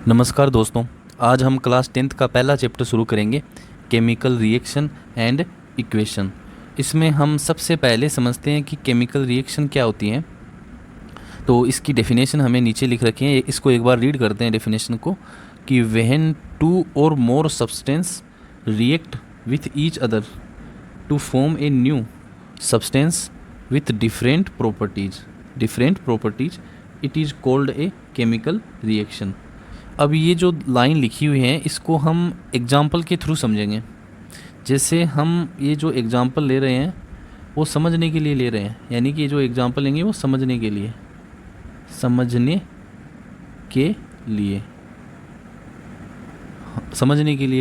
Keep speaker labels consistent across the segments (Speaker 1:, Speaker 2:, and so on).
Speaker 1: नमस्कार दोस्तों। आज हम क्लास 10th का पहला चैप्टर शुरू करेंगे, केमिकल रिएक्शन एंड इक्वेशन। इसमें हम सबसे पहले समझते हैं कि केमिकल रिएक्शन क्या होती है। तो इसकी डेफिनेशन हमें नीचे लिख रखी है, इसको एक बार रीड करते हैं डेफिनेशन को कि when two or more substance react with each other to form a new substance with different properties it is called a chemical reaction. अब ये जो लाइन लिखी हुई है इसको हम एग्जाम्पल के थ्रू समझेंगे। जैसे हम ये जो एग्जाम्पल ले रहे हैं वो समझने के लिए ले रहे हैं, यानी कि ये जो एग्जाम्पल लेंगे वो समझने के लिए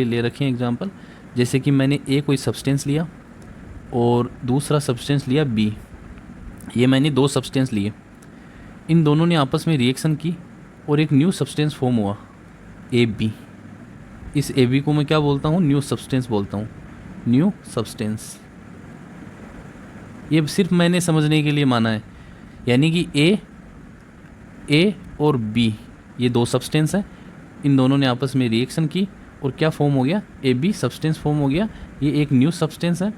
Speaker 1: ले रखे हैं एग्जाम्पल। जैसे कि मैंने ए कोई सब्सटेंस लिया और दूसरा सब्सटेंस लिया बी। ये मैंने दो सब्सटेंस लिए, इन दोनों ने आपस में रिएक्शन की और एक न्यू सब्सटेंस फॉर्म हुआ ए बी। इस ए बी को मैं क्या बोलता हूँ? न्यू सब्सटेंस बोलता हूँ, न्यू सब्सटेंस। ये सिर्फ मैंने समझने के लिए माना है, यानी कि ए और बी ये दो सब्सटेंस हैं, इन दोनों ने आपस में रिएक्शन की और क्या फॉर्म हो गया? ए बी सब्सटेंस फॉर्म हो गया। ये एक न्यू सब्सटेंस है।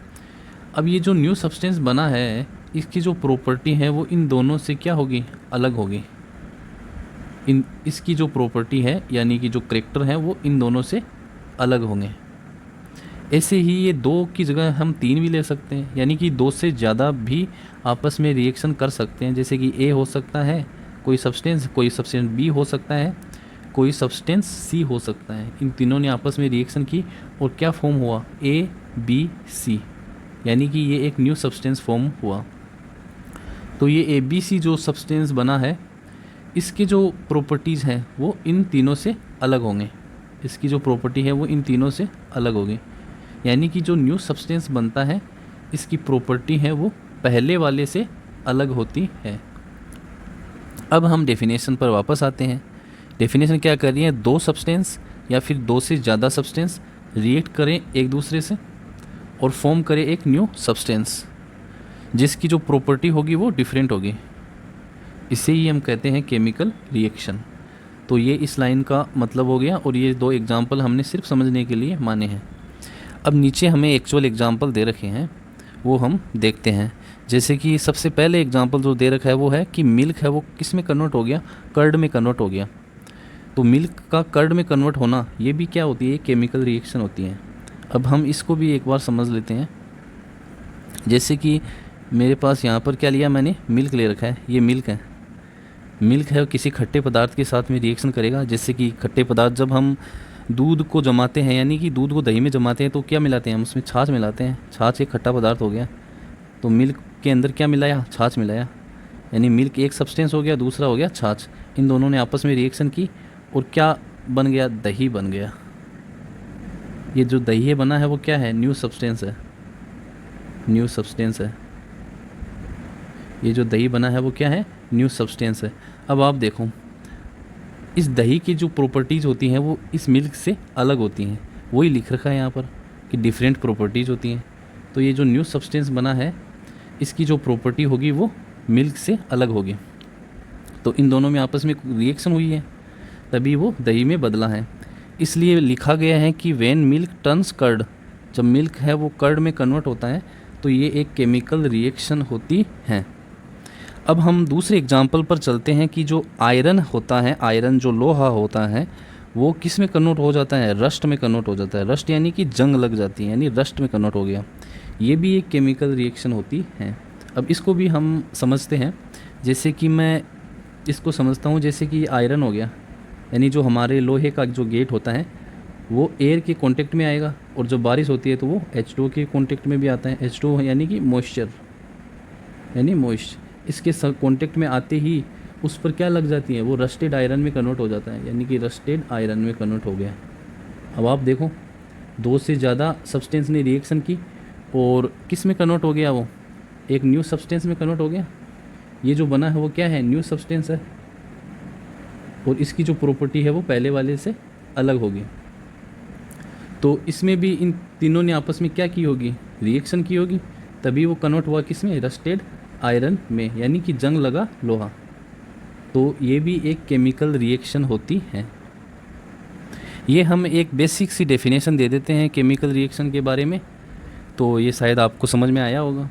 Speaker 1: अब ये जो न्यू सब्सटेंस बना है इसकी जो प्रॉपर्टी है वो इन दोनों से क्या होगी? अलग होगी। इसकी जो प्रॉपर्टी है यानी कि जो करैक्टर है वो इन दोनों से अलग होंगे। ऐसे ही ये दो की जगह हम तीन भी ले सकते हैं, यानी कि दो से ज़्यादा भी आपस में रिएक्शन कर सकते हैं। जैसे कि ए हो सकता है कोई सब्सटेंस बी हो सकता है, कोई सब्सटेंस सी हो सकता है। इन तीनों ने आपस में रिएक्शन की और क्या फॉर्म हुआ? ए बी सी, यानी कि ये एक न्यू सब्सटेंस फॉर्म हुआ। तो ये ए बी सी जो सब्सटेंस बना है इसके जो प्रॉपर्टीज़ हैं वो इन तीनों से अलग होंगे। इसकी जो प्रॉपर्टी है वो इन तीनों से अलग होगी, यानी कि जो न्यू सब्सटेंस बनता है इसकी प्रॉपर्टी है वो पहले वाले से अलग होती है। अब हम डेफिनेशन पर वापस आते हैं। डेफिनेशन क्या कर रही है? दो सब्सटेंस या फिर दो से ज़्यादा सब्सटेंस रिएक्ट करें एक दूसरे से और फॉर्म करें एक न्यू सब्सटेंस जिसकी जो प्रॉपर्टी होगी वो डिफरेंट होगी। इसे ही हम कहते हैं केमिकल रिएक्शन। तो ये इस लाइन का मतलब हो गया और ये दो एग्जाम्पल हमने सिर्फ समझने के लिए माने हैं। अब नीचे हमें एक्चुअल एग्जाम्पल दे रखे हैं वो हम देखते हैं। जैसे कि सबसे पहले एग्जाम्पल जो दे रखा है वो है कि मिल्क है वो किस में कन्वर्ट हो गया? कर्ड में कन्वर्ट हो गया। तो मिल्क का कर्ड में कन्वर्ट होना ये भी क्या होती है? केमिकल रिएक्शन होती है। अब हम इसको भी एक बार समझ लेते हैं। जैसे कि मेरे पास यहाँ पर क्या लिया मैंने? मिल्क ले रखा है। ये मिल्क है किसी खट्टे पदार्थ के साथ में रिएक्शन करेगा। जैसे कि खट्टे पदार्थ जब हम दूध को जमाते हैं, यानी कि दूध को दही में जमाते हैं तो क्या मिलाते हैं हम? उसमें छाछ मिलाते हैं। छाछ एक खट्टा पदार्थ हो गया। तो मिल्क के अंदर क्या मिलाया? छाछ मिलाया, यानी मिल्क एक सब्सटेंस हो गया, दूसरा हो गया छाछ। इन दोनों ने आपस में रिएक्शन की और क्या बन गया? दही बन गया। ये जो दही बना है वो क्या है? न्यू सब्सटेंस है। ये जो दही बना है वो क्या है? न्यू सब्सटेंस है। अब आप देखो, इस दही की जो प्रॉपर्टीज़ होती हैं वो इस मिल्क से अलग होती हैं। वही लिख रखा है यहाँ पर कि डिफरेंट प्रॉपर्टीज़ होती हैं। तो ये जो न्यू सब्सटेंस बना है इसकी जो प्रॉपर्टी होगी वो मिल्क से अलग होगी। तो इन दोनों में आपस में रिएक्शन हुई है तभी वो दही में बदला है। इसलिए लिखा गया है कि व्हेन मिल्क टर्न्स कर्ड, जब मिल्क है वो कर्ड में कन्वर्ट होता है तो ये एक केमिकल रिएक्शन होती है। अब हम दूसरे एग्जाम्पल पर चलते हैं कि जो आयरन होता है, आयरन जो लोहा होता है वो किस में कन्वर्ट हो जाता है? रस्ट में कन्वर्ट हो जाता है। रस्ट यानी कि जंग लग जाती है, यानी रस्ट में कन्वर्ट हो गया। ये भी एक केमिकल रिएक्शन होती है। अब इसको भी हम समझते हैं। जैसे कि मैं इसको समझता हूँ, जैसे कि आयरन हो गया, यानी जो हमारे लोहे का जो गेट होता है वो एयर के कांटेक्ट में आएगा और जब बारिश होती है तो वो H2O के कांटेक्ट में भी आता है। H2O यानी कि मॉइस्चर, यानी मॉइस्ट। इसके कांटेक्ट में आते ही उस पर क्या लग जाती है? वो रस्टेड आयरन में कन्वर्ट हो जाता है, यानी कि रस्टेड आयरन में कन्वर्ट हो गया। अब आप देखो, दो से ज़्यादा सब्सटेंस ने रिएक्शन की और किस में कन्वर्ट हो गया? वो एक न्यू सब्सटेंस में कन्वर्ट हो गया। ये जो बना है वो क्या है? न्यू सब्सटेंस है और इसकी जो प्रॉपर्टी है वो पहले वाले से अलग होगी। तो इसमें भी इन तीनों ने आपस में क्या की होगी? रिएक्शन की होगी, तभी वो कन्वर्ट हुआ किस में? रस्टेड आयरन में, यानी कि जंग लगा लोहा। तो ये भी एक केमिकल रिएक्शन होती है। ये हम एक बेसिक सी डेफिनेशन दे देते हैं केमिकल रिएक्शन के बारे में, तो ये शायद आपको समझ में आया होगा।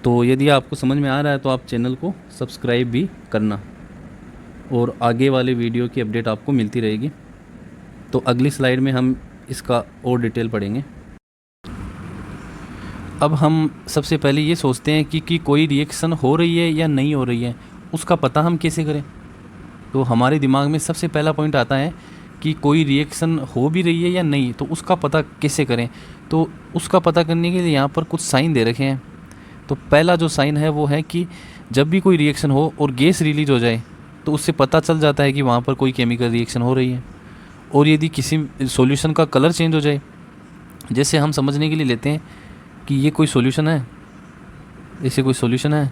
Speaker 1: तो यदि आपको समझ में आ रहा है तो आप चैनल को सब्सक्राइब भी करना, और आगे वाले वीडियो की अपडेट आपको मिलती रहेगी। तो अगली स्लाइड में हम इसका और डिटेल पढ़ेंगे। अब हम सबसे पहले ये सोचते हैं कि कोई रिएक्शन हो रही है या नहीं हो रही है, उसका पता हम कैसे करें। तो हमारे दिमाग में सबसे पहला पॉइंट आता है कि कोई रिएक्शन हो भी रही है या नहीं, तो उसका पता कैसे करें। तो उसका पता करने के लिए यहाँ पर कुछ साइन दे रखे हैं। तो पहला जो साइन है वो है कि जब भी कोई रिएक्शन हो और गैस रिलीज हो जाए तो उससे पता चल जाता है कि वहाँ पर कोई केमिकल रिएक्शन हो रही है। और यदि किसी सॉल्यूशन का कलर चेंज हो जाए, जैसे हम समझने के लिए लेते हैं कि ये कोई सॉल्यूशन है, ऐसे कोई सॉल्यूशन है,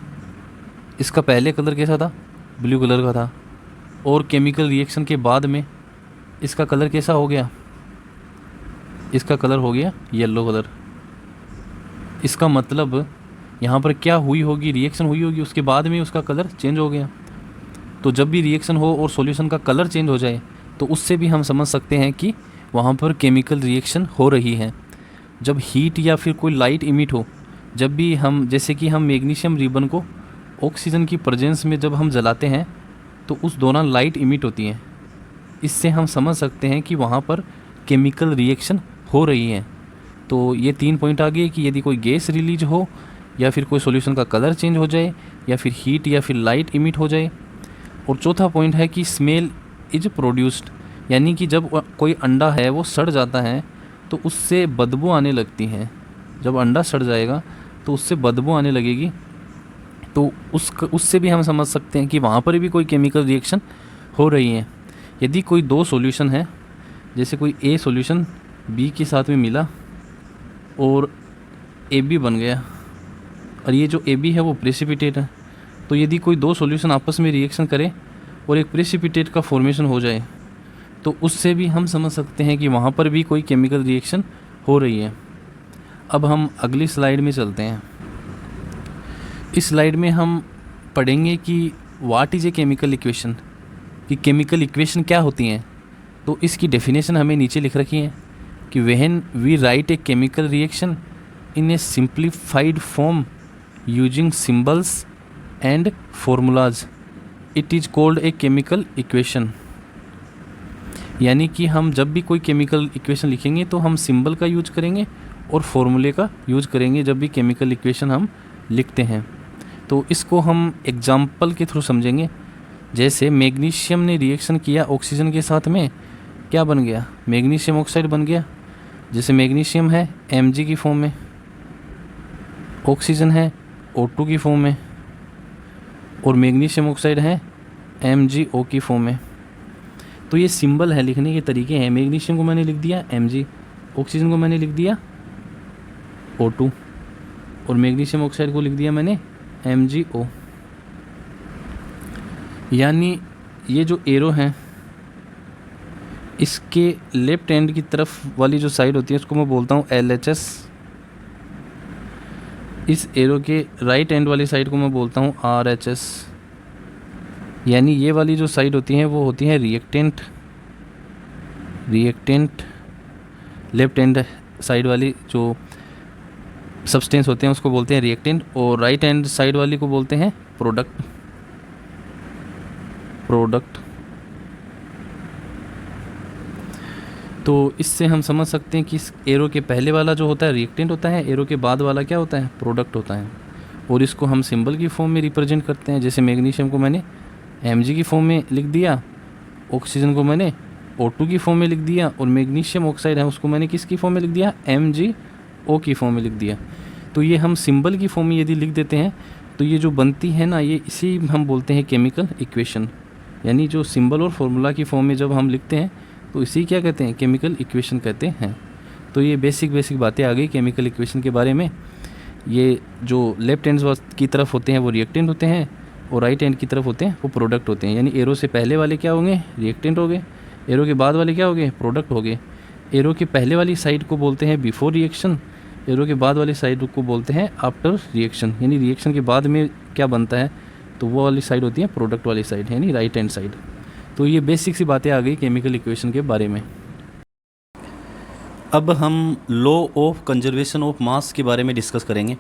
Speaker 1: इसका पहले कलर कैसा था, ब्लू कलर का था, और केमिकल रिएक्शन के बाद में इसका कलर कैसा हो गया, इसका कलर हो गया येलो कलर। इसका मतलब यहाँ पर क्या हुई होगी, रिएक्शन हुई होगी, उसके बाद में उसका कलर चेंज हो गया। तो जब भी रिएक्शन हो और सॉल्यूशन का कलर चेंज हो जाए तो उससे भी हम समझ सकते हैं कि वहाँ पर केमिकल रिएक्शन हो रही है। जब हीट या फिर कोई लाइट इमिट हो, जब भी हम, जैसे कि हम मैग्नीशियम रिबन को ऑक्सीजन की प्रेजेंस में जब हम जलाते हैं तो उस दौरान लाइट इमिट होती है। इससे हम समझ सकते हैं कि वहाँ पर केमिकल रिएक्शन हो रही है। तो ये 3 पॉइंट आ गए कि यदि कोई गैस रिलीज हो, या फिर कोई सॉल्यूशन का कलर चेंज हो जाए, या फिर हीट या फिर लाइट इमिट हो जाए। और चौथा पॉइंट है कि स्मेल इज प्रोड्यूस्ड, यानी कि जब कोई अंडा है वो सड़ जाता है तो उससे बदबू आने लगती है। जब अंडा सड़ जाएगा तो उससे बदबू आने लगेगी। तो उससे भी हम समझ सकते हैं कि वहाँ पर भी कोई केमिकल रिएक्शन हो रही है। यदि कोई 2 सॉल्यूशन है, जैसे कोई ए सॉल्यूशन बी के साथ में मिला और ए बी बन गया, और ये जो ए बी है वो प्रेसिपिटेट है, तो यदि कोई 2 सॉल्यूशन आपस में रिएक्शन करे और एक प्रेसिपिटेट का फॉर्मेशन हो जाए तो उससे भी हम समझ सकते हैं कि वहाँ पर भी कोई केमिकल रिएक्शन हो रही है। अब हम अगली स्लाइड में चलते हैं। इस स्लाइड में हम पढ़ेंगे कि what is a chemical equation, कि केमिकल इक्वेशन क्या होती हैं। तो इसकी डेफिनेशन हमें नीचे लिख रखी है कि when we write a chemical reaction in a simplified form using symbols and formulas it is called a chemical equation. यानी कि हम जब भी कोई केमिकल इक्वेशन लिखेंगे तो हम सिंबल का यूज करेंगे और फॉर्मूले का यूज करेंगे जब भी केमिकल इक्वेशन हम लिखते हैं। तो इसको हम एग्जाम्पल के थ्रू समझेंगे। जैसे मैग्नीशियम ने रिएक्शन किया ऑक्सीजन के साथ में, क्या बन गया, मैग्नीशियम ऑक्साइड बन गया। जैसे मैग्नीशियम है Mg की फॉर्म में, ऑक्सीजन है O2 की फॉर्म में, और मैग्नीशियम ऑक्साइड है MgO की फॉर्म में। तो ये सिंबल है, लिखने के तरीके हैं। मैग्नीशियम को मैंने लिख दिया Mg, ऑक्सीजन को मैंने लिख दिया O2, और मैग्नीशियम ऑक्साइड को लिख दिया मैंने MgO। यानी ये जो एरो है, इसके लेफ्ट हैंड की तरफ वाली जो साइड होती है उसको मैं बोलता हूँ LHS। इस एरो के राइट हैंड वाली साइड को मैं बोलता हूँ RHS। यानी ये वाली जो साइड होती है वो होती है रिएक्टेंट। लेफ्ट हैंड साइड वाली जो सब्सटेंस होते हैं उसको बोलते हैं रिएक्टेंट, और राइट हैंड साइड वाली को बोलते हैं प्रोडक्ट। तो इससे हम समझ सकते हैं कि इस एरो के पहले वाला जो होता है रिएक्टेंट होता है, एरो के बाद वाला क्या होता है, प्रोडक्ट होता है। और इसको हम सिंबल की फॉर्म में रिप्रेजेंट करते हैं। जैसे मैग्नीशियम को मैंने Mg की फॉर्म में लिख दिया, ऑक्सीजन को मैंने O2 की फॉर्म में लिख दिया, और मैग्नीशियम ऑक्साइड है उसको मैंने किसकी फॉर्म में लिख दिया, MgO की फॉर्म में लिख दिया। तो ये हम सिंबल की फॉर्म में यदि लिख देते हैं तो ये जो बनती है ना, ये इसी हम बोलते हैं केमिकल इक्वेशन। यानी जो सिंबल और फार्मूला की फॉर्म में जब हम लिखते हैं तो इसी क्या कहते हैं, केमिकल इक्वेशन कहते हैं। तो ये बेसिक बातें आ गई केमिकल इक्वेशन के बारे में। ये जो लेफ्ट हैंड की तरफ होते हैं वो रिएक्टेंट होते हैं, और राइट हैंड की तरफ होते हैं वो प्रोडक्ट होते हैं। यानी एरो से पहले वाले क्या होंगे, रिएक्टेंट हो गए, एरो के बाद वाले क्या हो गए, प्रोडक्ट हो गए। एरो के पहले वाली साइड को बोलते हैं बिफोर रिएक्शन, एरो के बाद वाली साइड को बोलते हैं आफ्टर रिएक्शन। यानी रिएक्शन के बाद में क्या बनता है तो वो वाली साइड होती है प्रोडक्ट वाली साइड, यानी राइट हैंड साइड। तो ये बेसिक सी बातें आ गई केमिकल इक्वेशन के बारे में।
Speaker 2: अब हम law of conservation of mass के बारे में डिस्कस करेंगे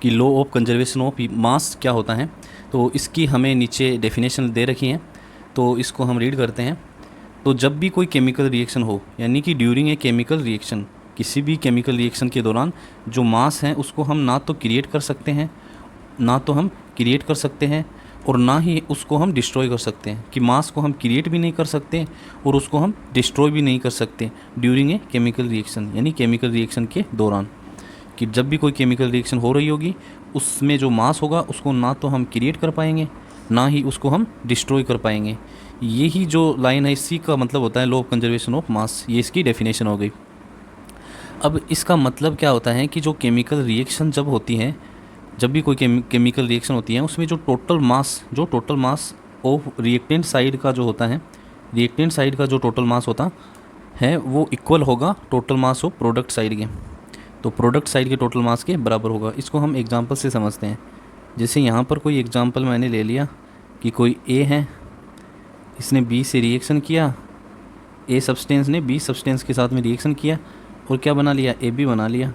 Speaker 2: कि law of conservation of mass क्या होता है। तो इसकी हमें नीचे डेफिनेशन दे रखी है, तो इसको हम रीड करते हैं। तो जब भी कोई केमिकल रिएक्शन हो, यानी कि ड्यूरिंग ए केमिकल रिएक्शन, किसी भी केमिकल रिएक्शन के दौरान जो मास है उसको हम ना तो क्रिएट कर सकते हैं और ना ही उसको हम डिस्ट्रॉय कर सकते हैं। कि मास को हम क्रिएट भी नहीं कर सकते और उसको हम डिस्ट्रॉय भी नहीं कर सकते ड्यूरिंग ए केमिकल रिएक्शन, यानी केमिकल रिएक्शन के दौरान। कि जब भी कोई केमिकल रिएक्शन हो रही होगी उसमें जो मास होगा उसको ना तो हम क्रिएट कर पाएंगे ना ही उसको हम डिस्ट्रॉय कर पाएंगे। यही जो लाइन है इसी का मतलब होता है law of conservation of mass. ये इसकी डेफिनेशन हो गई। अब इसका मतलब क्या होता है कि जो केमिकल रिएक्शन जब होती है, जब भी कोई केमिकल रिएक्शन होती है उसमें जो total mass of reactant side का जो होता है, रिएक्टेंट साइड का जो टोटल मास होता है वो इक्वल होगा total mass of product side के। तो प्रोडक्ट साइड के टोटल मास के बराबर होगा। इसको हम एग्जांपल से समझते हैं। जैसे यहाँ पर कोई एग्जांपल मैंने ले लिया कि कोई ए है, इसने बी से रिएक्शन किया, ए सब्सटेंस ने बी सब्सटेंस के साथ में रिएक्शन किया और क्या बना लिया, ए बी बना लिया।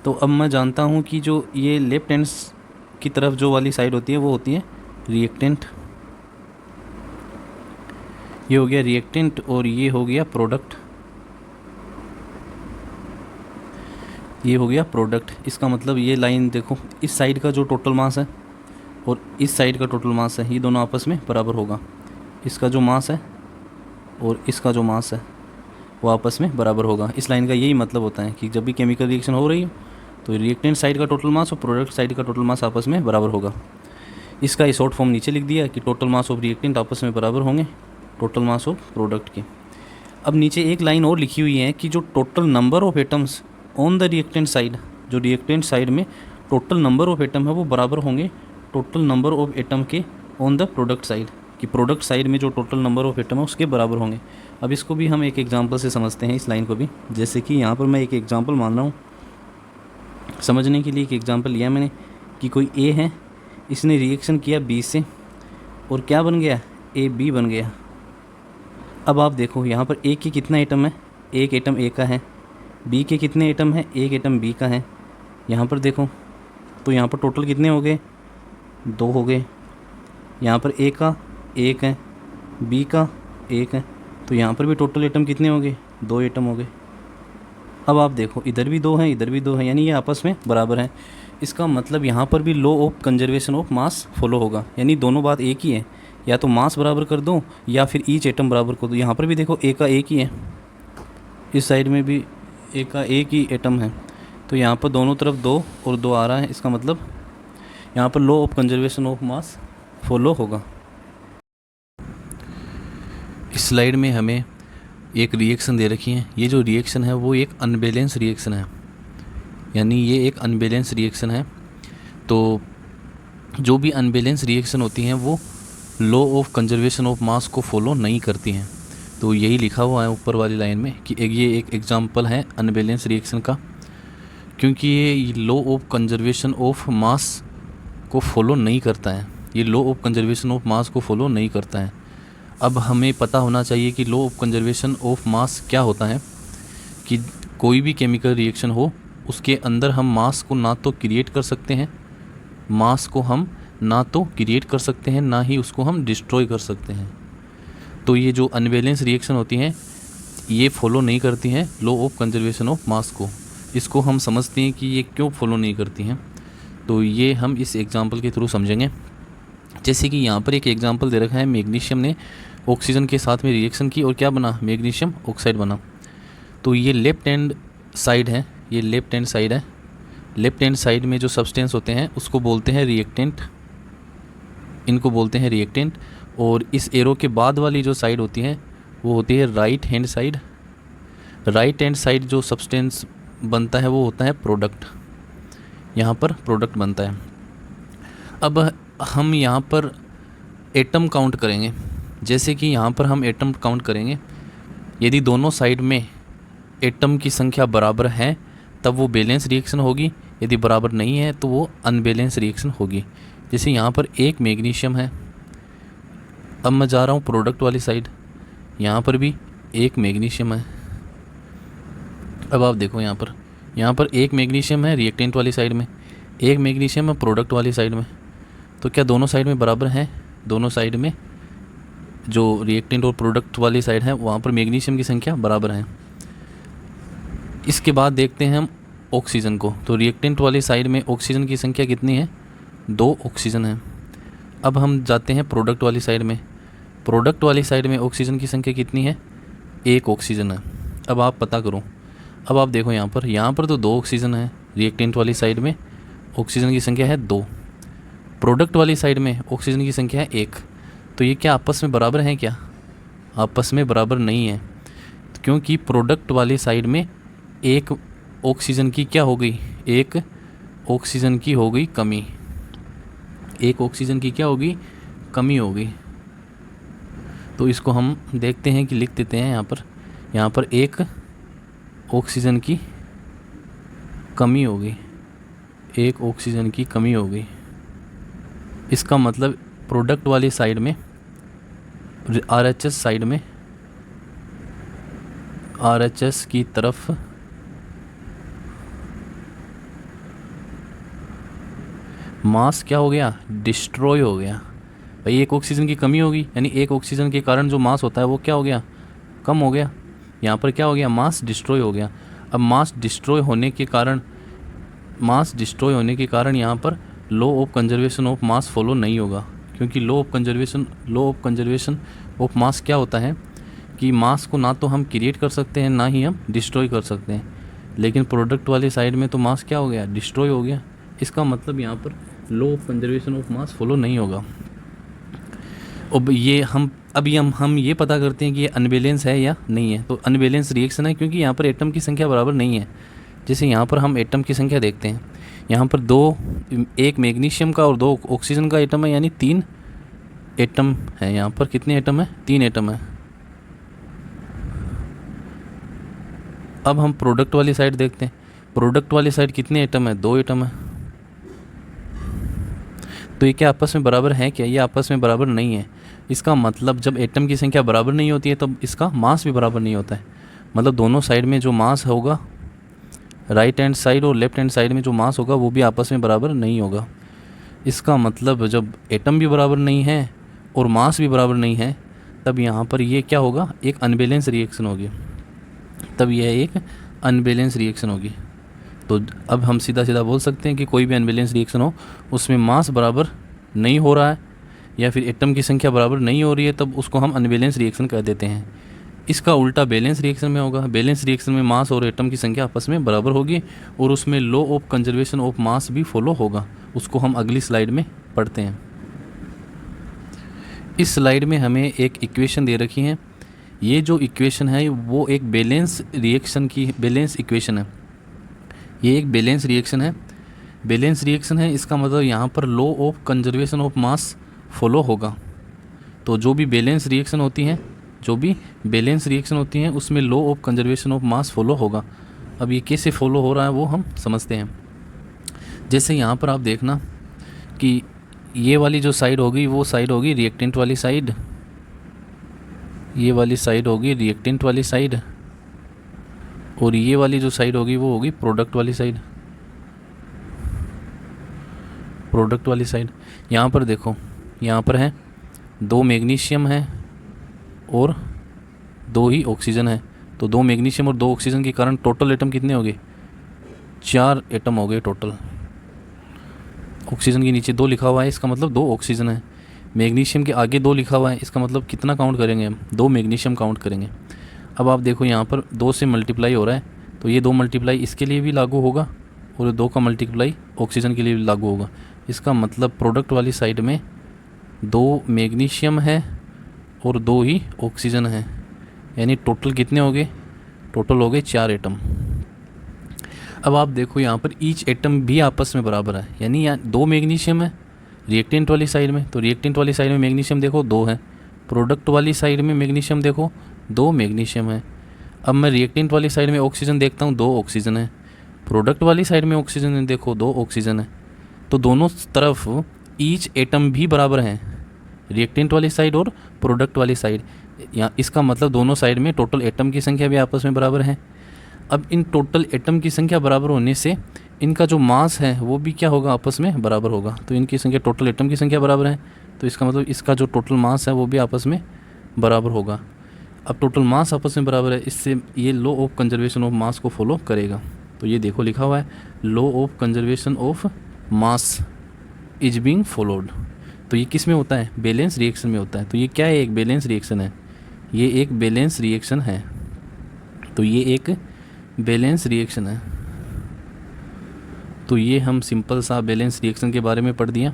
Speaker 2: तो अब मैं जानता हूँ कि जो ये लेफ्ट हैंड की तरफ जो वाली साइड होती है वो होती है रिएक्टेंट। ये हो गया रिएक्टेंट और ये हो गया प्रोडक्ट, ये हो गया प्रोडक्ट। इसका मतलब ये लाइन देखो, इस साइड का जो टोटल मास है और इस साइड का टोटल मास है ये दोनों आपस में बराबर होगा। इसका जो मास है और इसका जो मास है वो आपस में बराबर होगा। इस लाइन का यही मतलब होता है कि जब भी केमिकल रिएक्शन हो रही हो तो रिएक्टेंट साइड का टोटल मास और प्रोडक्ट साइड का टोटल मास आपस में बराबर होगा। इसका ये शॉर्ट फॉर्म नीचे लिख दिया कि टोटल मास ऑफ रिएक्टेंट आपस में बराबर होंगे टोटल मास ऑफ प्रोडक्ट के। अब नीचे एक लाइन और लिखी हुई है कि जो total number of atoms on the reactant side, जो रिएक्टेंट साइड में टोटल नंबर ऑफ एटम है वो बराबर होंगे टोटल नंबर ऑफ एटम के ऑन द प्रोडक्ट साइड। कि प्रोडक्ट साइड में जो टोटल नंबर ऑफ एटम है उसके बराबर होंगे। अब इसको भी हम एक एग्जांपल से समझते हैं, इस लाइन को भी। जैसे कि यहाँ पर मैं एक एग्जांपल मान रहा हूँ, समझने के लिए एक एग्जांपल लिया मैंने कि कोई ए है, इसने रिएक्शन किया बी से और क्या बन गया, ए बी बन गया। अब आप देखो यहाँ पर ए के कितना एटम है, एक एटम ए का है। बी के कितने एटम है, एक एटम बी का है। यहाँ पर देखो तो यहाँ पर टोटल कितने हो गए, 2 हो गए। यहाँ पर ए का 1 है, बी का 1 है, तो यहाँ पर भी टोटल एटम कितने हो गए, 2 एटम हो गए। अब आप देखो इधर भी 2 हैं, इधर भी 2 हैं, यानी ये आपस में बराबर हैं। इसका मतलब यहाँ पर भी law of conservation of mass follow होगा। यानी दोनों बात एक ही है, या तो मास बराबर कर दो या फिर ईच एटम बराबर कर दो। यहाँ पर भी देखो ए का 1 ही है, इस साइड में भी ए का 1 ही एटम है, तो यहाँ पर दोनों तरफ 2 और 2 आ रहा है। इसका मतलब यहाँ पर law of conservation of mass follow होगा।
Speaker 1: इस स्लाइड में हमें एक रिएक्शन दे रखी है। ये जो रिएक्शन है वो एक अनबैलेंस रिएक्शन है, यानी ये एक अनबैलेंस रिएक्शन है। तो जो भी अनबैलेंस रिएक्शन होती हैं वो law of conservation of mass को फॉलो नहीं करती हैं। तो यही लिखा हुआ है ऊपर वाली लाइन में कि ये एक एग्जांपल है अनबैलेंस रिएक्शन का, क्योंकि ये law of conservation of mass को फॉलो नहीं करता है। ये law of conservation of mass को फॉलो नहीं करता है। अब हमें पता होना चाहिए कि law of conservation of mass क्या होता है। कि कोई भी केमिकल रिएक्शन हो उसके अंदर हम मास को ना तो क्रिएट कर सकते हैं, मास को हम ना तो क्रिएट कर सकते हैं ना ही उसको हम डिस्ट्रॉय कर सकते हैं। तो ये जो अनबैलेंस रिएक्शन होती हैं ये फॉलो नहीं करती हैं law of conservation of mass को। इसको हम समझते हैं कि ये क्यों फॉलो नहीं करती हैं, तो ये हम इस एग्जांपल के थ्रू समझेंगे। जैसे कि यहाँ पर एक एग्जांपल दे रखा है, मैग्नीशियम ने ऑक्सीजन के साथ में रिएक्शन की और क्या बना, मैग्नीशियम ऑक्साइड बना। तो ये लेफ्ट हैंड साइड है, ये लेफ्ट हैंड साइड है। लेफ्ट हैंड साइड में जो सब्सटेंस होते हैं उसको बोलते हैं रिएक्टेंट, इनको बोलते हैं रिएक्टेंट। और इस एरो के बाद वाली जो साइड होती है वो होती है right hand side. Right hand side जो सब्सटेंस बनता है वो होता है प्रोडक्ट, यहाँ पर प्रोडक्ट बनता है। अब हम यहाँ पर एटम काउंट करेंगे। जैसे कि यहाँ पर हम एटम काउंट करेंगे, यदि दोनों साइड में एटम की संख्या बराबर है तब वो बैलेंस रिएक्शन होगी, यदि बराबर नहीं है तो वो अनबैलेंस रिएक्शन होगी। जैसे यहाँ पर एक मैग्नीशियम है, अब मैं जा रहा हूँ प्रोडक्ट वाली साइड, यहाँ पर भी एक मैग्नीशियम है, अब आप देखो यहाँ पर एक मैग्नीशियम है रिएक्टेंट वाली साइड में, एक मैग्नीशियम है प्रोडक्ट वाली साइड में। तो क्या दोनों साइड में बराबर हैं? दोनों साइड में जो रिएक्टेंट और प्रोडक्ट वाली साइड है वहाँ पर मैग्नीशियम की संख्या बराबर है। इसके बाद देखते हैं हम ऑक्सीजन को। तो रिएक्टेंट वाली साइड में ऑक्सीजन की संख्या कितनी है? 2 ऑक्सीजन है। अब हम जाते हैं प्रोडक्ट वाली साइड में। प्रोडक्ट वाली साइड में ऑक्सीजन की संख्या कितनी है? 1 ऑक्सीजन है। अब आप पता करो। अब आप देखो यहाँ पर तो 2 ऑक्सीजन है। रिएक्टेंट वाली साइड में ऑक्सीजन की संख्या है 2, प्रोडक्ट वाली साइड में ऑक्सीजन की संख्या है 1। तो ये क्या आपस में बराबर हैं क्या? आपस में बराबर नहीं है, क्योंकि प्रोडक्ट वाली साइड में 1 ऑक्सीजन की क्या हो गई? 1 ऑक्सीजन की हो गई कमी। 1 ऑक्सीजन की क्या होगी? कमी होगी। तो इसको हम देखते हैं कि लिख देते हैं यहाँ पर 1 ऑक्सीजन की कमी होगी, 1 ऑक्सीजन की कमी होगी। इसका मतलब प्रोडक्ट वाली साइड में RHS साइड में RHS की तरफ मास क्या हो गया? डिस्ट्रॉय हो गया। भाई 1 ऑक्सीजन की कमी होगी, यानी 1 ऑक्सीजन के कारण जो मास होता है वो क्या हो गया? कम हो गया। यहाँ पर क्या हो गया? मास डिस्ट्रॉय हो गया। अब मास डिस्ट्रॉय होने के कारण यहाँ पर law of conservation of mass follow नहीं होगा, क्योंकि law of conservation of mass क्या होता है कि मास को ना तो हम क्रिएट कर सकते हैं ना ही हम डिस्ट्रॉय कर सकते हैं। लेकिन प्रोडक्ट वाली साइड में तो मास क्या हो गया? डिस्ट्रॉय हो गया। इसका मतलब यहाँ पर law of conservation of mass follow नहीं होगा। अब हम ये पता करते हैं कि ये अनबैलेंस है या नहीं है। तो अनबैलेंस रिएक्शन है, क्योंकि यहाँ पर एटम की संख्या बराबर नहीं है। जैसे यहाँ पर हम एटम की संख्या देखते हैं, यहाँ पर 1 मैग्नीशियम का और 2 ऑक्सीजन का एटम है, यानी 3 एटम है। यहाँ पर कितने एटम है? 3 एटम है। अब हम प्रोडक्ट वाली साइड देखते हैं। प्रोडक्ट वाली साइड कितने एटम है? 2 एटम है। तो ये क्या आपस में बराबर है क्या? ये आपस में बराबर नहीं है। इसका मतलब जब एटम की संख्या बराबर नहीं होती है तब इसका मास भी बराबर नहीं होता है। मतलब दोनों साइड में जो मास होगा, राइट हैंड साइड और लेफ्ट हैंड साइड में जो मास होगा वो भी आपस में बराबर नहीं होगा। इसका मतलब जब एटम भी बराबर नहीं है और मास भी बराबर नहीं है तब यहाँ पर ये क्या होगा? एक अनबैलेंस रिएक्शन होगी। तब यह एक अनबैलेंस रिएक्शन होगी। तो अब हम सीधा बोल सकते हैं कि कोई भी अनबैलेंस रिएक्शन हो उसमें मास बराबर नहीं हो रहा है या फिर एटम की संख्या बराबर नहीं हो रही है, तब उसको हम अनबैलेंस रिएक्शन कह देते हैं। इसका उल्टा बैलेंस रिएक्शन में होगा। बैलेंस रिएक्शन में मास और एटम की संख्या आपस में बराबर होगी और उसमें law of conservation of mass भी फॉलो होगा। उसको हम अगली स्लाइड में पढ़ते हैं। इस स्लाइड में हमें एक इक्वेशन दे रखी है। ये जो इक्वेशन है वो एक बैलेंस रिएक्शन की बैलेंस इक्वेशन है। ये एक बैलेंस रिएक्शन है। बैलेंस रिएक्शन है, इसका मतलब यहाँ पर law of conservation of mass follow होगा। तो जो भी बैलेंस रिएक्शन होती हैं उसमें law of conservation of mass follow होगा। अब ये कैसे फॉलो हो रहा है वो हम समझते हैं। जैसे यहाँ पर आप देखना कि ये वाली जो साइड होगी वो साइड होगी रिएक्टेंट वाली साइड, ये वाली साइड होगी रिएक्टेंट वाली साइड, और ये वाली जो साइड होगी वो होगी प्रोडक्ट वाली साइड। प्रोडक्ट वाली साइड यहाँ पर देखो, यहाँ पर है 2 मैग्नीशियम है और 2 ही ऑक्सीजन है। तो 2 मैग्नीशियम और 2 ऑक्सीजन के कारण टोटल एटम कितने हो गए? 4 एटम हो गए टोटल। ऑक्सीजन के नीचे 2 लिखा हुआ है, इसका मतलब 2 ऑक्सीजन है। मैग्नीशियम के आगे 2 लिखा हुआ है, इसका मतलब कितना काउंट करेंगे हम? 2 मैग्नीशियम काउंट करेंगे। अब आप देखो यहाँ पर 2 से मल्टीप्लाई हो रहा है, तो ये 2 मल्टीप्लाई इसके लिए भी लागू होगा और 2 का मल्टीप्लाई ऑक्सीजन के लिए भी लागू होगा। इसका मतलब प्रोडक्ट वाली साइड में 2 मैग्नीशियम है और 2 ही ऑक्सीजन है, यानी टोटल कितने हो गए? टोटल हो गए 4 एटम। अब आप देखो यहाँ पर ईच एटम भी आपस में बराबर है, यानी यहाँ 2 मैग्नीशियम है रिएक्टेंट वाली साइड में। तो रिएक्टेंट वाली साइड में मैग्नीशियम देखो 2 है, प्रोडक्ट वाली साइड में मैग्नीशियम देखो 2 मैग्नीशियम है। अब मैं रिएक्टेंट वाली साइड में ऑक्सीजन देखता हूँ 2 ऑक्सीजन है, प्रोडक्ट वाली साइड में ऑक्सीजन देखो 2 ऑक्सीजन है। तो दोनों तरफ ईच एटम भी बराबर हैं, रिएक्टेंट वाली साइड और प्रोडक्ट वाली साइड। यहाँ इसका मतलब दोनों साइड में टोटल एटम की संख्या भी आपस में बराबर है। अब इन टोटल एटम की संख्या बराबर होने से इनका जो मास है वो भी क्या होगा, आपस में बराबर होगा। तो इनकी संख्या, टोटल एटम की संख्या बराबर है, तो इसका मतलब इसका जो टोटल मास है वो भी आपस में बराबर होगा। अब टोटल मास आपस में बराबर है, इससे ये law of conservation of mass को फॉलो करेगा। तो ये देखो लिखा हुआ है law of conservation of mass is being followed. तो ये किस में होता है, बैलेंस रिएक्शन में होता है। तो ये क्या है, एक बैलेंस रिएक्शन है, ये एक बैलेंस रिएक्शन है। तो ये एक बैलेंस रिएक्शन है। तो ये हम सिंपल सा बैलेंस रिएक्शन के बारे में पढ़ दिया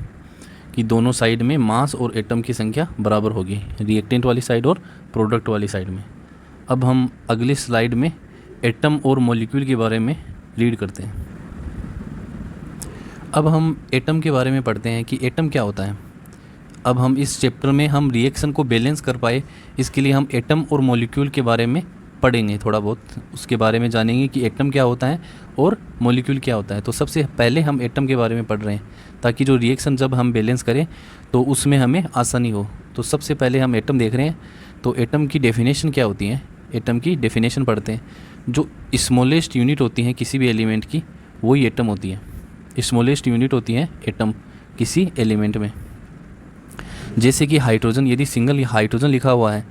Speaker 1: कि दोनों साइड में मास और एटम की संख्या बराबर होगी, रिएक्टेंट वाली साइड और प्रोडक्ट वाली साइड में। अब हम अगली स्लाइड में एटम और मॉलिक्यूल के बारे में रीड करते हैं। अब हम एटम के बारे में पढ़ते हैं कि एटम क्या होता है। अब हम इस चैप्टर में हम रिएक्शन को बैलेंस कर पाए, इसके लिए हम एटम और मॉलिक्यूल के बारे में पढ़ेंगे, थोड़ा बहुत उसके बारे में जानेंगे कि एटम क्या होता है और मॉलिक्यूल क्या होता है। तो सबसे पहले हम एटम के बारे में पढ़ रहे हैं ताकि जो रिएक्शन जब हम बैलेंस करें तो उसमें हमें आसानी हो। तो सबसे पहले हम एटम देख रहे हैं। तो एटम की डेफिनेशन क्या होती है, एटम की डेफिनेशन पढ़ते हैं। जो स्मॉलेस्ट यूनिट होती है किसी भी एलिमेंट की, वही एटम होती है। स्मॉलेस्ट यूनिट होती है एटम किसी एलिमेंट में। जैसे कि हाइड्रोजन, यदि सिंगल हाइड्रोजन लिखा हुआ है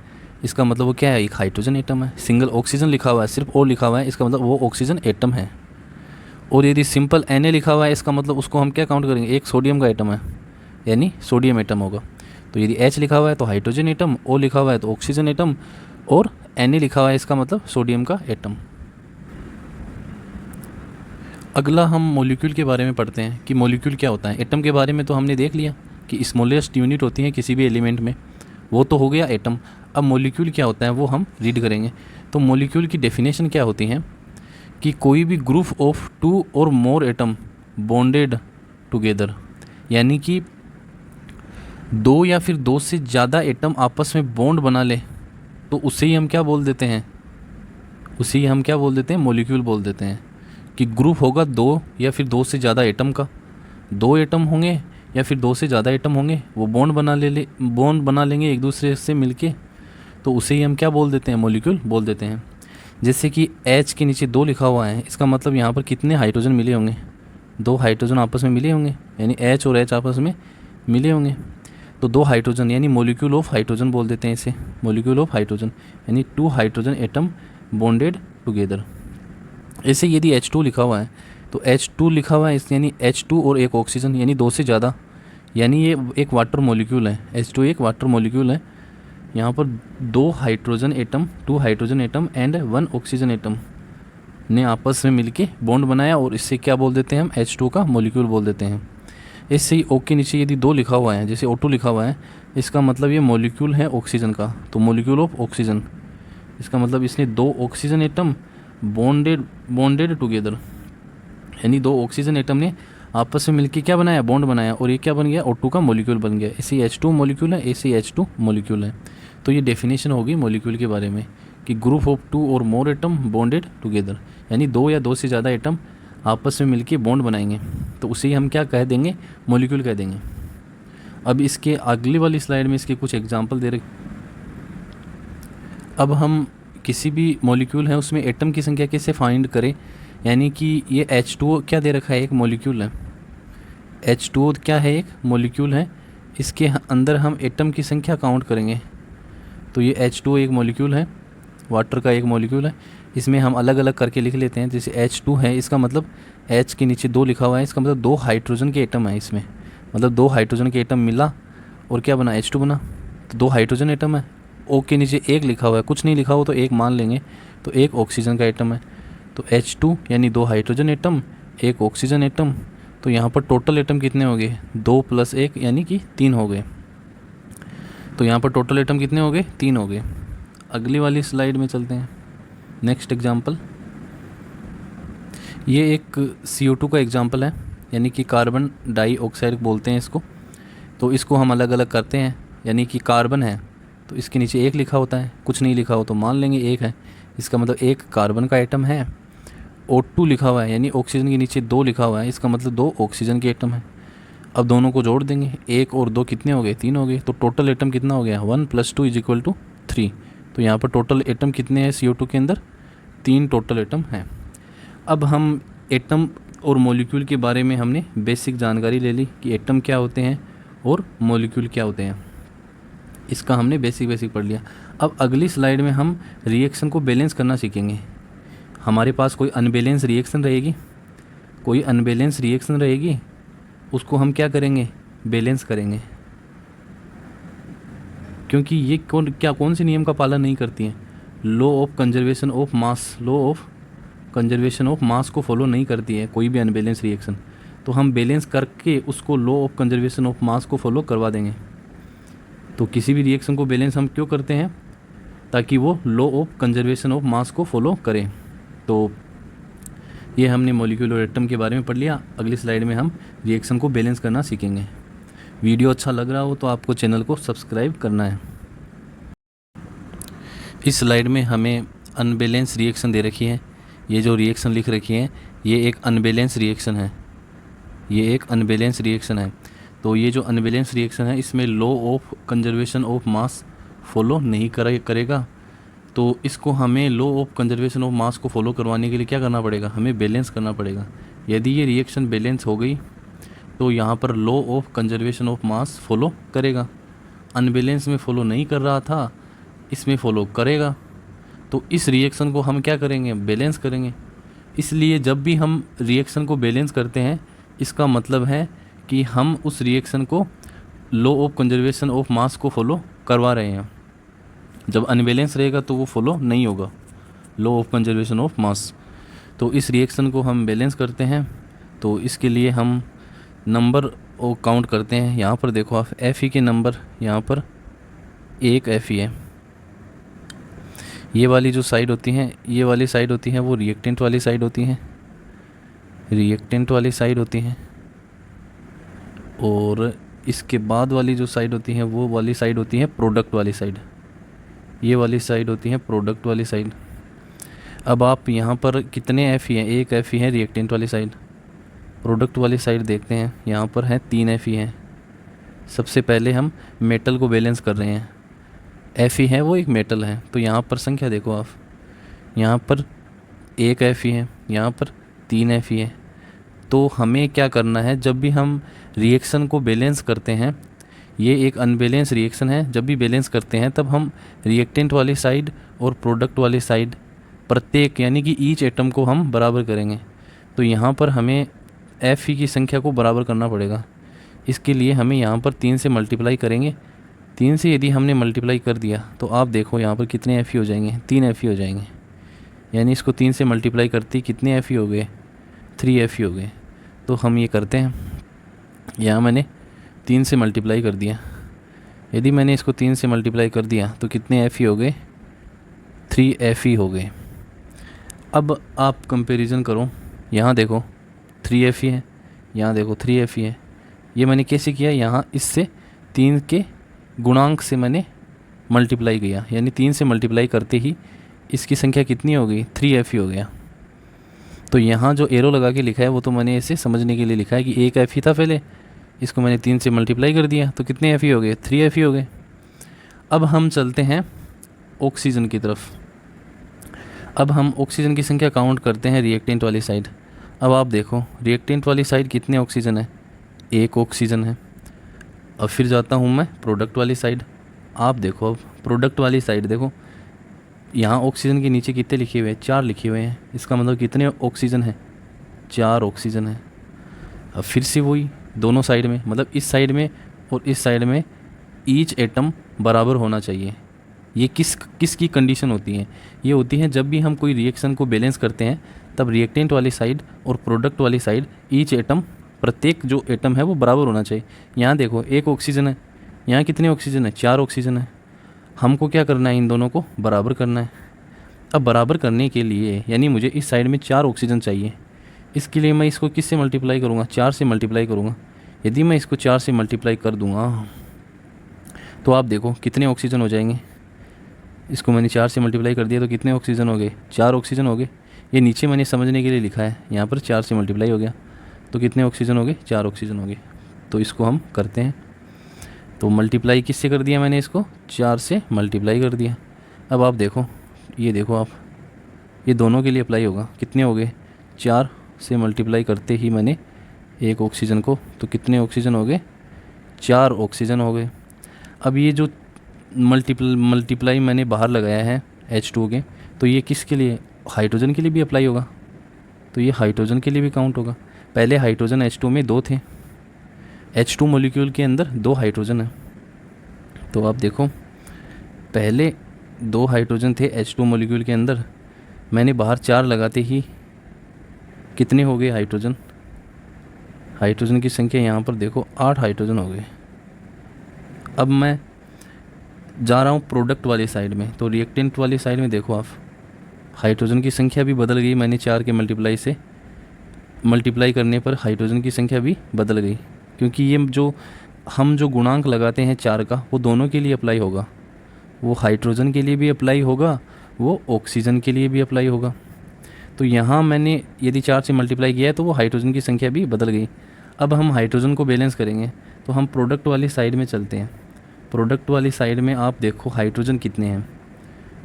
Speaker 1: इसका मतलब वो क्या है, एक हाइड्रोजन एटम है। सिंगल ऑक्सीजन लिखा हुआ है, सिर्फ ओ लिखा हुआ है, इसका मतलब वो ऑक्सीजन एटम है। और यदि सिंपल Na लिखा हुआ है इसका मतलब उसको हम क्या काउंट करेंगे, एक सोडियम का एटम है, यानी सोडियम एटम होगा। तो यदि H लिखा हुआ है तो हाइड्रोजन एटम, O लिखा हुआ है तो ऑक्सीजन एटम, और Na लिखा हुआ है इसका मतलब सोडियम का एटम। अगला हम मॉलिक्यूल के बारे में पढ़ते हैं कि मॉलिक्यूल क्या होता है। एटम के बारे में तो हमने देख लिया कि स्मॉलेस्ट यूनिट होती है किसी भी एलिमेंट में, वो तो हो गया एटम। अब मॉलिक्यूल क्या होता है वो हम रीड करेंगे। तो मॉलिक्यूल की डेफिनेशन क्या होती है कि कोई भी ग्रुप ऑफ 2 और मोर एटम बॉन्डेड टुगेदर, यानी कि 2 या फिर 2 से ज़्यादा एटम आपस में बॉन्ड बना ले तो उसे ही हम क्या बोल देते हैं, उसे ही हम क्या बोल देते हैं, मॉलिक्यूल बोल देते हैं। कि ग्रुप होगा 2 या फिर 2 से ज़्यादा एटम का, 2 एटम होंगे या फिर 2 से ज़्यादा एटम होंगे, वो बॉन्ड बना लेंगे एक दूसरे से मिलके, तो उसे ही हम क्या बोल देते हैं, मॉलिक्यूल बोल देते हैं। जैसे कि H के नीचे 2 लिखा हुआ है, इसका मतलब यहाँ पर कितने हाइड्रोजन मिले होंगे, 2 हाइड्रोजन आपस में मिले होंगे, यानी H और H आपस में मिले होंगे। तो 2 हाइड्रोजन यानी मॉलिक्यूल ऑफ हाइड्रोजन बोल देते हैं इसे, मॉलिक्यूल ऑफ हाइड्रोजन, यानी 2 हाइड्रोजन एटम बॉन्डेड टुगेदर। ऐसे यदि H2 लिखा हुआ है तो H2 लिखा हुआ है इस, यानी H2 और एक ऑक्सीजन, यानी 2 से ज़्यादा, यानी ये एक वाटर मॉलिक्यूल है। H2 एक वाटर मॉलिक्यूल है। यहाँ पर 2 hydrogen atom and 1 oxygen atom ने आपस में मिलके बॉन्ड बनाया और इससे क्या बोल देते हैं हम, H2 का मॉलिक्यूल बोल देते हैं। इससे ही O के नीचे यदि 2 लिखा हुआ है, जैसे O2 लिखा हुआ है, इसका मतलब ये मॉलिक्यूल है ऑक्सीजन का, तो मॉलिक्यूल ऑफ ऑक्सीजन, इसका मतलब इसने 2 ऑक्सीजन एटम बॉन्डेड टुगेदर, यानी 2 ऑक्सीजन एटम ने आपस में मिलकर क्या बनाया, बॉन्ड बनाया, और ये क्या बन गया, O2 का मॉलिक्यूल बन गया। ऐसे H2 मॉलिक्यूल है, ऐसे H2 मॉलिक्यूल है। तो ये डेफिनेशन होगी मॉलिक्यूल के बारे में कि ग्रुप ऑफ 2 और मोर एटम बॉन्डेड टुगेदर, यानी 2 या 2 से ज़्यादा एटम आपस में मिलके बॉन्ड बनाएंगे, तो उसे ही हम क्या कह देंगे, मॉलिक्यूल कह देंगे। अब इसके अगली वाली स्लाइड में इसके कुछ एग्जांपल दे रहे। अब हम किसी भी मॉलिक्यूल है उसमें एटम की संख्या कैसे फाइंड करें, यानी कि ये H2O क्या दे रखा है, एक मॉलिक्यूल है। H2O क्या है, एक मॉलिक्यूल है। इसके अंदर हम एटम की संख्या काउंट करेंगे। तो ये H2O एक मॉलिक्यूल है, वाटर का एक मॉलिक्यूल है। इसमें हम अलग अलग करके लिख लेते हैं। जैसे H2 है, इसका मतलब H के नीचे 2 लिखा हुआ है, इसका मतलब 2 हाइड्रोजन के एटम है इसमें, मतलब 2 हाइड्रोजन के एटम मिला और क्या बना, H2 बना। तो 2 हाइड्रोजन एटम है। O के नीचे 1 लिखा हुआ है, कुछ नहीं लिखा हो तो 1 मान लेंगे, तो 1 ऑक्सीजन का एटम है। तो H2 यानी 2 हाइड्रोजन एटम, 1 ऑक्सीजन एटम। तो यहाँ पर टोटल एटम कितने हो गए, 2 + 1 यानी कि 3 हो गए। तो यहाँ पर टोटल एटम कितने हो गए, 3 हो गए। अगली वाली स्लाइड में चलते हैं। नेक्स्ट एग्जाम्पल, ये एक CO2 का एग्जाम्पल है, यानी कि कार्बन डाइऑक्साइड बोलते हैं इसको। तो इसको हम अलग अलग करते हैं, यानी कि कार्बन है तो इसके नीचे 1 लिखा होता है, कुछ नहीं लिखा हो तो मान लेंगे 1 है, इसका मतलब 1 कार्बन का एटम है। O2 लिखा हुआ है, यानी ऑक्सीजन के नीचे 2 लिखा हुआ है, इसका मतलब 2 ऑक्सीजन के एटम है। अब दोनों को जोड़ देंगे, 1 और 2 कितने हो गए, 3 हो गए। तो टोटल एटम कितना हो गया, 1 + 2 = 3। तो यहाँ पर टोटल एटम कितने हैं CO2 के अंदर, 3 टोटल एटम हैं। अब हम एटम और मॉलिक्यूल के बारे में हमने बेसिक जानकारी ले ली कि एटम क्या होते हैं और मॉलिक्यूल क्या होते हैं, इसका हमने बेसिक पढ़ लिया। अब अगली स्लाइड में हम रिएक्शन को बैलेंस करना सीखेंगे। हमारे पास कोई अनबैलेंस रिएक्शन रहेगी, उसको हम क्या करेंगे, बैलेंस करेंगे, क्योंकि ये कौन से नियम का पालन नहीं करती हैं, law of conservation of mass को फॉलो नहीं करती है कोई भी अनबैलेंस रिएक्शन। तो हम बैलेंस करके उसको law of conservation of mass को फॉलो करवा देंगे। तो किसी भी रिएक्शन को बैलेंस हम क्यों करते हैं, ताकि वो law of conservation of mass को फॉलो करें। तो ये हमने मॉलिक्यूल और एटम के बारे में पढ़ लिया। अगली स्लाइड में हम रिएक्शन को बैलेंस करना सीखेंगे। वीडियो अच्छा लग रहा हो तो आपको चैनल को सब्सक्राइब करना है। इस स्लाइड में हमें अनबैलेंस रिएक्शन दे रखी है। ये जो रिएक्शन लिख रखी है ये एक अनबैलेंस रिएक्शन है। तो ये जो अनबैलेंस रिएक्शन है इसमें law of conservation of mass follow नहीं करेगा। तो इसको हमें law of conservation of mass को फॉलो करवाने के लिए क्या करना पड़ेगा, हमें बैलेंस करना पड़ेगा। यदि ये रिएक्शन बैलेंस हो गई तो यहाँ पर law of conservation of mass follow करेगा। अनबैलेंस में फॉलो नहीं कर रहा था, इसमें फॉलो करेगा। तो इस रिएक्शन को हम क्या करेंगे, बैलेंस करेंगे। इसलिए जब भी हम रिएक्शन को बैलेंस करते हैं इसका मतलब है कि हम उस रिएक्शन को law of conservation of mass को फॉलो करवा रहे हैं। जब अनबैलेंस रहेगा तो वो फॉलो नहीं होगा law of conservation of mass. तो इस रिएक्शन को हम बैलेंस करते हैं। तो इसके लिए हम नंबर को काउंट करते हैं। यहाँ पर देखो आप Fe के नंबर, यहाँ पर एक Fe है। ये वाली जो साइड होती हैं, ये वाली साइड होती है वो रिएक्टेंट वाली साइड होती हैं, और इसके बाद वाली जो साइड होती है वो वाली साइड होती है प्रोडक्ट वाली साइड। ये वाली साइड होती है प्रोडक्ट वाली साइड। अब आप यहाँ पर कितने Fe हैं, एक Fe है रिएक्टेंट वाली साइड। प्रोडक्ट वाली साइड देखते हैं, यहाँ पर है 3 Fe हैं। सबसे पहले हम मेटल को बैलेंस कर रहे हैं। Fe है वो एक मेटल है, तो यहाँ पर संख्या देखो आप, यहाँ पर एक Fe है, यहाँ पर 3 Fe है। तो हमें क्या करना है, जब भी हम रिएक्शन को बैलेंस करते हैं, ये एक अनबैलेंस रिएक्शन है, जब भी बैलेंस करते हैं तब हम रिएक्टेंट वाली साइड और प्रोडक्ट वाली साइड प्रत्येक यानी कि ईच एटम को हम बराबर करेंगे। तो यहाँ पर हमें Fe की संख्या को बराबर करना पड़ेगा। इसके लिए हमें यहाँ पर 3 से मल्टीप्लाई करेंगे। 3 से यदि हमने मल्टीप्लाई कर दिया तो आप देखो यहाँ पर कितने Fe हो जाएंगे, 3 Fe हो जाएंगे। यानी इसको 3 से मल्टीप्लाई करती कितने Fe हो गए, 3 Fe हो गए। तो हम ये करते हैं, यहाँ मैंने 3 से मल्टीप्लाई कर दिया। यदि मैंने इसको 3 से मल्टीप्लाई कर दिया तो कितने Fe हो गए, 3 Fe हो गए। अब आप कंपैरिजन करो, यहाँ देखो 3 Fe है, यहाँ देखो 3 Fe है। ये मैंने कैसे किया, यहाँ इससे 3 के गुणांक से मैंने मल्टीप्लाई किया, यानी 3 से मल्टीप्लाई करते ही इसकी संख्या कितनी हो गई, 3 Fe हो गया। तो यहाँ जो एरो लगा के लिखा है वो तो मैंने इसे समझने के लिए लिखा है कि एक Fe था पहले, इसको मैंने 3 से मल्टीप्लाई कर दिया तो कितने Fe हो गए, 3 Fe हो गए। अब हम चलते हैं ऑक्सीजन की तरफ। अब हम ऑक्सीजन की संख्या काउंट करते हैं रिएक्टेंट वाली साइड। अब आप देखो रिएक्टेंट वाली साइड कितने ऑक्सीजन है, एक ऑक्सीजन है। अब फिर जाता हूँ मैं प्रोडक्ट वाली साइड। आप देखो अब प्रोडक्ट वाली साइड देखो, यहाँ ऑक्सीजन के नीचे कितने लिखे हुए हैं, 4 लिखे हुए हैं। इसका मतलब कितने ऑक्सीजन है, 4 ऑक्सीजन है। अब फिर से वही दोनों साइड में, मतलब इस साइड में और इस साइड में ईच एटम बराबर होना चाहिए। ये किसकी कंडीशन होती है, ये होती है जब भी हम कोई रिएक्शन को बैलेंस करते हैं तब रिएक्टेंट वाली साइड और प्रोडक्ट वाली साइड ईच एटम, प्रत्येक जो एटम है वो बराबर होना चाहिए। यहाँ देखो एक ऑक्सीजन है, यहाँ कितने ऑक्सीजन है, 4 ऑक्सीजन है। हमको क्या करना है, इन दोनों को बराबर करना है। अब बराबर करने के लिए यानी मुझे इस साइड में 4 ऑक्सीजन चाहिए, इसके लिए मैं इसको किससे मल्टीप्लाई करूँगा, 4 से मल्टीप्लाई करूँगा। यदि मैं इसको 4 से मल्टीप्लाई कर दूँगा तो आप देखो कितने ऑक्सीजन हो जाएंगे। इसको मैंने 4 से मल्टीप्लाई कर दिया तो कितने ऑक्सीजन हो गए, 4 ऑक्सीजन हो गए। ये नीचे मैंने समझने के लिए लिखा है, यहाँ पर 4 से मल्टीप्लाई हो गया तो कितने ऑक्सीजन हो गए, 4 ऑक्सीजन हो गए। तो इसको हम करते हैं। तो मल्टीप्लाई किससे कर दिया मैंने, इसको 4 से मल्टीप्लाई कर दिया। अब आप देखो, ये देखो आप, ये दोनों के लिए अप्लाई होगा। कितने हो गए, 4 से मल्टीप्लाई करते ही मैंने एक ऑक्सीजन को, तो कितने ऑक्सीजन हो गए? 4 ऑक्सीजन हो गए। अब ये जो मल्टीप्लाई मैंने बाहर लगाया है H2 के, तो ये किसके लिए? हाइड्रोजन के लिए भी अप्लाई होगा, तो ये हाइड्रोजन के लिए भी काउंट होगा। पहले हाइड्रोजन H2 में 2 थे, H2 मॉलिक्यूल के अंदर 2 हाइड्रोजन है। तो आप देखो, पहले 2 हाइड्रोजन थे H2 मॉलिक्यूल के अंदर, मैंने बाहर 4 लगाते ही कितने हो गए हाइड्रोजन? हाइड्रोजन की संख्या यहाँ पर देखो 8 हाइड्रोजन हो गए। अब मैं जा रहा हूँ प्रोडक्ट वाली साइड में, तो रिएक्टेंट वाली साइड में देखो आप, हाइड्रोजन की संख्या भी बदल गई। मैंने 4 के मल्टीप्लाई करने पर हाइड्रोजन की संख्या भी बदल गई, क्योंकि ये जो हम जो गुणांक लगाते हैं 4 का, वो दोनों के लिए अप्लाई होगा। वो हाइड्रोजन के लिए भी अप्लाई होगा, वो ऑक्सीजन के लिए भी अप्लाई होगा। तो यहाँ मैंने यदि 4 से मल्टीप्लाई किया है तो वो हाइड्रोजन की संख्या भी बदल गई। अब हम हाइड्रोजन को बैलेंस करेंगे, तो हम प्रोडक्ट वाली साइड में चलते हैं। प्रोडक्ट वाली साइड में आप देखो हाइड्रोजन कितने हैं,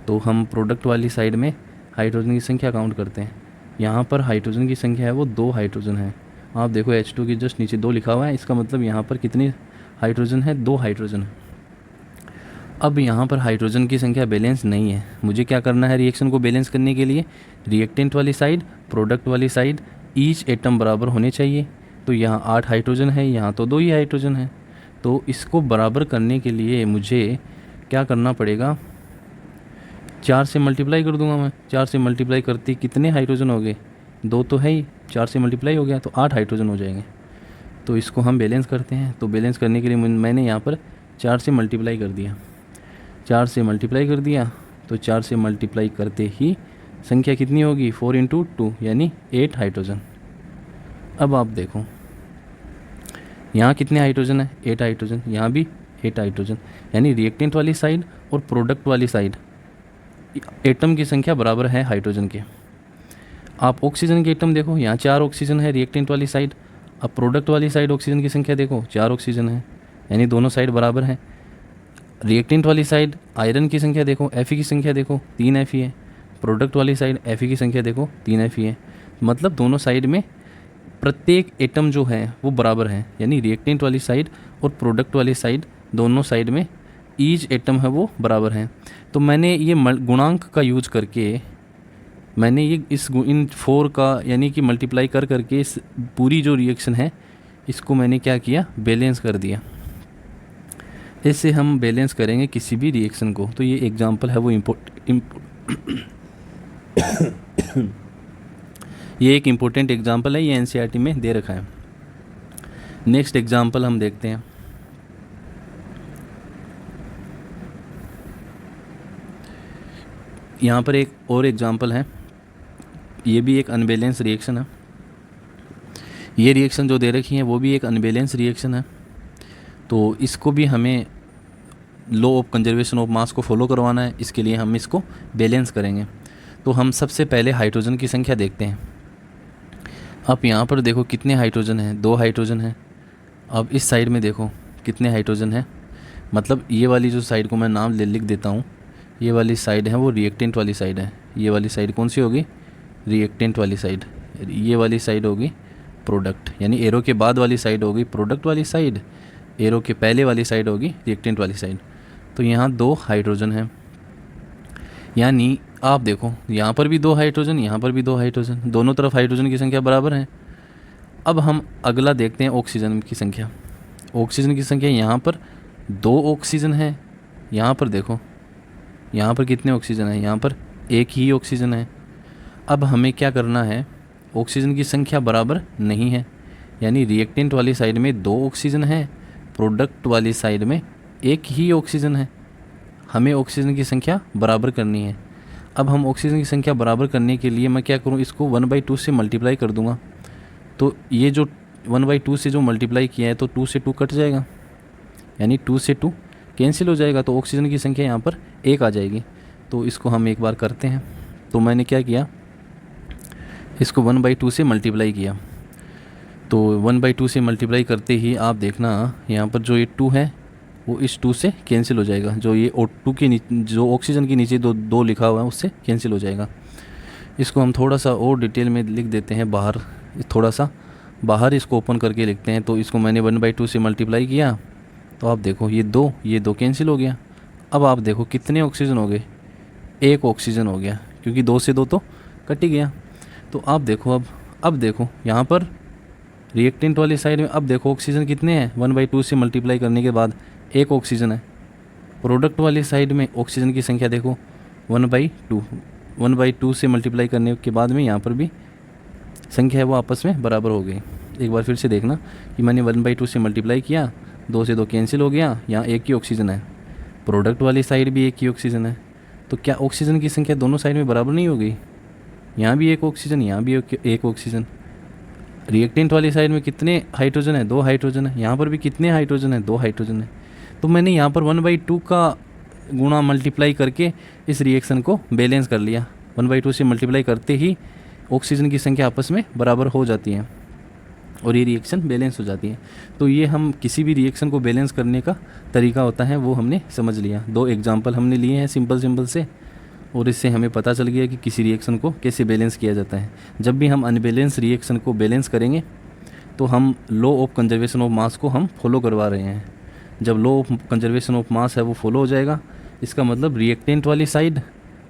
Speaker 1: तो हम प्रोडक्ट वाली साइड में हाइड्रोजन की संख्या काउंट करते हैं। यहाँ पर हाइड्रोजन की संख्या है वो 2 हाइड्रोजन है। आप देखो H2 की जस्ट नीचे 2 लिखा हुआ है, इसका मतलब यहाँ पर कितने हाइड्रोजन है? 2 हाइड्रोजन। अब यहाँ पर हाइड्रोजन की संख्या बैलेंस नहीं है। मुझे क्या करना है रिएक्शन को बैलेंस करने के लिए? रिएक्टेंट वाली साइड, प्रोडक्ट वाली साइड, ईच एटम बराबर होने चाहिए। तो यहाँ 8 हाइड्रोजन है, यहाँ तो 2 ही हाइड्रोजन है। तो इसको बराबर करने के लिए मुझे क्या करना पड़ेगा? 4 से मल्टीप्लाई कर दूंगा मैं। 4 से मल्टीप्लाई करते कितने हाइड्रोजन हो गए? 2 तो है ही, 4 से मल्टीप्लाई हो गया तो 8 हाइड्रोजन हो जाएंगे। तो इसको हम बैलेंस करते हैं। तो बैलेंस करने के लिए मैंने यहाँ पर 4 से मल्टीप्लाई कर दिया। 4 से मल्टीप्लाई कर दिया, तो 4 से मल्टीप्लाई करते ही संख्या कितनी होगी? 4 × 2 यानी 8 हाइड्रोजन। अब आप देखो यहाँ कितने हाइड्रोजन है? 8 हाइड्रोजन। यहाँ भी 8 हाइड्रोजन, यानी रिएक्टेंट वाली साइड और प्रोडक्ट वाली साइड एटम की संख्या बराबर है हाइड्रोजन के। आप ऑक्सीजन के एटम देखो, यहाँ 4 ऑक्सीजन है रिएक्टेंट वाली साइड। अब प्रोडक्ट वाली साइड ऑक्सीजन की संख्या देखो, 4 ऑक्सीजन है, यानी दोनों साइड बराबर है। रिएक्टेंट वाली साइड आयरन की संख्या देखो, Fe की संख्या देखो, 3 Fe है। प्रोडक्ट वाली साइड Fe की संख्या देखो, 3 Fe है। मतलब दोनों साइड में प्रत्येक एटम जो है वो बराबर है, यानी रिएक्टेंट वाली साइड और प्रोडक्ट वाली साइड दोनों साइड में ईच एटम है वो बराबर है। तो मैंने ये गुणांक का यूज करके मैंने ये इन 4 का यानी कि मल्टीप्लाई कर करके इस पूरी जो रिएक्शन है इसको मैंने क्या किया? बैलेंस कर दिया। ऐसे हम बैलेंस करेंगे किसी भी रिएक्शन को। तो ये एग्जांपल है वो ये एक इम्पोर्टेंट एग्जांपल है, ये एनसीईआरटी में दे रखा है। नेक्स्ट एग्जांपल हम देखते हैं। यहाँ पर एक और एग्जांपल है, ये भी एक अनबैलेंस रिएक्शन है। ये रिएक्शन जो दे रखी है वो भी एक अनबैलेंस रिएक्शन है। तो इसको भी हमें law of conservation of mass को फॉलो करवाना है, इसके लिए हम इसको बैलेंस करेंगे। तो हम सबसे पहले हाइड्रोजन की संख्या देखते हैं। आप यहाँ पर देखो कितने हाइड्रोजन हैं? 2 हाइड्रोजन हैं। अब इस साइड में देखो कितने हाइड्रोजन हैं, मतलब ये वाली जो साइड को मैं नाम लिख देता हूँ, ये वाली साइड है वो रिएक्टेंट वाली साइड है। ये वाली साइड कौन सी होगी? रिएक्टेंट वाली साइड। ये वाली साइड होगी प्रोडक्ट, यानी एरो के बाद वाली साइड होगी प्रोडक्ट वाली साइड, एरो के पहले वाली साइड होगी रिएक्टेंट वाली साइड। तो यहाँ 2 हाइड्रोजन हैं, यानी आप देखो यहाँ पर भी 2 हाइड्रोजन, यहाँ पर भी 2 हाइड्रोजन, दोनों तरफ हाइड्रोजन की संख्या बराबर है। अब हम अगला देखते हैं ऑक्सीजन की संख्या। ऑक्सीजन की संख्या यहाँ पर 2 ऑक्सीजन है, यहाँ पर देखो यहाँ पर कितने ऑक्सीजन है? यहाँ पर 1 ही ऑक्सीजन है। अब हमें क्या करना है? ऑक्सीजन की संख्या बराबर नहीं है, यानी रिएक्टेंट वाली साइड में 2 ऑक्सीजन है, प्रोडक्ट वाली साइड में 1 ही ऑक्सीजन है। हमें ऑक्सीजन की संख्या बराबर करनी है। अब हम ऑक्सीजन की संख्या बराबर करने के लिए मैं क्या करूं? इसको 1/2 से मल्टीप्लाई कर दूंगा। तो ये जो 1/2 से जो मल्टीप्लाई किया है तो 2 से 2 कट जाएगा, यानी 2 से 2 कैंसिल हो जाएगा, तो ऑक्सीजन की संख्या यहाँ पर 1 आ जाएगी। तो इसको हम एक बार करते हैं। तो मैंने क्या किया? इसको 1/2 से मल्टीप्लाई किया। तो 1/2 से मल्टीप्लाई करते ही आप देखना यहाँ पर जो ये 2 है वो इस 2 से कैंसिल हो जाएगा। जो ये O2 के नीचे जो ऑक्सीजन के नीचे 2 लिखा हुआ है उससे कैंसिल हो जाएगा।
Speaker 2: इसको हम थोड़ा सा और डिटेल में लिख देते हैं बाहर, थोड़ा सा बाहर इसको ओपन करके लिखते हैं। तो इसको मैंने 1/2 से मल्टीप्लाई किया, तो आप देखो ये दो कैंसिल हो गया। अब आप देखो कितने ऑक्सीजन हो गए, 1 ऑक्सीजन हो गया, क्योंकि 2 से 2 तो कट ही गया। तो आप देखो अब देखो यहाँ पर रिएक्टेंट वाली साइड में, अब देखो ऑक्सीजन कितने हैं, 1/2 से मल्टीप्लाई करने के बाद 1 ऑक्सीजन है। प्रोडक्ट वाली साइड में ऑक्सीजन की संख्या देखो 1/2 से मल्टीप्लाई करने के बाद में यहाँ पर भी संख्या है वो आपस में बराबर हो गई। एक बार फिर से देखना कि मैंने 1/2 से मल्टीप्लाई किया, 2 से 2 कैंसिल हो गया, यहाँ 1 ही ऑक्सीजन है, प्रोडक्ट वाली साइड भी 1 ही ऑक्सीजन है। तो क्या ऑक्सीजन की संख्या दोनों साइड में बराबर नहीं हो गई? यहाँ भी 1 ऑक्सीजन, यहाँ भी 1 ऑक्सीजन। रिएक्टेंट वाली साइड में कितने हाइड्रोजन है? 2 हाइड्रोजन है। यहाँ पर भी कितने हाइड्रोजन है? 2 हाइड्रोजन है। तो मैंने यहाँ पर 1/2 का गुणा मल्टीप्लाई करके इस रिएक्शन को बैलेंस कर लिया। 1/2 से मल्टीप्लाई करते ही ऑक्सीजन की संख्या आपस में बराबर हो जाती है और ये रिएक्शन बैलेंस हो जाती है। तो ये हम किसी भी रिएक्शन को बैलेंस करने का तरीका होता है वो हमने समझ लिया। 2 एग्जाम्पल हमने लिए हैं सिंपल से, और इससे हमें पता चल गया कि किसी रिएक्शन को कैसे बैलेंस किया जाता है। जब भी हम अनबैलेंस रिएक्शन को बैलेंस करेंगे तो हम law of conservation of mass को हम फॉलो करवा रहे हैं। जब law of conservation of mass है वो फॉलो हो जाएगा, इसका मतलब रिएक्टेंट वाली साइड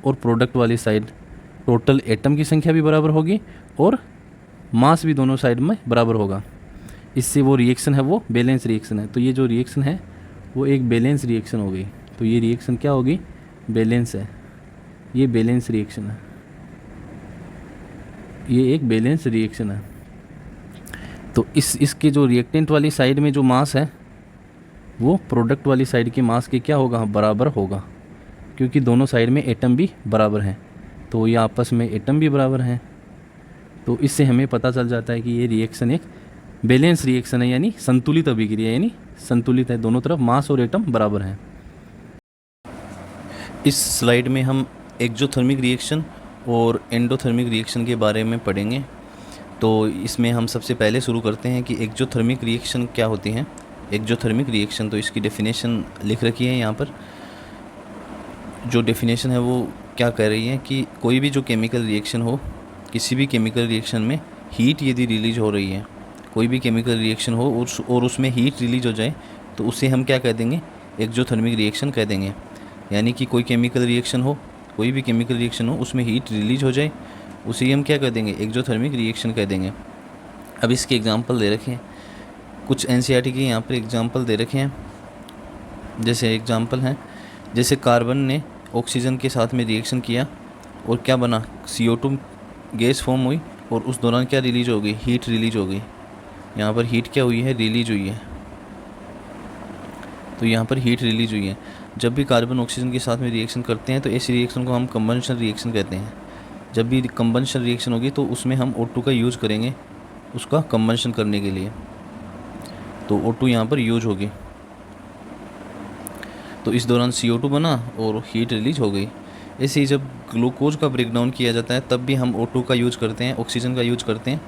Speaker 2: और प्रोडक्ट वाली साइड टोटल एटम की संख्या भी बराबर होगी और मास भी दोनों साइड में बराबर होगा। इससे वो रिएक्शन है वो बैलेंस रिएक्शन है। तो ये जो रिएक्शन है वो एक बैलेंस रिएक्शन हो गई। तो ये रिएक्शन क्या होगी? बैलेंस है। ये बैलेंस रिएक्शन है, ये एक बैलेंस रिएक्शन है। तो इसके जो रिएक्टेंट वाली साइड में जो मास है वो प्रोडक्ट वाली साइड के मास के क्या होगा? बराबर होगा, क्योंकि दोनों साइड में एटम भी बराबर हैं। तो ये आपस में एटम भी बराबर हैं। तो इससे हमें पता चल जाता है कि ये रिएक्शन एक बैलेंस रिएक्शन है, यानी संतुलित अभिक्रिया, यानी संतुलित है, दोनों तरफ मास और एटम बराबर हैं।
Speaker 3: इस स्लाइड में हम एक्जोथर्मिक रिएक्शन और एंडोथर्मिक रिएक्शन के बारे में पढ़ेंगे। तो इसमें हम सबसे पहले शुरू करते हैं कि एक्जोथर्मिक रिएक्शन क्या होती हैं। एक्जोथर्मिक रिएक्शन, तो इसकी डेफिनेशन लिख रखी है यहाँ पर। जो डेफिनेशन है वो क्या कह रही है कि कोई भी जो केमिकल रिएक्शन हो, किसी भी केमिकल रिएक्शन में हीट यदि रिलीज हो रही है, कोई भी केमिकल रिएक्शन हो और उसमें हीट रिलीज हो जाए, तो उसे हम क्या कह देंगे? एक्जोथर्मिक रिएक्शन कह देंगे। यानी कि कोई केमिकल रिएक्शन हो, कोई भी केमिकल रिएक्शन हो, उसमें हीट रिलीज हो जाए, उसे हम क्या कह देंगे? एक्जोथर्मिक रिएक्शन कह देंगे। अब इसके एग्जांपल दे रखे हैं, कुछ एनसीईआरटी के यहाँ पर एग्जांपल दे रखे हैं। जैसे एग्जांपल हैं, जैसे कार्बन ने ऑक्सीजन के साथ में रिएक्शन किया और क्या बना? CO2 गैस फॉर्म हुई और उस दौरान क्या रिलीज हो गई? हीट रिलीज हो गई। यहाँ पर हीट क्या हुई है? रिलीज हुई है। तो यहाँ पर हीट रिलीज हुई है। जब भी कार्बन ऑक्सीजन के साथ में रिएक्शन करते हैं तो ऐसी रिएक्शन को हम कंबंशन रिएक्शन कहते हैं। जब भी कंबंशन रिएक्शन होगी तो उसमें हम O2 का यूज़ करेंगे उसका कंबंशन करने के लिए। तो O2 यहाँ पर यूज होगी। तो इस दौरान CO2 बना और हीट रिलीज हो गई। ऐसे ही जब ग्लूकोज का ब्रेकडाउन किया जाता है तब भी हम O2 का यूज करते हैं, ऑक्सीजन का यूज करते हैं।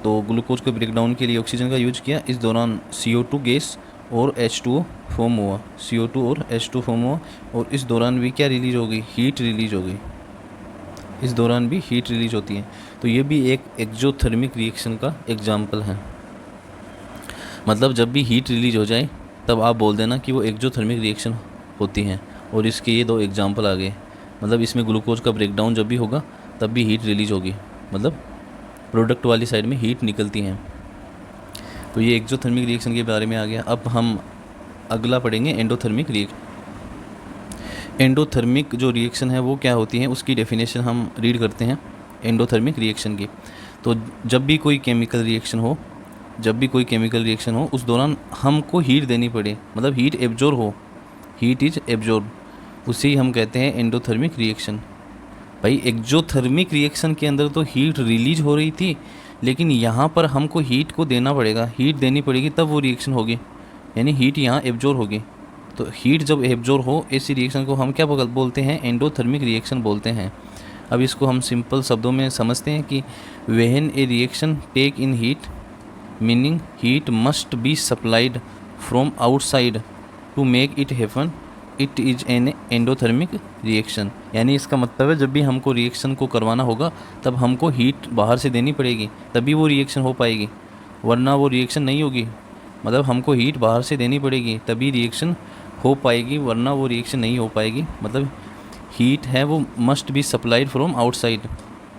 Speaker 3: तो ग्लूकोज के ब्रेकडाउन के लिए ऑक्सीजन का यूज किया, इस दौरान CO2 गैस और H2O फॉर्म हुआ, CO2 और H2 फॉर्म हुआ और इस दौरान भी क्या रिलीज हो गई? हीट रिलीज हो गई। इस दौरान भी हीट रिलीज होती है। तो ये भी एक एक्जोथर्मिक रिएक्शन का एग्जाम्पल है। मतलब जब भी हीट रिलीज हो जाए तब आप बोल देना कि वो एक्जोथर्मिक रिएक्शन होती हैं। और इसके ये 2 एग्जाम्पल आ गए। मतलब इसमें ग्लूकोज का ब्रेकडाउन जब भी होगा तब भी हीट रिलीज होगी, मतलब प्रोडक्ट वाली साइड में हीट निकलती हैं। तो ये एक्जोथर्मिक रिएक्शन के बारे में आ गया। अब हम अगला पढ़ेंगे एंडोथर्मिक रिएक्शन। एंडोथर्मिक जो रिएक्शन है वो क्या होती है, उसकी डेफिनेशन हम रीड करते हैं एंडोथर्मिक रिएक्शन की। तो जब भी कोई केमिकल रिएक्शन हो, उस दौरान हमको हीट देनी पड़े, मतलब हीट एब्जॉर्ब हो, हीट इज एब्जॉर्ब, उसे ही हम कहते हैं एंडोथर्मिक रिएक्शन। भाई एक्जोथर्मिक रिएक्शन के अंदर तो हीट रिलीज हो रही थी, लेकिन यहाँ पर हमको हीट को देना पड़ेगा, हीट देनी पड़ेगी तब वो रिएक्शन होगी, यानी हीट यहाँ एब्जॉर्ब होगी। तो हीट जब एब्जॉर्ब हो ऐसी रिएक्शन को हम क्या बोलते हैं? एंडोथर्मिक रिएक्शन बोलते हैं। अब इसको हम सिंपल शब्दों में समझते हैं कि when a reaction take in heat, meaning heat must be supplied from outside to make it happen, it is an endothermic reaction. यानी इसका मतलब है जब भी हमको रिएक्शन को करवाना होगा तब हमको हीट बाहर से देनी पड़ेगी, तभी वो रिएक्शन हो पाएगी, वरना वो रिएक्शन नहीं होगी। मतलब हमको हीट बाहर से देनी पड़ेगी तभी रिएक्शन हो पाएगी, वरना वो रिएक्शन नहीं हो पाएगी। मतलब हीट है वो must be supplied from outside,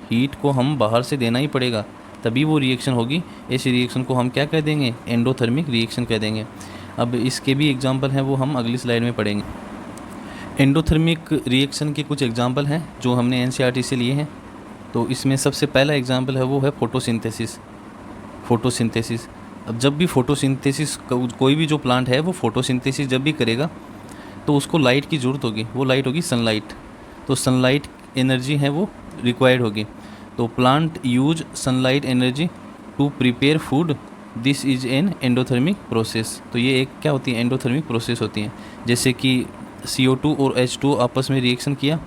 Speaker 3: heat को हम बाहर से देना ही पड़ेगा तभी वो रिएक्शन होगी। इस रिएक्शन को हम क्या कह देंगे? एंडोथर्मिक रिएक्शन कह देंगे। अब इसके भी एग्जांपल हैं वो हम अगली स्लाइड में पढ़ेंगे। एंडोथर्मिक रिएक्शन के कुछ एग्जांपल हैं जो हमने एनसीईआरटी से लिए हैं। तो इसमें सबसे पहला एग्जांपल है वो है फोटोसिंथेसिस। फोटोसिंथेसिस, अब जब भी फोटोसिंथेसिस कोई भी जो प्लांट है वो फोटोसिंथेसिस जब भी करेगा तो उसको लाइट की ज़रूरत होगी, वो लाइट होगी सनलाइट। तो सनलाइट एनर्जी है वो रिक्वायर्ड होगी। तो plant use sunlight energy to prepare food, this is an endothermic process. तो ये एक क्या होती है? एंडोथर्मिक प्रोसेस होती है। जैसे कि CO2 और H2 आपस में रिएक्शन किया,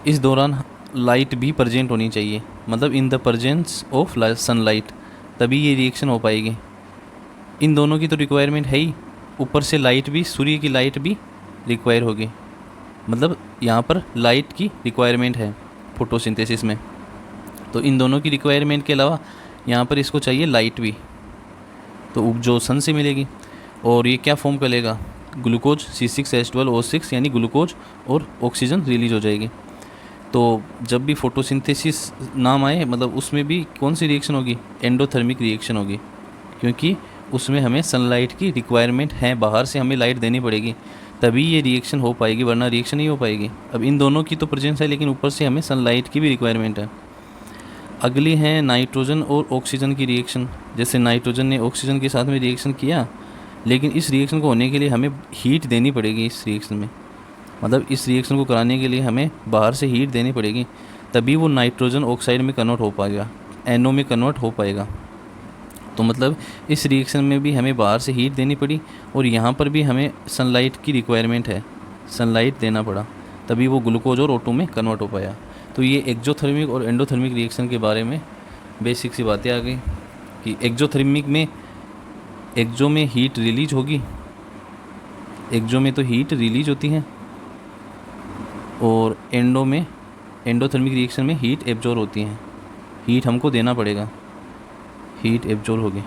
Speaker 3: इस दौरान लाइट भी प्रेजेंट होनी चाहिए, मतलब इन द प्रेजेंस ऑफ सनलाइट, तभी ये रिएक्शन हो पाएगी। इन दोनों की तो रिक्वायरमेंट है ही, ऊपर से लाइट भी, सूर्य की लाइट भी रिक्वायर होगी। मतलब यहाँ पर लाइट की रिक्वायरमेंट है फोटोसिंथेसिस में। तो इन दोनों की रिक्वायरमेंट के अलावा यहाँ पर इसको चाहिए लाइट भी, तो जो सन से मिलेगी। और ये क्या फॉर्म करेगा? ग्लूकोज C6H12O6, यानी ग्लूकोज और ऑक्सीजन रिलीज हो जाएगी। तो जब भी फोटोसिंथेसिस नाम आए मतलब उसमें भी कौन सी रिएक्शन होगी? एंडोथर्मिक रिएक्शन होगी, क्योंकि उसमें हमें सनलाइट की रिक्वायरमेंट है, बाहर से हमें लाइट देनी पड़ेगी तभी ये रिएक्शन हो पाएगी, वरना रिएक्शन नहीं हो पाएगी। अब इन दोनों की तो प्रेजेंस है लेकिन ऊपर से हमें सनलाइट की भी रिक्वायरमेंट है। अगली है नाइट्रोजन और ऑक्सीजन की रिएक्शन। जैसे नाइट्रोजन ने ऑक्सीजन के साथ में रिएक्शन किया, लेकिन इस रिएक्शन को होने के लिए हमें हीट देनी पड़ेगी इस रिएक्शन में, मतलब इस रिएक्शन को कराने के लिए हमें बाहर से हीट देनी पड़ेगी तभी वो नाइट्रोजन ऑक्साइड में कन्वर्ट हो पाएगा, NO में कन्वर्ट हो पाएगा। तो मतलब इस रिएक्शन में भी हमें बाहर से हीट देनी पड़ी और यहाँ पर भी हमें सनलाइट की रिक्वायरमेंट है, सनलाइट देना पड़ा तभी वो ग्लूकोज और O2 में कन्वर्ट हो पाया। तो ये एक्जोथर्मिक और एंडोथर्मिक रिएक्शन के बारे में बेसिक सी बातें आ गई कि एक्जोथर्मिक में एक्जो में हीट रिलीज होगी, एक्जो में तो हीट रिलीज होती है, और एंडो में एंडोथर्मिक रिएक्शन में हीट एब्जॉर्ब होती है, हीट हमको देना पड़ेगा, हीट एब्जॉर्ब होगी।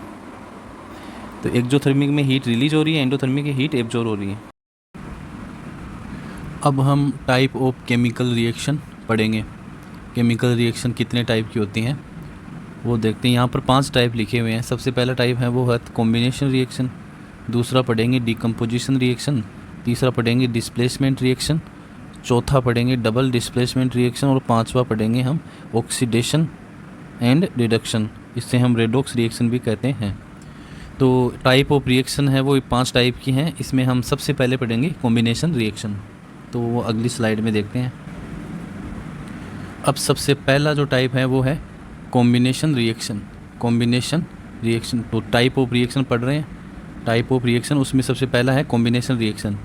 Speaker 3: तो एक्जोथर्मिक में हीट रिलीज हो रही है, एंडोथर्मिक में हीट एब्जॉर्ब हो रही है।
Speaker 1: अब हम टाइप ऑफ केमिकल रिएक्शन पढ़ेंगे। केमिकल रिएक्शन कितने टाइप की होती हैं वो देखते हैं। यहाँ पर 5 टाइप लिखे हुए हैं। सबसे पहला टाइप है वो है कॉम्बिनेशन रिएक्शन, दूसरा पढ़ेंगे डिकम्पोजिशन रिएक्शन, तीसरा पढ़ेंगे डिस्प्लेसमेंट रिएक्शन, चौथा पढ़ेंगे डबल डिस्प्लेसमेंट रिएक्शन और पांचवा पढ़ेंगे हम ऑक्सीडेशन एंड रिडक्शन, इससे हम रेडॉक्स रिएक्शन भी कहते हैं। तो टाइप ऑफ रिएक्शन है वो 5 टाइप की हैं। इसमें हम सबसे पहले पढ़ेंगे कॉम्बिनेशन रिएक्शन, तो वो अगली स्लाइड में देखते हैं। अब सबसे पहला जो टाइप है वो है कॉम्बिनेशन रिएक्शन। कॉम्बिनेशन रिएक्शन, तो टाइप ऑफ रिएक्शन पढ़ रहे हैं, टाइप ऑफ रिएक्शन उसमें सबसे पहला है कॉम्बिनेशन रिएक्शन।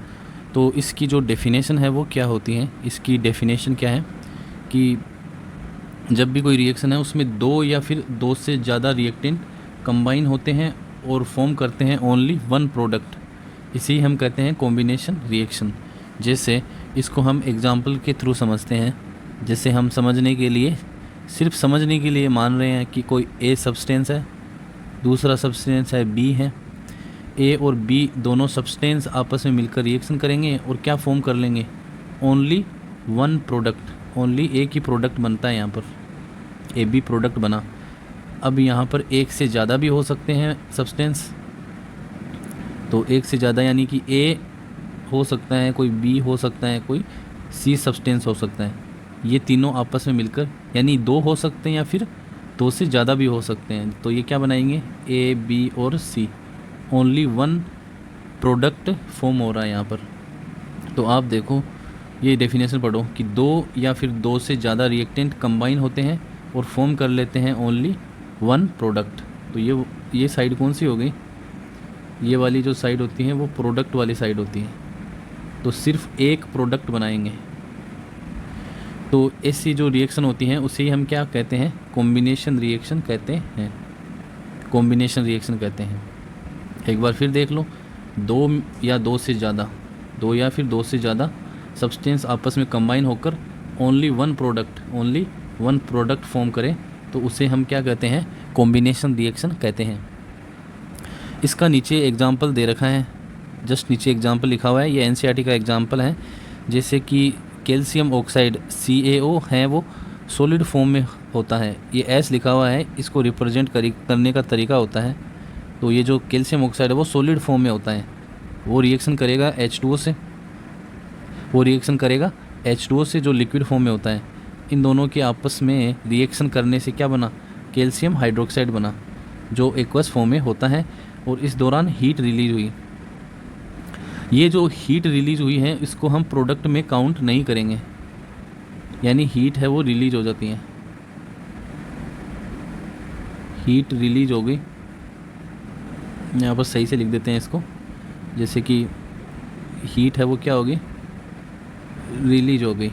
Speaker 1: तो इसकी जो डेफिनेशन है वो क्या होती है? इसकी डेफिनेशन क्या है कि जब भी कोई रिएक्शन है उसमें 2 या फिर 2 से ज़्यादा रिएक्टेंट कंबाइन होते हैं और फॉर्म करते हैं ओनली 1 प्रोडक्ट, इसी हम कहते हैं कॉम्बिनेशन रिएक्शन। जैसे इसको हम एग्जांपल के थ्रू समझते हैं। जैसे हम समझने के लिए, सिर्फ समझने के लिए मान रहे हैं कि कोई A सब्सटेंस है, दूसरा सब्सटेंस है B है। A और B दोनों सब्सटेंस आपस में मिलकर रिएक्शन करेंगे और क्या फॉर्म कर लेंगे? ओनली 1 प्रोडक्ट, ओनली एक ही प्रोडक्ट बनता है। यहाँ पर AB प्रोडक्ट बना। अब यहाँ पर एक से ज़्यादा भी हो सकते हैं सब्सटेंस, तो एक से ज़्यादा यानी कि A हो सकता है, कोई B हो सकता है, कोई C सब्सटेंस हो सकता है। ये तीनों आपस में मिलकर यानी 2 हो सकते हैं या फिर 2 से ज़्यादा भी हो सकते हैं। तो ये क्या बनाएंगे? A, B और C, ओनली 1 प्रोडक्ट फॉर्म हो रहा है यहाँ पर। तो आप देखो, ये डेफिनेशन पढ़ो कि 2 या फिर 2 से ज़्यादा रिएक्टेंट कंबाइन होते हैं और फॉर्म कर लेते हैं ओनली 1 प्रोडक्ट। तो ये साइड कौन सी हो गई? ये वाली जो साइड होती है वो प्रोडक्ट वाली साइड होती है, तो सिर्फ एक प्रोडक्ट बनाएंगे। तो ऐसी जो रिएक्शन होती हैं उसे ही हम क्या कहते हैं? कॉम्बिनेशन रिएक्शन कहते हैं, कॉम्बिनेशन रिएक्शन कहते हैं। एक बार फिर देख लो, 2 या 2 से ज़्यादा दो या फिर दो से ज़्यादा सब्सटेंस आपस में कंबाइन होकर ओनली वन प्रोडक्ट फॉर्म करें तो उसे हम क्या कहते हैं, कॉम्बिनेशन रिएक्शन कहते हैं। इसका नीचे एग्जाम्पल दे रखा है, जस्ट नीचे एग्जाम्पल लिखा हुआ है, ये एनसीईआरटी का एग्जाम्पल है। जैसे कि कैल्शियम ऑक्साइड CaO है वो सॉलिड फॉर्म में होता है, ये एस लिखा हुआ है, इसको रिप्रेजेंट करने का तरीका होता है। तो ये जो कैल्शियम ऑक्साइड है वो सॉलिड फॉर्म में होता है, वो रिएक्शन करेगा H2O से, H2O से जो लिक्विड फॉर्म में होता है। इन दोनों के आपस में रिएक्शन करने से क्या बना, कैल्शियम हाइड्रोक्साइड बना, जो एक्वस फॉर्म में होता है। और इस दौरान हीट रिलीज हुई। ये जो हीट रिलीज हुई है इसको हम प्रोडक्ट में काउंट नहीं करेंगे, यानी हीट है वो रिलीज हो जाती है, हीट रिलीज हो गई। यहाँ पर सही से लिख देते हैं इसको, जैसे कि हीट है वो क्या होगी, रिलीज हो गई।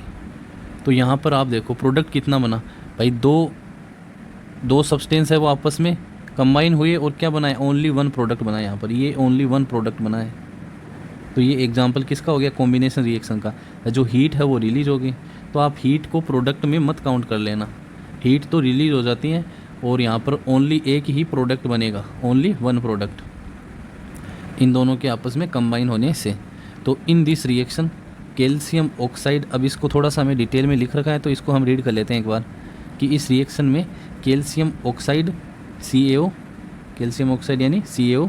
Speaker 1: तो यहाँ पर आप देखो प्रोडक्ट कितना बना भाई, दो सब्सटेंस है वो आपस में कंबाइन हुए और क्या बनाए, ओनली वन प्रोडक्ट बना। यहाँ पर ये ओनली वन प्रोडक्ट बना है। तो ये एग्जांपल किसका हो गया, कॉम्बिनेशन रिएक्शन का। जो हीट है वो रिलीज हो गई, तो आप हीट को प्रोडक्ट में मत काउंट कर लेना, हीट तो रिलीज हो जाती है और यहाँ पर ओनली एक ही प्रोडक्ट बनेगा, ओनली वन प्रोडक्ट, इन दोनों के आपस में कंबाइन होने से। तो in this reaction calcium oxide, अब इसको थोड़ा सा हमें डिटेल में लिख रखा है तो इसको हम रीड कर लेते हैं एक बार, कि इस रिएक्शन में calcium oxide CaO, calcium oxide यानी CaO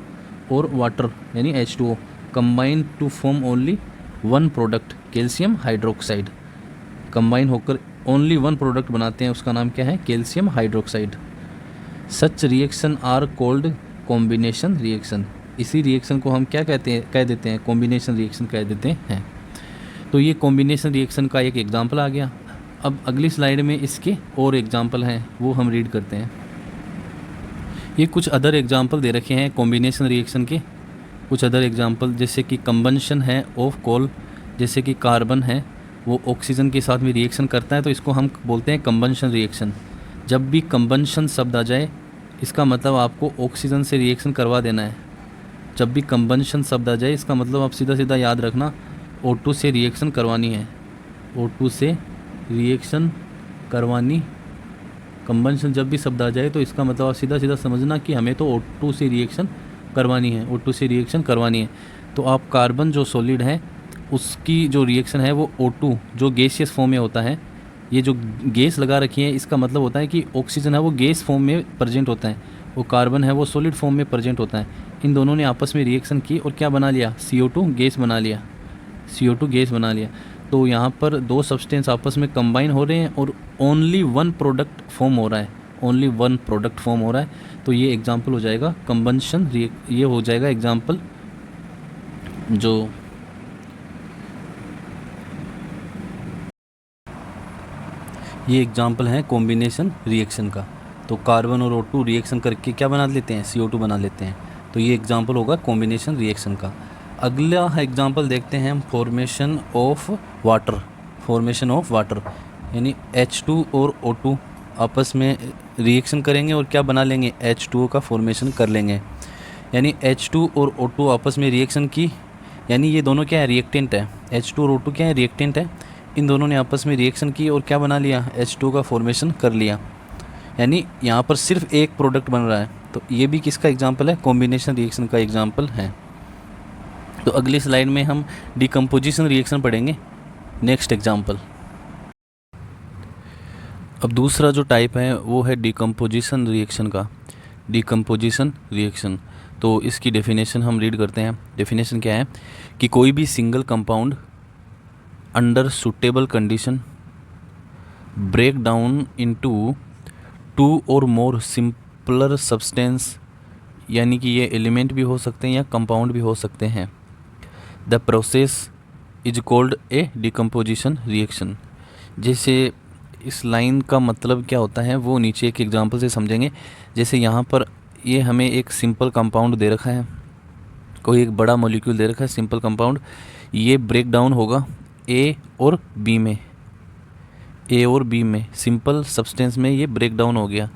Speaker 1: और वाटर यानी H2O combine to form only one product, calcium hydroxide, combine होकर ओनली वन प्रोडक्ट बनाते हैं, उसका नाम क्या है, calcium hydroxide. Such reaction are called combination reaction. इसी रिएक्शन को हम क्या कह देते हैं, कॉम्बिनेशन रिएक्शन कह देते हैं। तो ये कॉम्बिनेशन रिएक्शन का एक एग्जांपल आ गया। अब अगली स्लाइड में इसके और एग्जांपल हैं, वो हम रीड करते हैं। ये कुछ अदर एग्जांपल दे रखे हैं कॉम्बिनेशन रिएक्शन के, कुछ अदर एग्जांपल, जैसे कि कंबंशन है ऑफ कोल, जैसे कि कार्बन है वो ऑक्सीजन के साथ में रिएक्शन करता है तो इसको हम बोलते हैं कंबंशन रिएक्शन। जब भी कंबंशन शब्द आ जाए इसका मतलब आपको ऑक्सीजन से रिएक्शन करवा देना है। जब भी कंबंशन शब्द आ जाए इसका मतलब आप सीधा सीधा याद रखना O2 से रिएक्शन करवानी है, O2 से रिएक्शन करवानी। कंबंशन जब भी शब्द आ जाए तो इसका मतलब आप सीधा सीधा समझना कि हमें तो O2 से रिएक्शन करवानी है, O2 से रिएक्शन करवानी है। तो आप कार्बन जो सॉलिड है उसकी जो रिएक्शन है वो O2 जो गैसियस फॉर्म में होता है, ये जो गैस लगा रखी है इसका मतलब होता है कि ऑक्सीजन है वो गैस फॉर्म में प्रेजेंट होता है, वो कार्बन है वो सॉलिड फॉर्म में प्रेजेंट होता है। इन दोनों ने आपस में रिएक्शन की और क्या बना लिया, CO2 गैस बना लिया, CO2 गैस बना लिया। तो यहाँ पर दो सब्सटेंस आपस में कंबाइन हो रहे हैं और ओनली वन प्रोडक्ट फॉर्म हो रहा है, ओनली वन प्रोडक्ट फॉर्म हो रहा है। तो ये एग्जांपल हो जाएगा कंबंशन, ये हो जाएगा एग्जांपल जो
Speaker 2: ये एग्जाम्पल है कॉम्बिनेशन रिएक्शन का। तो कार्बन और O2 रिएक्शन करके क्या बना लेते हैं, CO2 बना लेते हैं। तो ये एग्जाम्पल होगा कॉम्बिनेशन रिएक्शन का। अगला एग्जाम्पल देखते हैं हम formation of water. Formation of water यानी H2 और O2 आपस में रिएक्शन करेंगे और क्या बना लेंगे, H2O का फॉर्मेशन कर लेंगे। यानी H2 और O2 आपस में रिएक्शन की, यानी ये दोनों क्या है, रिएक्टेंट है। H2 और O2 क्या है, रिएक्टेंट है। इन दोनों ने आपस में रिएक्शन की और क्या बना लिया, H2 का फॉर्मेशन कर लिया। यानी यहाँ पर सिर्फ एक प्रोडक्ट बन रहा है। तो ये भी किसका एग्जाम्पल है, कॉम्बिनेशन रिएक्शन का एग्जाम्पल है। तो अगली स्लाइड में हम डिकम्पोजिशन रिएक्शन पढ़ेंगे, नेक्स्ट एग्जाम्पल। अब दूसरा जो टाइप है वो है डिकम्पोजिशन रिएक्शन का, डिकम्पोजिशन रिएक्शन। तो इसकी डेफिनेशन हम रीड करते हैं। डेफिनेशन क्या है कि कोई भी single compound under suitable condition break down into two or more simpler substance, यानी कि ये एलिमेंट भी हो सकते हैं या कंपाउंड भी हो सकते हैं। The process is called A decomposition reaction. जैसे इस लाइन का मतलब क्या होता है वो नीचे एक एग्जांपल से समझेंगे। जैसे यहाँ पर ये हमें एक सिंपल कंपाउंड दे रखा है, कोई एक बड़ा मॉलिक्यूल दे रखा है सिंपल कंपाउंड, ये ब्रेक डाउन होगा ए और बी में, ए और बी में सिंपल सब्सटेंस में ये ब्रेक डाउन हो गया।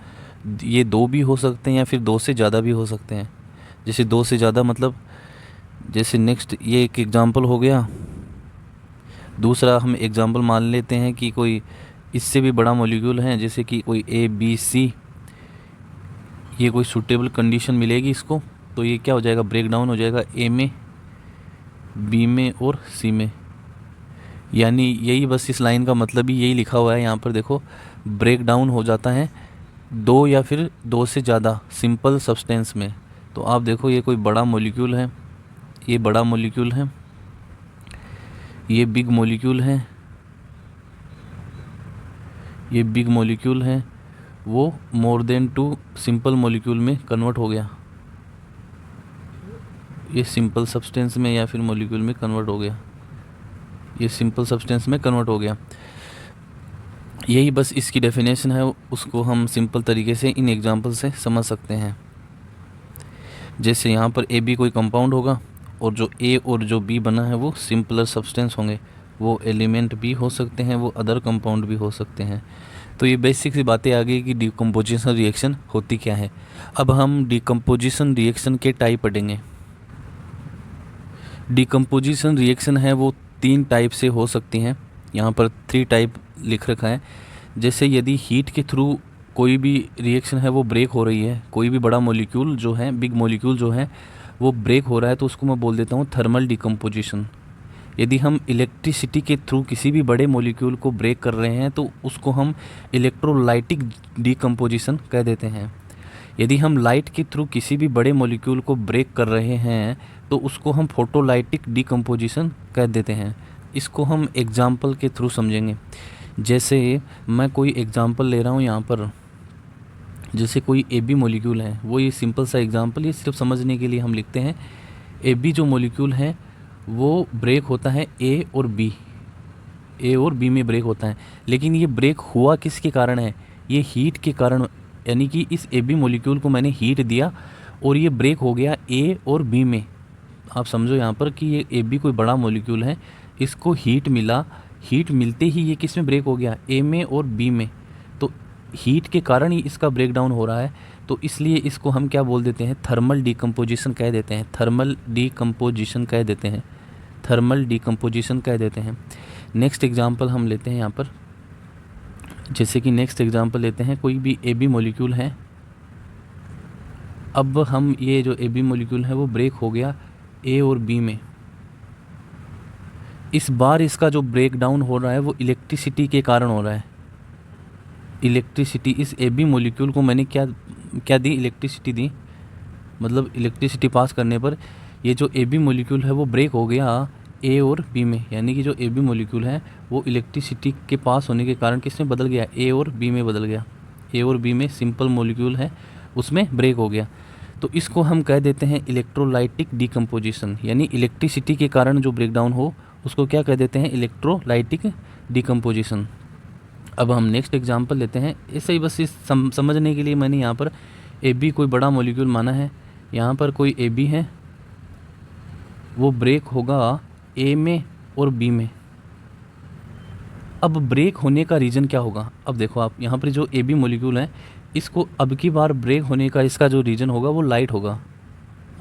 Speaker 2: ये दो भी हो सकते हैं या फिर दो से ज़्यादा भी हो सकते हैं। जैसे दो से ज़्यादा मतलब जैसे नेक्स्ट ये एक एग्जांपल हो गया
Speaker 1: दूसरा हम एग्जांपल मान लेते हैं कि कोई इससे भी बड़ा मॉलिक्यूल है, जैसे कि कोई ABC, ये कोई सूटेबल कंडीशन मिलेगी इसको, तो ये क्या हो जाएगा, ब्रेक डाउन हो जाएगा A में, B में और C में। यानी यही बस इस लाइन का मतलब ही यही लिखा हुआ है यहाँ पर, देखो ब्रेक डाउन हो जाता है 2 या फिर 2 से ज़्यादा सिंपल सब्सटेंस में। तो आप देखो ये कोई बड़ा मॉलिक्यूल है, ये बड़ा मॉलिक्यूल है, ये बिग मॉलिक्यूल है, ये बिग मॉलिक्यूल है, वो मोर देन 2 सिंपल मॉलिक्यूल में कन्वर्ट हो गया, ये सिंपल सब्सटेंस में या फिर मॉलिक्यूल में कन्वर्ट हो गया, ये सिंपल सब्सटेंस में कन्वर्ट हो गया। यही बस इसकी डेफिनेशन है, उसको हम सिंपल तरीके से इन एग्जांपल से समझ सकते हैं। जैसे यहाँ पर AB कोई कंपाउंड होगा और जो A और जो B बना है वो सिंपलर सब्सटेंस होंगे, वो एलिमेंट भी हो सकते हैं, वो अदर कंपाउंड भी हो सकते हैं। तो ये बेसिक सी बातें आ गई कि डिकम्पोजिशन रिएक्शन होती क्या है। अब हम डिकम्पोजिशन रिएक्शन के टाइप पढ़ेंगे। डिकम्पोजिशन रिएक्शन है वो 3 टाइप से हो सकती हैं, यहाँ पर 3 टाइप लिख रखा है। जैसे यदि हीट के थ्रू कोई भी रिएक्शन है वो ब्रेक हो रही है, कोई भी बड़ा मॉलिक्यूल जो है, बिग मॉलिक्यूल जो है वो ब्रेक हो रहा है, तो उसको मैं बोल देता हूँ थर्मल डिकम्पोजिशन। यदि हम इलेक्ट्रिसिटी के थ्रू किसी भी बड़े मॉलिक्यूल को ब्रेक कर रहे हैं तो उसको हम इलेक्ट्रोलाइटिक डिकम्पोजिशन कह देते हैं। यदि हम लाइट के थ्रू किसी भी बड़े मॉलिक्यूल को ब्रेक कर रहे हैं तो उसको हम फोटोलाइटिक डिकम्पोजिशन कह देते हैं। इसको हम एग्जाम्पल के थ्रू समझेंगे। जैसे मैं कोई एग्जाम्पल ले रहा हूँ यहाँ पर, जैसे कोई AB मॉलिक्यूल है, वो ये सिंपल सा एग्जाम्पल, ये सिर्फ समझने के लिए हम लिखते हैं। AB जो मॉलिक्यूल है वो ब्रेक होता है A और B में ब्रेक होता है। लेकिन ये ब्रेक हुआ किसके कारण है, ये हीट के कारण, यानी कि इस AB मॉलिक्यूल को मैंने हीट दिया और ये ब्रेक हो गया A और B में। आप समझो यहाँ पर कि ये AB कोई बड़ा मॉलिक्यूल है, इसको हीट मिला, हीट मिलते ही ये किस में ब्रेक हो गया, A में और B में। तो हीट के कारण ही इसका ब्रेक डाउन हो रहा है, तो इसलिए इसको हम क्या बोल देते हैं, थर्मल डिकम्पोजिशन कह देते हैं, थर्मल डिकम्पोजिशन कह देते हैं, थर्मल डिकम्पोजिशन कह देते हैं। नेक्स्ट एग्जांपल हम लेते हैं यहाँ पर, जैसे कि नेक्स्ट एग्जांपल लेते हैं, कोई भी AB मॉलिक्यूल है। अब हम ये जो AB मॉलिक्यूल है वो ब्रेक हो गया A और B में। इस बार इसका जो ब्रेक डाउन हो रहा है वो इलेक्ट्रिसिटी के कारण हो रहा है। इलेक्ट्रिसिटी, इस AB मॉलिक्यूल को मैंने क्या दी, इलेक्ट्रिसिटी दी, मतलब इलेक्ट्रिसिटी पास करने पर ये जो AB मॉलिक्यूल है वो ब्रेक हो गया A और B में। यानी कि जो AB मॉलिक्यूल है वो इलेक्ट्रिसिटी के पास होने के कारण किस में बदल गया, A और B में बदल गया। A और B में सिंपल मॉलिक्यूल है उसमें ब्रेक हो गया। तो इसको हम कह देते हैं इलेक्ट्रोलाइटिक डिकम्पोजिशन, यानी इलेक्ट्रिसिटी के कारण जो ब्रेक डाउन हो उसको क्या कह देते हैं, इलेक्ट्रोलाइटिक डिकम्पोजिशन। अब हम नेक्स्ट एग्जांपल लेते हैं। ऐसे ही बस इस समझने के लिए मैंने यहाँ पर AB कोई बड़ा मॉलिक्यूल माना है, यहाँ पर कोई AB है, वो ब्रेक होगा A में और B में। अब ब्रेक होने का रीज़न क्या होगा, अब देखो आप यहाँ पर जो AB मॉलिक्यूल है इसको अब की बार ब्रेक होने का इसका जो रीज़न होगा वो लाइट होगा।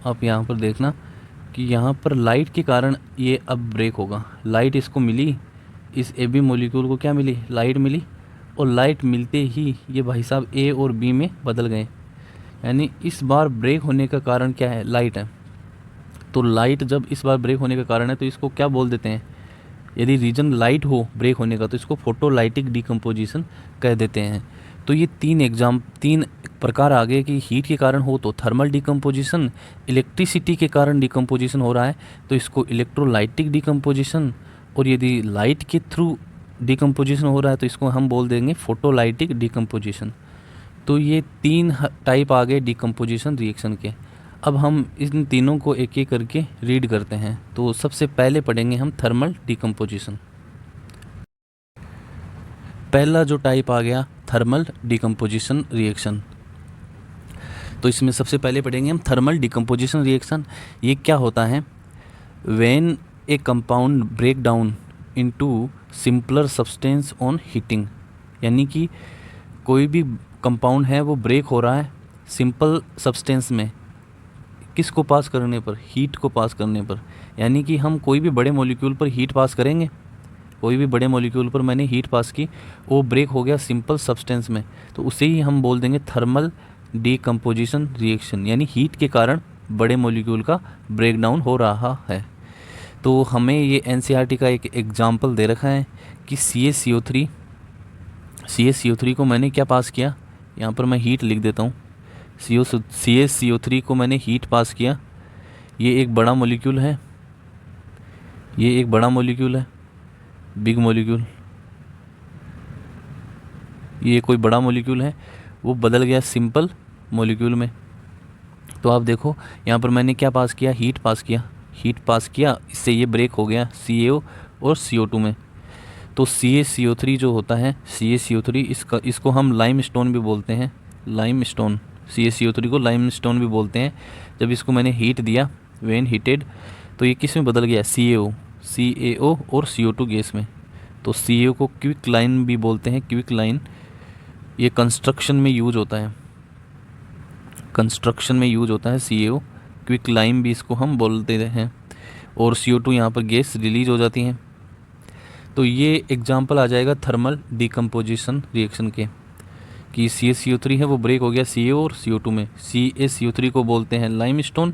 Speaker 1: आप यहाँ पर देखना कि यहाँ पर लाइट के कारण ये अब ब्रेक होगा। लाइट इसको मिली, इस AB मॉलिक्यूल को क्या मिली, लाइट मिली, और लाइट मिलते ही ये भाई साहब A और B में बदल गए। यानी इस बार ब्रेक होने का कारण क्या है, लाइट है। तो लाइट जब इस बार ब्रेक होने का कारण है तो इसको क्या बोल देते हैं, यदि रीजन लाइट हो ब्रेक होने का तो इसको फोटोलाइटिक डिकम्पोजिशन कह देते हैं। तो ये 3 प्रकार आ गए कि हीट के कारण हो तो थर्मल डिकम्पोजिशन, इलेक्ट्रिसिटी के कारण डिकम्पोजिशन हो रहा है तो इसको इलेक्ट्रोलाइटिक डिकम्पोजिशन, और यदि लाइट के थ्रू डिकम्पोजिशन हो रहा है तो इसको हम बोल देंगे फोटोलाइटिक डिकम्पोजिशन। तो ये 3 टाइप आ गए डिकम्पोजिशन रिएक्शन के। अब हम इन तीनों को एक एक करके रीड करते हैं। तो सबसे पहले पढ़ेंगे हम थर्मल डिकम्पोजिशन। पहला जो टाइप आ गया थर्मल डिकम्पोजिशन रिएक्शन, तो इसमें सबसे पहले पढ़ेंगे हम थर्मल डिकम्पोजिशन रिएक्शन। ये क्या होता है, when a compound break down into simpler substance on heating. यानी कि कोई भी कंपाउंड है वो ब्रेक हो रहा है सिंपल सब्सटेंस में, किसको पास करने पर, हीट को पास करने पर। यानी कि हम कोई भी बड़े मॉलिक्यूल पर हीट पास करेंगे कोई भी बड़े मॉलिक्यूल पर मैंने हीट पास की, वो ब्रेक हो गया सिंपल सब्सटेंस में, तो उसे ही हम बोल देंगे थर्मल डीकम्पोजिशन रिएक्शन, यानी हीट के कारण बड़े मॉलिक्यूल का ब्रेकडाउन हो रहा है। तो हमें ये एनसीईआरटी का एक एग्जाम्पल दे रखा है कि CaCO3 को मैंने क्या पास किया, यहाँ पर मैं हीट लिख देता हूँ। CaCO3 को मैंने हीट पास किया, ये एक बड़ा मॉलिक्यूल है, ये एक बड़ा मॉलिक्यूल है, बिग मॉलिक्यूल, ये कोई बड़ा मॉलिक्यूल है, वो बदल गया सिंपल मॉलिक्यूल में। तो आप देखो यहाँ पर मैंने क्या पास किया, हीट पास किया, इससे ये ब्रेक हो गया CaO और CO2 में। तो CaCO3 जो होता है, CaCO3 इसको हम लाइम स्टोन भी बोलते हैं, लाइम स्टोन, CaCO3 को लाइम स्टोन भी बोलते हैं। जब इसको मैंने हीट दिया, व्हेन हीटेड, तो ये किस में बदल गया, CaO और CO2 गैस में। तो CaO को क्विक लाइन भी बोलते हैं, क्विक लाइन, ये कंस्ट्रक्शन में यूज होता है, CaO, क्विक लाइन भी इसको हम बोलते हैं। और CO2 यहाँ पर गैस रिलीज हो जाती हैं। तो ये एग्जाम्पल आ जाएगा थर्मल डिकम्पोजिशन रिएक्शन के, कि CaCO3 है वो ब्रेक हो गया CaO और CO2 में। CaCO3 को बोलते हैं लाइम स्टोन,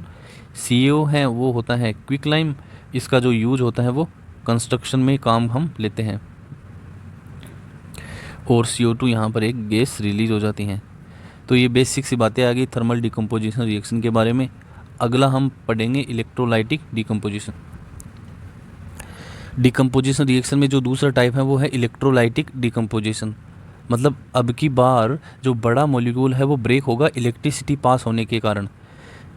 Speaker 1: CaO है वो होता है क्विक लाइम, इसका जो यूज होता है वो कंस्ट्रक्शन में काम हम लेते हैं। और CO2 यहाँ पर एक गैस रिलीज हो जाती हैं। तो ये बेसिक सी बातें आ गई थर्मल डिकम्पोजिशन रिएक्शन के बारे में। अगला हम पढ़ेंगे इलेक्ट्रोलाइटिक डिकम्पोजिशन। डिकम्पोजिशन रिएक्शन में जो दूसरा टाइप है वो है इलेक्ट्रोलाइटिक डिकम्पोजिशन। मतलब अब की बार जो बड़ा मॉलिक्यूल है वो ब्रेक होगा इलेक्ट्रिसिटी पास होने के कारण।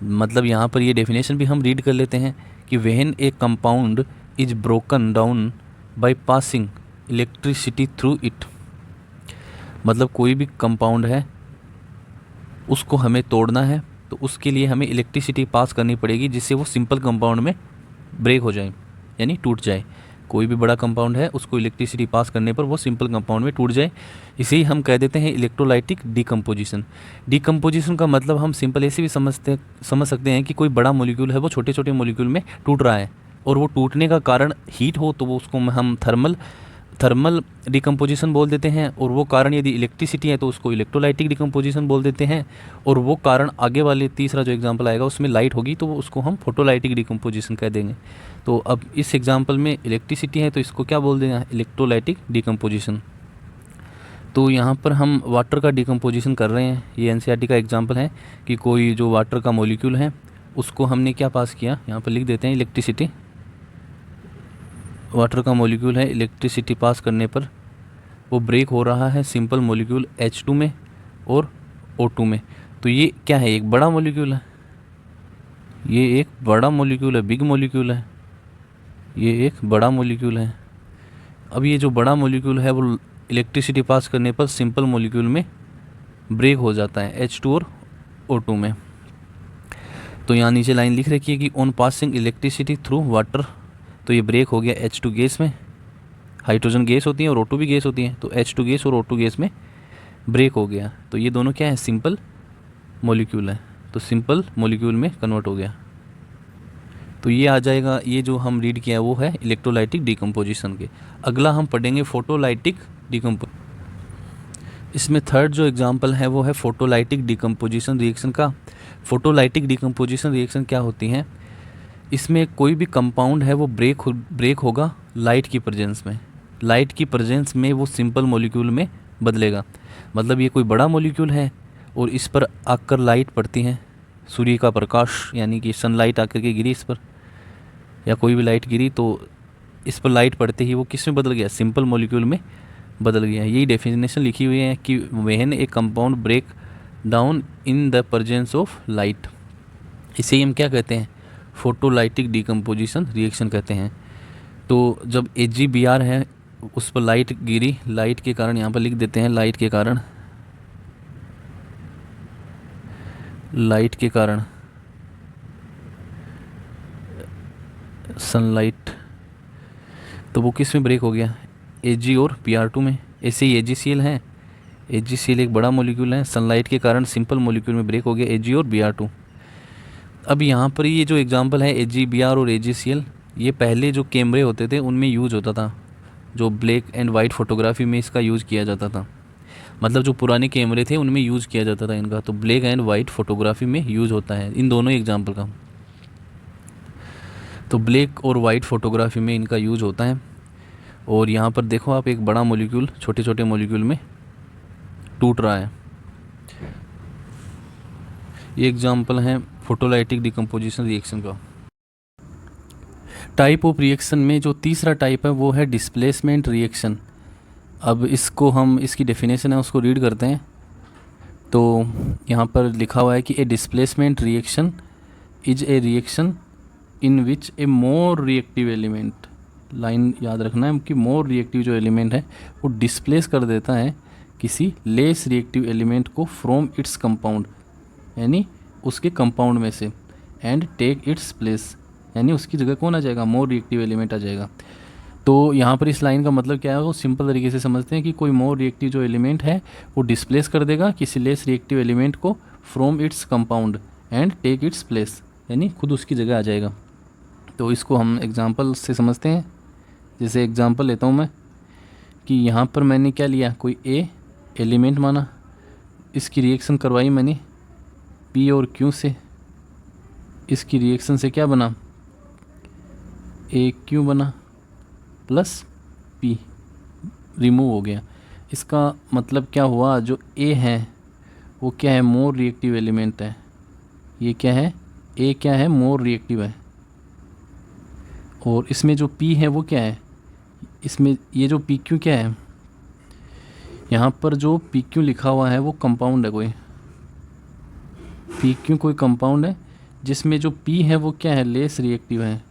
Speaker 1: मतलब यहाँ पर ये डेफिनेशन भी हम रीड कर लेते हैं कि when a compound is broken down by passing electricity through it. मतलब कोई भी कंपाउंड है उसको हमें तोड़ना है, तो उसके लिए हमें इलेक्ट्रिसिटी पास करनी पड़ेगी जिससे वो सिंपल कंपाउंड में ब्रेक हो जाए, यानी टूट जाए। कोई भी बड़ा कंपाउंड है उसको इलेक्ट्रिसिटी पास करने पर वो सिंपल कंपाउंड में टूट जाए, इसे ही हम कह देते हैं इलेक्ट्रोलाइटिक डिकम्पोजिशन। डिकम्पोजिशन का मतलब हम सिंपल ऐसे भी समझ सकते हैं कि कोई बड़ा मॉलिक्यूल है वो छोटे छोटे मॉलिक्यूल में टूट रहा है, और वो टूटने का कारण हीट हो तो वो उसको हम थर्मल डिकम्पोजिशन बोल देते हैं। और वो कारण यदि इलेक्ट्रिसिटी है तो उसको इलेक्ट्रोलाइटिक डिकम्पोजिशन बोल देते हैं। और वो कारण आगे वाले तीसरा जो एग्जांपल आएगा उसमें लाइट होगी तो उसको हम फोटोलाइटिक डिकम्पोजिशन कह देंगे। तो अब इस एग्जांपल में इलेक्ट्रिसिटी है तो इसको क्या बोल देना, इलेक्ट्रोलाइटिक डिकम्पोजिशन। तो यहाँ पर हम वाटर का डिकम्पोजिशन कर रहे हैं। ये एनसीईआरटी का एग्जाम्पल है कि कोई जो वाटर का मॉलिक्यूल है उसको हमने क्या पास किया, यहाँ पर लिख देते हैं इलेक्ट्रिसिटी। वाटर का मॉलिक्यूल है, इलेक्ट्रिसिटी पास करने पर वो ब्रेक हो रहा है सिंपल मॉलिक्यूल H2 में और O2 में। तो ये क्या है, एक बड़ा मॉलिक्यूल है, ये एक बड़ा मॉलिक्यूल है, बिग मॉलिक्यूल है, ये एक बड़ा मॉलिक्यूल है। अब ये जो बड़ा मॉलिक्यूल है वो इलेक्ट्रिसिटी पास करने पर सिंपल मॉलिक्यूल में ब्रेक हो जाता है H2 और O2 में। तो यहाँ नीचे लाइन लिख रखी है कि on passing electricity through water, तो ये ब्रेक हो गया H2 गैस में। हाइड्रोजन गैस होती है और O2 भी गैस होती है, तो H2 गैस और O2 गैस में ब्रेक हो गया। तो ये दोनों क्या है, सिंपल मॉलिक्यूल है, तो सिंपल मॉलिक्यूल में कन्वर्ट हो गया। तो ये आ जाएगा, ये जो हम रीड किया वो है इलेक्ट्रोलाइटिक डिकम्पोजिशन के। अगला हम पढ़ेंगे फोटोलाइटिक इसमें थर्ड जो एग्जांपल है वो है फोटोलाइटिक डिकम्पोजिशन रिएक्शन का। फोटोलाइटिक डिकम्पोजिशन रिएक्शन क्या होती हैं, इसमें कोई भी कंपाउंड है वो ब्रेक होगा लाइट की प्रेजेंस में। लाइट की प्रेजेंस में वो सिंपल मॉलिक्यूल में बदलेगा। मतलब ये कोई बड़ा मॉलिक्यूल है और इस पर आकर लाइट पड़ती है, सूर्य का प्रकाश यानी कि सनलाइट आकर के गिरी इस पर, या कोई भी लाइट गिरी तो इस पर लाइट पड़ते ही वो किस में बदल गया, सिंपल मॉलिक्यूल में बदल गया। यही डेफिनेशन लिखी हुई है कि when a compound break down in the presence of light, इसे हम क्या कहते हैं, फोटोलाइटिक डिकम्पोजिशन रिएक्शन कहते हैं। तो जब AgBr है उस पर लाइट गिरी, लाइट के कारण, यहाँ पर लिख देते हैं लाइट के कारण, लाइट के कारण सनलाइट, तो वो किस में ब्रेक हो गया, Ag और Br2 में। ऐसे ही AgCl है, AgCl एक बड़ा मॉलिक्यूल है, सनलाइट के कारण सिंपल मॉलिक्यूल में ब्रेक हो गया Ag और Br2। अब यहाँ पर ये जो एग्जांपल है AgBr और AgCl, ये पहले जो कैमरे होते थे उनमें यूज होता था। जो ब्लैक एंड वाइट फ़ोटोग्राफी में इसका यूज़ किया जाता था, मतलब जो पुराने कैमरे थे उनमें यूज़ किया जाता था इनका, तो ब्लैक एंड वाइट फ़ोटोग्राफी में यूज़ होता है इन दोनों एग्जाम्पल का। तो ब्लैक और वाइट फ़ोटोग्राफी में इनका यूज़ होता है। और यहाँ पर देखो आप, एक बड़ा मॉलिक्यूल छोटे छोटे मॉलिक्यूल में टूट रहा है। ये एग्जाम्पल है फोटोलाइटिक डिकम्पोजिशन रिएक्शन का। टाइप ऑफ रिएक्शन में जो तीसरा टाइप है वो है डिस्प्लेसमेंट रिएक्शन। अब इसको हम, इसकी डेफिनेशन है उसको रीड करते हैं। तो यहाँ पर लिखा हुआ है कि a displacement reaction is a reaction in which a more reactive element, line याद रखना है कि मोर रिएक्टिव जो एलिमेंट है वो डिस्प्लेस कर देता है किसी लेस रिएक्टिव एलिमेंट को फ्रॉम इट्स कंपाउंड, यानी उसके कंपाउंड में से, एंड टेक इट्स प्लेस, यानी उसकी जगह कौन आ जाएगा, मोर रिएक्टिव एलिमेंट आ जाएगा। तो यहाँ पर इस लाइन का मतलब क्या है, वो सिंपल तरीके से समझते हैं कि कोई मोर रिएक्टिव जो एलिमेंट है वो डिस्प्लेस कर देगा किसी लेस रिएक्टिव एलिमेंट को from its compound and take its place, यानी खुद उसकी जगह आ जाएगा। तो इसको हम एग्जांपल से समझते हैं। जैसे एग्जांपल लेता हूँ मैं कि यहाँ पर मैंने क्या लिया, कोई ए एलिमेंट माना, इसकी रिएक्शन करवाई मैंने पी और क्यू से, इसकी रिएक्शन से क्या बना, ए क्यू बना प्लस पी, रिमूव हो गया। इसका मतलब क्या हुआ, जो ए है वो क्या है, मोर रिएक्टिव एलिमेंट है। ये क्या है, ए क्या है, मोर रिएक्टिव है। और इसमें जो पी है वो क्या है, इसमें ये जो पी क्यू क्या है, यहाँ पर जो पी क्यू लिखा हुआ है वो कंपाउंड है, कोई पी क्यू कोई कंपाउंड है जिसमें जो पी है वो क्या है, लेस रिएक्टिव है,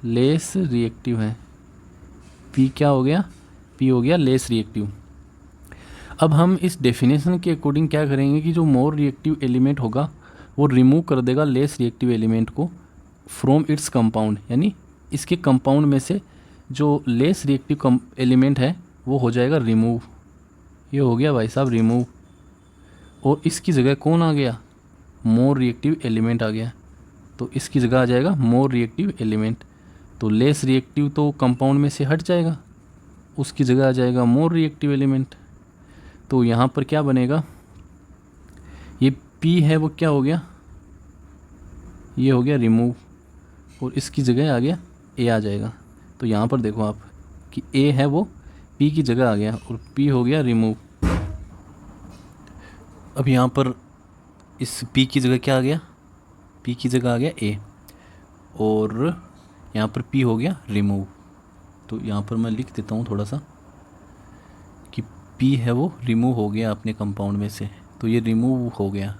Speaker 1: लेस रिएक्टिव है। पी क्या हो गया, पी हो गया लेस रिएक्टिव। अब हम इस डेफिनेशन के अकॉर्डिंग क्या करेंगे कि जो मोर रिएक्टिव एलिमेंट होगा वो रिमूव कर देगा लेस रिएक्टिव एलिमेंट को फ्रॉम इट्स कंपाउंड, यानी इसके कंपाउंड में से जो लेस रिएक्टिव एलिमेंट है वो हो जाएगा रिमूव। ये हो गया भाई साहब रिमूव। और इसकी जगह कौन आ गया, मोर रिएक्टिव एलिमेंट आ गया। तो इसकी जगह आ जाएगा मोर रिएक्टिव एलिमेंट। तो लेस रिएक्टिव तो कंपाउंड में से हट जाएगा, उसकी जगह आ जाएगा मोर रिएक्टिव एलिमेंट। तो यहाँ पर क्या बनेगा, ये P है वो क्या हो गया, ये हो गया रिमूव, और इसकी जगह आ गया A आ जाएगा। तो यहाँ पर देखो आप कि A है वो P की जगह आ गया और P हो गया रिमूव। अब यहाँ पर इस P की जगह क्या आ गया, P की जगह आ गया A, और यहाँ पर P हो गया रिमूव। तो यहाँ पर मैं लिख देता हूँ थोड़ा सा कि P है वो रिमूव हो गया अपने कंपाउंड में से। तो ये रिमूव हो गया,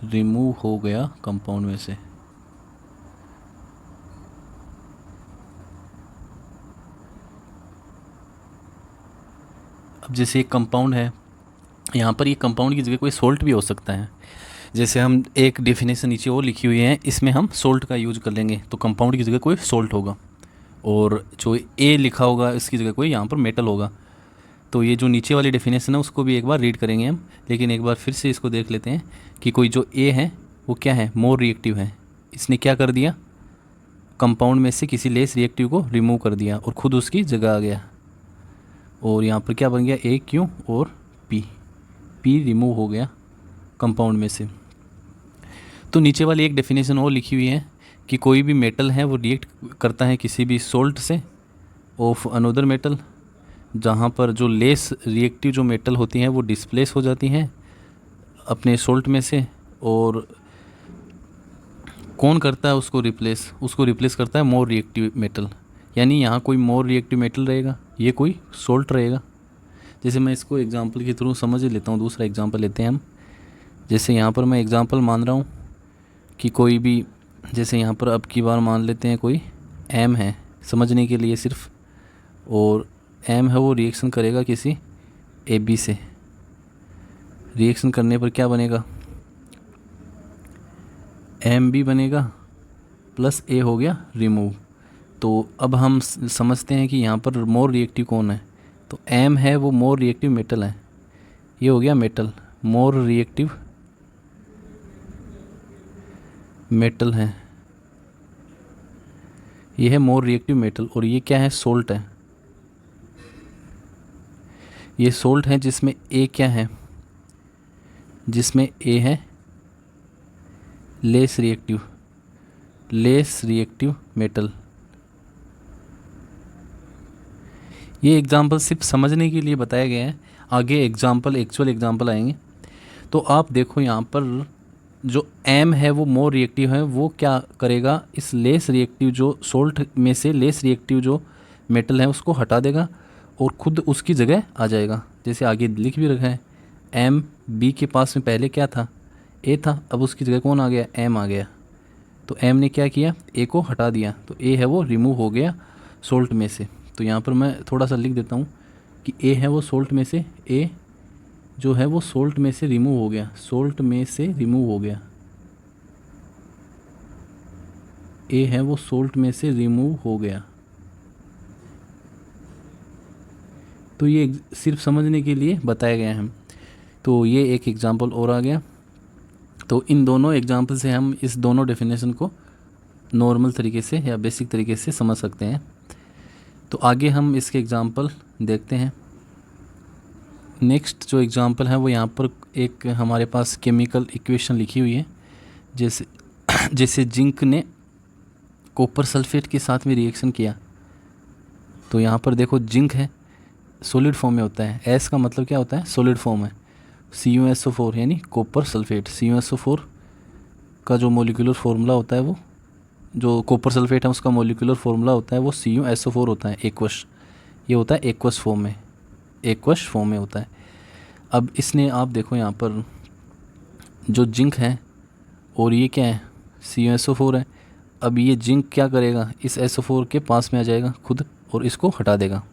Speaker 1: रिमूव हो गया कंपाउंड में से। अब जैसे एक कंपाउंड है, यहाँ पर ये कंपाउंड की जगह कोई सोल्ट भी हो सकता है। जैसे हम एक डेफिनेशन नीचे और लिखी हुई है, इसमें हम सोल्ट का यूज कर लेंगे, तो कंपाउंड की जगह कोई सोल्ट होगा, और जो ए लिखा होगा इसकी जगह कोई यहाँ पर मेटल होगा। तो ये जो नीचे वाली डेफिनेशन है उसको भी एक बार रीड करेंगे हम, लेकिन एक बार फिर से इसको देख लेते हैं कि कोई जो ए है वो क्या है, मोर रिएक्टिव है। इसने क्या कर दिया, कंपाउंड में से किसी लेस रिएक्टिव को रिमूव कर दिया और ख़ुद उसकी जगह आ गया। और यहाँ पर क्या बन गया, ए क्यू और पी, पी रिमूव हो गया कंपाउंड में से। तो नीचे वाली एक डेफिनेशन और लिखी हुई है कि कोई भी मेटल है वो रिएक्ट करता है किसी भी सोल्ट से ऑफ अनदर मेटल, जहाँ पर जो लेस रिएक्टिव जो मेटल होती हैं वो डिस्प्लेस हो जाती हैं अपने सोल्ट में से, और कौन करता है उसको रिप्लेस, उसको रिप्लेस करता है मोर रिएक्टिव मेटल। यानी यहाँ कोई मोर रिएक्टिव मेटल रहेगा, ये कोई सोल्ट रहेगा। जैसे मैं इसको एग्जांपल के थ्रू समझ लेता हूँ, दूसरा एग्जांपल लेते हैं हम। जैसे यहाँ पर मैं एग्जांपल मान रहा हूँ कि कोई भी, जैसे यहाँ पर अब की बार मान लेते हैं कोई एम है समझने के लिए सिर्फ, और एम है वो रिएक्शन करेगा किसी ए बी से। रिएक्शन करने पर क्या बनेगा, एम बी बनेगा प्लस ए हो गया रिमूव। तो अब हम समझते हैं कि यहाँ पर मोर रिएक्टिव कौन है, तो एम है वो मोर रिएक्टिव मेटल है, ये हो गया मेटल, मोर रिएक्टिव मेटल है, ये है मोर रिएक्टिव मेटल, और ये क्या है, सोल्ट है। ये सोल्ट है जिसमें ए क्या है, जिसमें ए है लेस रिएक्टिव मेटल। ये एग्जाम्पल सिर्फ समझने के लिए बताया गया है, आगे एक्चुअल एग्जाम्पल आएंगे। तो आप देखो यहाँ पर जो एम है वो मोर रिएक्टिव है, वो क्या करेगा, इस लेस रिएक्टिव जो सोल्ट में से लेस रिएक्टिव जो मेटल है उसको हटा देगा और खुद उसकी जगह आ जाएगा। जैसे आगे लिख भी रखा है, एम बी के पास में पहले क्या था, ए था, अब उसकी जगह कौन आ गया, एम आ गया। तो एम ने क्या किया, ए को हटा दिया, तो ए है वो रिमूव हो गया सोल्ट में से। तो यहाँ पर मैं थोड़ा सा लिख देता हूँ कि ए है वो सोल्ट में से, ए जो है वो सोल्ट में से रिमूव हो गया, सोल्ट में से रिमूव हो गया, ए है वो सोल्ट में से रिमूव हो गया। तो ये सिर्फ समझने के लिए बताया गया है। तो ये एक एग्जांपल और आ गया। तो इन दोनों एग्जांपल से हम इस दोनों डेफिनेशन को नॉर्मल तरीके से या बेसिक तरीके से समझ सकते हैं। तो आगे हम इसके एग्जांपल देखते हैं। नेक्स्ट जो एग्जांपल है वो यहाँ पर एक हमारे पास केमिकल इक्वेशन लिखी हुई है। जैसे जिंक ने कॉपर सल्फेट के साथ में रिएक्शन किया, तो यहाँ पर देखो जिंक है सॉलिड फॉर्म में होता है, एस का मतलब क्या होता है, सॉलिड फॉर्म है, CuSO4 यानी कॉपर सल्फेट। CuSO4 का जो मोलिकुलर फार्मूला होता है, वो जो कॉपर सल्फेट है उसका मोलिकुलर फार्मूला होता है वो CuSO4 होता है, एक्वस। ये होता है एक्वस फॉर्म में होता है। अब इसने आप देखो यहाँ पर जो जिंक है और ये क्या है, CuSO4 है। अब ये जिंक क्या करेगा, इस SO4 के पास में आ जाएगा खुद और इसको हटा देगा।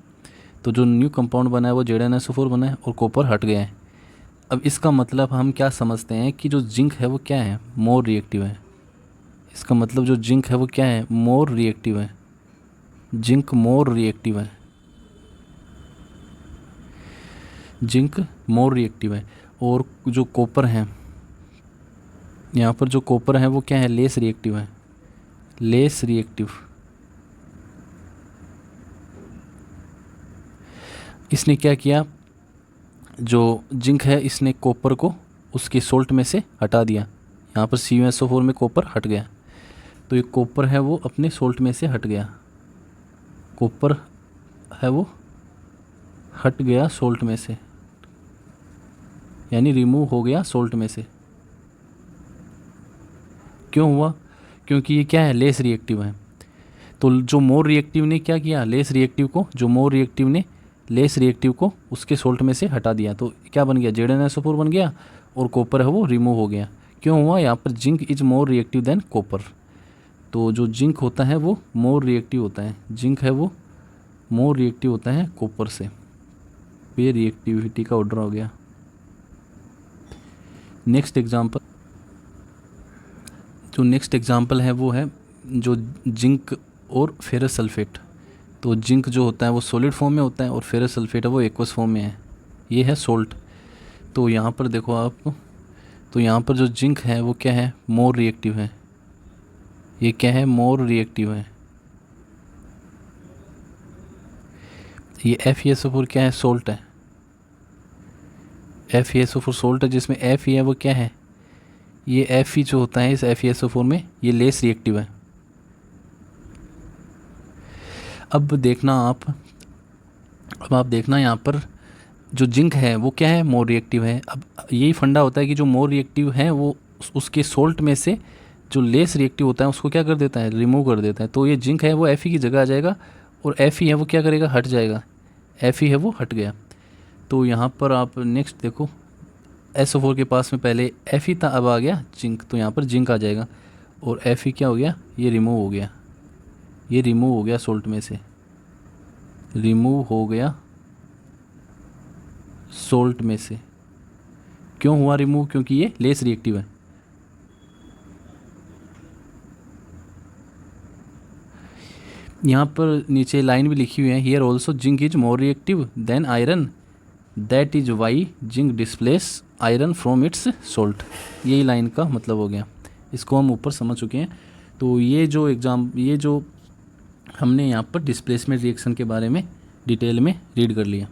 Speaker 1: तो जो न्यू कंपाउंड बना है वो ZnSO4 बना है और कॉपर हट गया है। अब इसका मतलब हम क्या समझते हैं कि जो जिंक है वो क्या है, मोर रिएक्टिव है। इसका मतलब जो जिंक है वो क्या है, मोर रिएक्टिव है। जिंक मोर रिएक्टिव है, जिंक मोर रिएक्टिव है। और जो कॉपर है, यहाँ पर जो कॉपर है वो क्या है, लेस रिएक्टिव है, लेस रिएक्टिव। इसने क्या किया, जो जिंक है इसने कॉपर को उसके सोल्ट में से हटा दिया। यहाँ पर CuSO4 में कॉपर हट गया, तो ये कॉपर है वो अपने सोल्ट में से हट गया, कॉपर है वो हट गया सोल्ट में से, यानी रिमूव हो गया सोल्ट में से। क्यों हुआ, क्योंकि ये क्या है, लेस रिएक्टिव है। तो जो मोर रिएक्टिव ने क्या किया, लेस रिएक्टिव को, जो मोर रिएक्टिव ने लेस रिएक्टिव को उसके सोल्ट में से हटा दिया, तो क्या बन गया, ZnSO4 बन गया और कॉपर है वो रिमूव हो गया। क्यों हुआ, यहाँ पर zinc is more reactive than copper. तो जो जिंक होता है वो मोर रिएक्टिव होता है, जिंक है वो मोर रिएक्टिव होता है कॉपर से। ये रिएक्टिविटी का ऑर्डर हो गया। नेक्स्ट एग्जांपल है वो है जो जिंक और फेरस सल्फेट। तो जिंक जो होता है वो सॉलिड फॉर्म में होता है और फेरस सल्फेट है वो एक्वस फॉर्म में है, ये है सोल्ट। तो यहाँ पर देखो आप, तो यहाँ पर जो जिंक है वो क्या है, मोर रिएक्टिव है। ये क्या है, मोर रिएक्टिव है। ये FeSO4 क्या है, सोल्ट है। FeSO4 सोल्ट है, जिसमें Fe है वो क्या है, ये Fe जो होता है इस FeSO4 में ये लेस रिएक्टिव है। अब आप देखना यहाँ पर जो जिंक है वो क्या है, मोर रिएक्टिव है। अब यही फंडा होता है कि जो मोर रिएक्टिव है वो उसके सोल्ट में से जो लेस रिएक्टिव होता है उसको क्या कर देता है, रिमूव कर देता है। तो ये जिंक है वो Fe की जगह आ जाएगा और Fe है वो क्या करेगा, हट जाएगा। Fe है वो हट गया। तो यहाँ पर आप नेक्स्ट देखो, SO4 के पास में पहले Fe था, अब आ गया जिंक, तो यहाँ पर जिंक आ जाएगा और Fe क्या हो गया, ये रिमूव हो गया, ये रिमूव हो गया सोल्ट में से, रिमूव हो गया सोल्ट में से। क्यों हुआ रिमूव, क्योंकि ये लेस रिएक्टिव है। यहाँ पर नीचे लाइन भी लिखी हुई है, here also zinc is more reactive than iron, that is why zinc displace iron from its salt. यही लाइन का मतलब हो गया, इसको हम ऊपर समझ चुके हैं। तो ये जो हमने यहाँ पर डिस्प्लेसमेंट रिएक्शन के बारे में डिटेल में रीड कर लिया।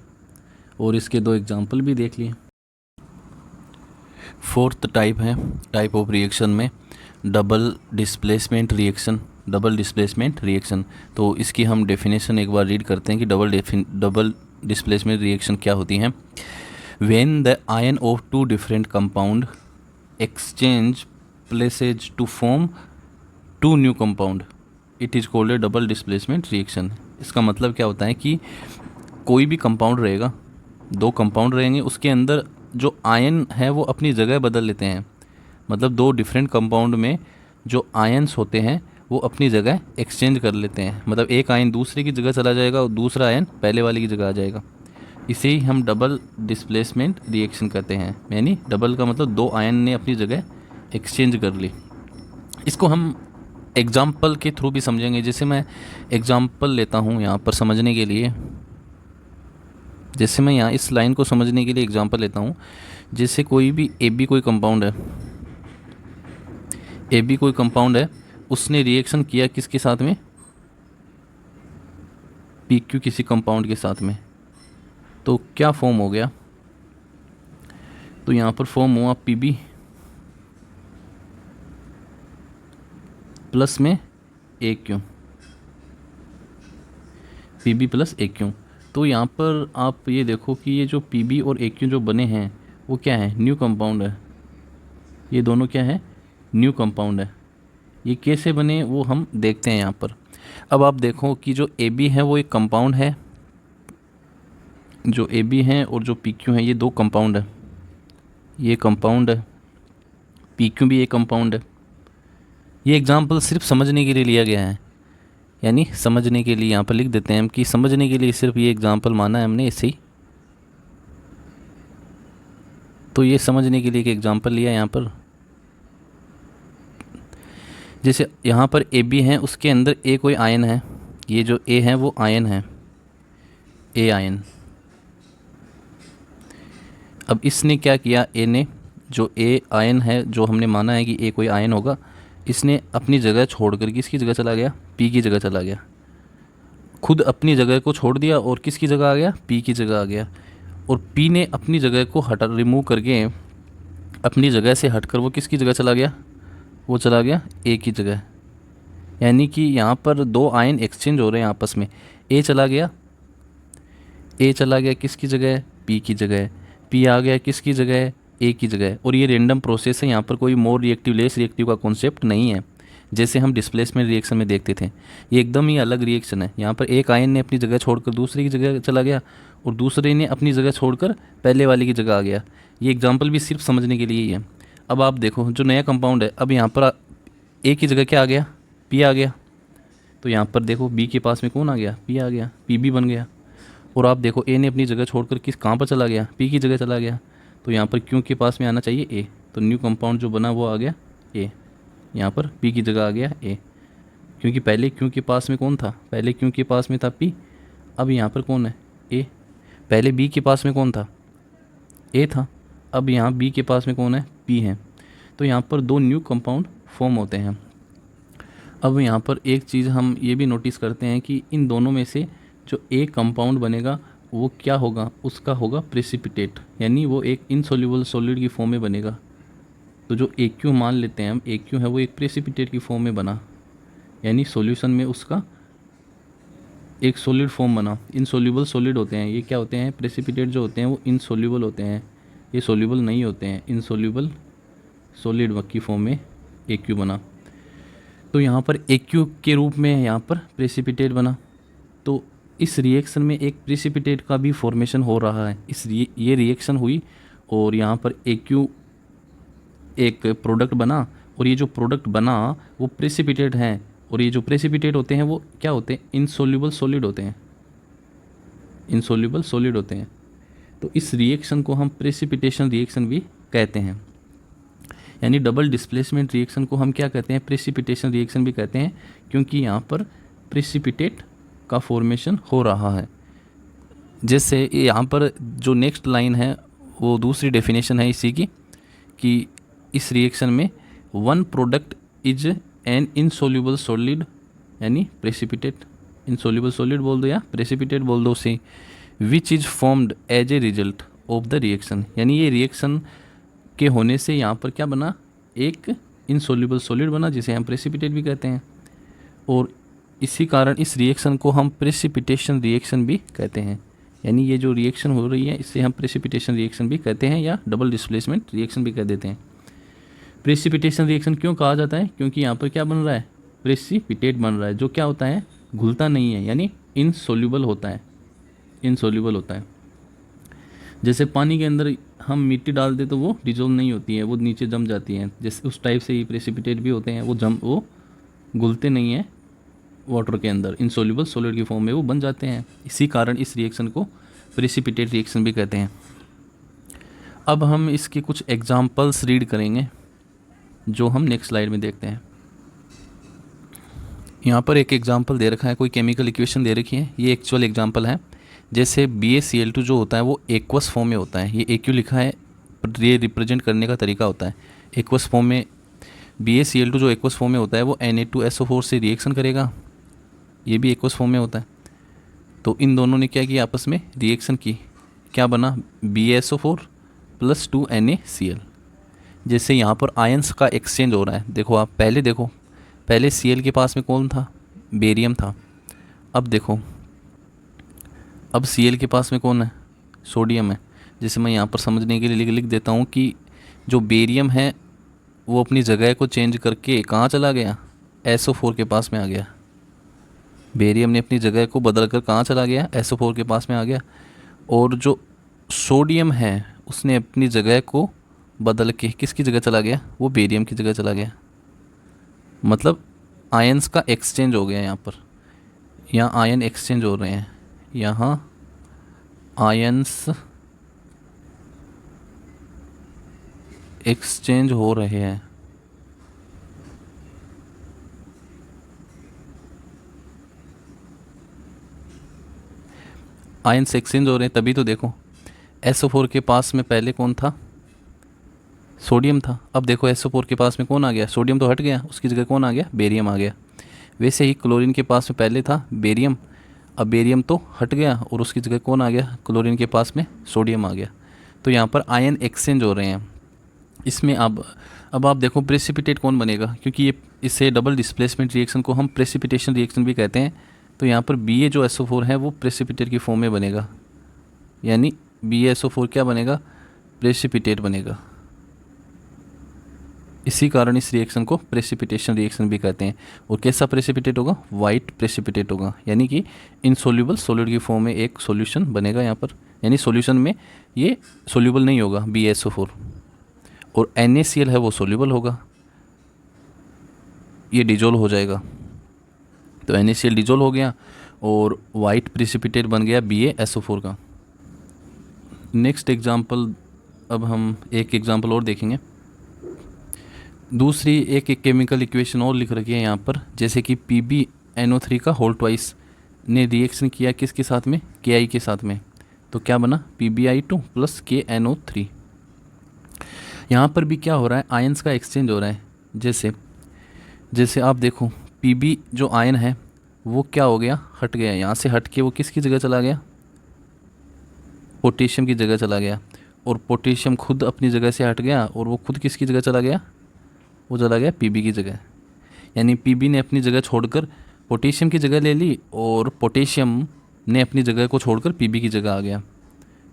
Speaker 2: और इसके दो एग्जांपल भी देख लिए। फोर्थ टाइप है टाइप ऑफ रिएक्शन में double displacement reaction. Double displacement reaction, तो इसकी हम डेफिनेशन एक बार रीड करते हैं कि डबल डिस्प्लेसमेंट रिएक्शन क्या होती है। When the ion of two different compound exchange places to form two new compound, it is called a double displacement reaction. इसका मतलब क्या होता है कि कोई भी कंपाउंड रहेगा, दो कंपाउंड रहेंगे, उसके अंदर जो आयन है वो अपनी जगह बदल लेते हैं। मतलब दो डिफरेंट कंपाउंड में जो आयन्स होते हैं वो अपनी जगह एक्सचेंज कर लेते हैं। मतलब एक आयन दूसरे की जगह चला जाएगा और दूसरा आयन पहले वाले की जगह आ जाएगा। इसे ही हम डबल डिस्प्लेसमेंट रिएक्शन कहते हैं। यानी डबल का मतलब दो आयन ने अपनी जगह एक्सचेंज कर ली। इसको हम एग्जाम्पल के थ्रू भी समझेंगे। जैसे मैं एग्जाम्पल लेता हूँ यहाँ पर समझने के लिए, जैसे मैं यहाँ इस लाइन को समझने के लिए एग्जांपल लेता हूँ। जैसे कोई भी AB कोई कंपाउंड है, AB कोई कंपाउंड है, उसने रिएक्शन किया किसके साथ में, PQ किसी कंपाउंड के साथ में, तो क्या फॉर्म हो गया, तो यहाँ पर फॉर्म हुआ PB प्लस में AQ, PB प्लस AQ। तो यहाँ पर आप ये देखो कि ये जो PB और AQ जो बने हैं वो क्या है, न्यू कंपाउंड है। ये दोनों क्या है, न्यू कंपाउंड है। ये कैसे बने वो हम देखते हैं यहाँ पर। अब आप देखो कि जो AB है वो एक कंपाउंड है, जो AB है और जो PQ है ये दो कंपाउंड है। ये कंपाउंड है, PQ भी एक कंपाउंड है। ये एग्जाम्पल सिर्फ समझने के लिए लिया गया है, यानी समझने के लिए यहाँ पर लिख देते हैं हम कि समझने के लिए सिर्फ ये एग्जाम्पल माना है हमने ऐसे ही। तो ये समझने के लिए एक एग्जाम्पल लिया यहाँ पर। जैसे यहाँ पर AB है, उसके अंदर A कोई आयन है, ये जो A है वो आयन है, A आयन। अब इसने क्या किया, A ने, जो A आयन है, जो हमने माना है कि A कोई आयन होगा, इसने अपनी जगह छोड़कर किसकी जगह चला गया, P की जगह चला गया। खुद अपनी जगह को छोड़ दिया और किसकी जगह आ गया, P की जगह आ गया। और P ने अपनी जगह को रिमूव करके अपनी जगह से हटकर वो किसकी जगह चला गया, वो चला गया A की जगह। यानी कि यहाँ पर दो आयन एक्सचेंज हो रहे हैं आपस में। A चला गया किसकी जगह, P की जगह। P आ गया किसकी जगह, A की जगह। और ये रेंडम प्रोसेस है, यहाँ पर कोई मोर रिएक्टिव लेस रिएक्टिव का कॉन्सेप्ट नहीं है जैसे हम डिस्प्लेसमेंट रिएक्शन में देखते थे। ये एकदम ही अलग रिएक्शन है। यहाँ पर एक आयन ने अपनी जगह छोड़कर दूसरे की जगह चला गया और दूसरे ने अपनी जगह छोड़कर पहले वाले की जगह आ गया। ये एग्जाम्पल भी सिर्फ समझने के लिए ही है। अब आप देखो जो नया कंपाउंड है, अब यहाँ पर A की जगह क्या आ गया, P आ गया। तो यहाँ पर देखो B के पास में कौन आ गया, P आ गया, PB बन गया। और आप देखो A ने अपनी जगह छोड़कर कहाँ पर चला गया, P की जगह चला गया। तो यहाँ पर Q के पास में आना चाहिए A, तो न्यू कंपाउंड जो बना वो आ गया A। यहाँ पर P की जगह आ गया A, क्योंकि पहले Q के पास में कौन था, पहले Q के पास में था P। अब यहाँ पर कौन है, A। पहले B के पास में कौन था, A था। अब यहाँ B के पास में कौन है, P है। तो यहाँ पर दो न्यू कंपाउंड फॉर्म होते हैं। अब यहाँ पर एक चीज़ हम ये भी नोटिस करते हैं कि इन दोनों में से जो एक कंपाउंड बनेगा वो क्या होगा, उसका होगा प्रेसिपिटेट, यानी वो एक इनसोल्यूबल सॉलिड की फॉर्म में बनेगा। तो जो AQ मान लेते हैं हम, AQ है वो एक प्रेसिपिटेट की फॉर्म में बना, यानी सॉल्यूशन में उसका एक सॉलिड फॉर्म बना। इनसोल्यूबल सॉलिड होते हैं ये, क्या होते हैं, प्रेसिपिटेट जो होते हैं वो इनसोल्यूबल होते हैं, ये सॉल्यूबल नहीं होते हैं। इनसोल्यूबल सॉलिड की फॉर्म में AQ बना। तो यहाँ पर AQ के रूप में यहाँ पर प्रेसिपिटेट बना। तो इस रिएक्शन में एक प्रेसिपिटेट का भी फॉर्मेशन हो रहा है। ये रिएक्शन हुई और यहाँ पर AQ एक प्रोडक्ट बना, और ये जो प्रोडक्ट बना वो प्रेसिपिटेट है। और ये जो प्रेसिपिटेट होते हैं वो क्या होते हैं, इनसोल्यूबल सॉलिड होते हैं, इनसोल्यूबल सॉलिड होते हैं। तो इस रिएक्शन को हम प्रेसिपिटेशन रिएक्शन भी कहते हैं। यानी डबल डिस्प्लेसमेंट रिएक्शन को हम क्या कहते हैं, प्रेसिपिटेशन रिएक्शन भी कहते हैं, क्योंकि यहाँ पर प्रेसिपिटेट का फॉर्मेशन हो रहा है। जैसे यहाँ पर जो नेक्स्ट लाइन है वो दूसरी डेफिनेशन है इसी की, कि इस रिएक्शन में one product is an insoluble solid, यानी प्रेसिपिटेट। इनसोल्यूबल सॉलिड बोल दो या प्रेसिपिटेट बोल दो उसे,
Speaker 1: which is formed as a result of the reaction, यानी ये रिएक्शन के होने से यहाँ पर क्या बना, एक इनसोल्यूबल सॉलिड बना जिसे हम प्रेसिपिटेट भी कहते हैं, और इसी कारण इस रिएक्शन को हम प्रेसिपिटेशन रिएक्शन भी कहते हैं। यानी ये जो रिएक्शन हो रही है इसे हम प्रेसिपिटेशन रिएक्शन भी कहते हैं या डबल डिस्प्लेसमेंट रिएक्शन भी कह देते हैं। प्रेसिपिटेशन रिएक्शन क्यों कहा जाता है, क्योंकि यहाँ पर क्या बन रहा है, प्रेसिपिटेट बन रहा है, जो क्या होता है, घुलता नहीं है, यानी इनसोल्यूबल होता है, इनसोल्यूबल होता है। जैसे पानी के अंदर हम मिट्टी डाल दे तो वो डिजोल्व नहीं होती है, वो नीचे जम जाती हैं, जैसे उस टाइप से ये प्रेसिपिटेट भी होते हैं, वो घुलते नहीं हैं वाटर के अंदर, इनसोल्यूबल सॉलिड की फॉर्म में वो बन जाते हैं। इसी कारण इस रिएक्शन को प्रेसिपिटेट रिएक्शन भी कहते हैं। अब हम इसके कुछ एग्जांपल्स रीड करेंगे जो हम नेक्स्ट स्लाइड में देखते हैं। यहाँ पर एक एग्जांपल दे रखा है, कोई केमिकल इक्वेशन दे रखी है, ये एक्चुअल एग्जांपल है। जैसे BaCl2 जो होता है वो एक्वस फॉर्म में होता है, ये AQ लिखा है, ये रिप्रेजेंट करने का तरीका होता है। एक्वस फॉर्म में BaCl2 जो एक्वस फॉर्म में होता है वो Na2SO4 से रिएक्शन करेगा, ये भी एक्वस फॉर्म में होता है। तो इन दोनों ने क्या किया, आपस में रिएक्शन की, क्या बना, BaSO4 + 2NaCl। जैसे यहाँ पर आयंस का एक्सचेंज हो रहा है, देखो आप पहले देखो, पहले Cl के पास में कौन था, बेरियम था। अब देखो, अब Cl के पास में कौन है, सोडियम है। जैसे मैं यहाँ पर समझने के लिए लिख देता हूँ कि जो बेरियम है वो अपनी जगह को चेंज करके कहाँ चला गया, SO4 के पास में आ गया। बेरियम ने अपनी जगह को बदल कर कहाँ चला गया, SO4 के पास में आ गया। और जो सोडियम है उसने अपनी जगह को बदल के किसकी जगह चला गया, वो बेरियम की जगह चला गया। मतलब आयंस का एक्सचेंज हो गया यहाँ पर, यहाँ आयन एक्सचेंज हो रहे हैं, यहाँ आयंस एक्सचेंज हो रहे हैं। आयंस एक्सचेंज हो रहे हैं तभी तो देखो, SO4 के पास में पहले कौन था, सोडियम था। अब देखो SO4 के पास में कौन आ गया, सोडियम तो हट गया, उसकी जगह कौन आ गया, बेरियम आ गया। वैसे ही क्लोरीन के पास में पहले था बेरियम, अब बेरियम तो हट गया और उसकी जगह कौन आ गया, क्लोरीन के पास में सोडियम आ गया। तो यहाँ पर आयन एक्सचेंज हो रहे हैं। इसमें अब आप देखो प्रेसिपिटेट कौन बनेगा, क्योंकि ये इससे डबल डिस्प्लेसमेंट रिएक्शन को हम प्रेसिपिटेशन रिएक्शन भी कहते हैं। तो यहाँ पर Ba जो SO4 है वो प्रेसिपिटेट की फॉर्म में बनेगा, यानी BaSO4 क्या बनेगा, प्रेसिपिटेट बनेगा। इसी कारण इस रिएक्शन को प्रेसिपिटेशन रिएक्शन भी कहते हैं। और कैसा प्रेसिपिटेट होगा, वाइट प्रेसिपिटेट होगा, यानी कि इनसोल्यूबल सॉलिड की फॉर्म में एक सॉल्यूशन बनेगा यहाँ पर, यानी सॉल्यूशन में ये सॉल्यूबल नहीं होगा BaSO4, और NaCl है वो सॉल्यूबल होगा, ये डिजोल्व हो जाएगा। तो NaCl डिजोल्व हो गया और वाइट प्रेसिपिटेट बन गया BaSO4 का। नेक्स्ट एग्जांपल, अब हम एक एग्जांपल और देखेंगे। दूसरी एक केमिकल इक्वेशन और लिख रखी है यहाँ पर, जैसे कि PbNO3 का होल ट्वाइस ने रिएक्शन किया किसके साथ में, Ki के साथ में। तो क्या बना, PbI2 + KNO3। यहाँ पर भी क्या हो रहा है, आयंस का एक्सचेंज हो रहा है। जैसे आप देखो Pb जो आयन है वो क्या हो गया, हट गया, यहाँ से हट के वो किसकी जगह चला गया, पोटेशियम की जगह चला गया। और पोटेशियम खुद अपनी जगह से हट गया और वो खुद किसकी जगह चला गया, वो चला गया Pb की जगह। यानी Pb ने अपनी जगह छोड़कर पोटेशियम की जगह ले ली और पोटेशियम ने अपनी जगह को छोड़कर Pb की जगह आ गया।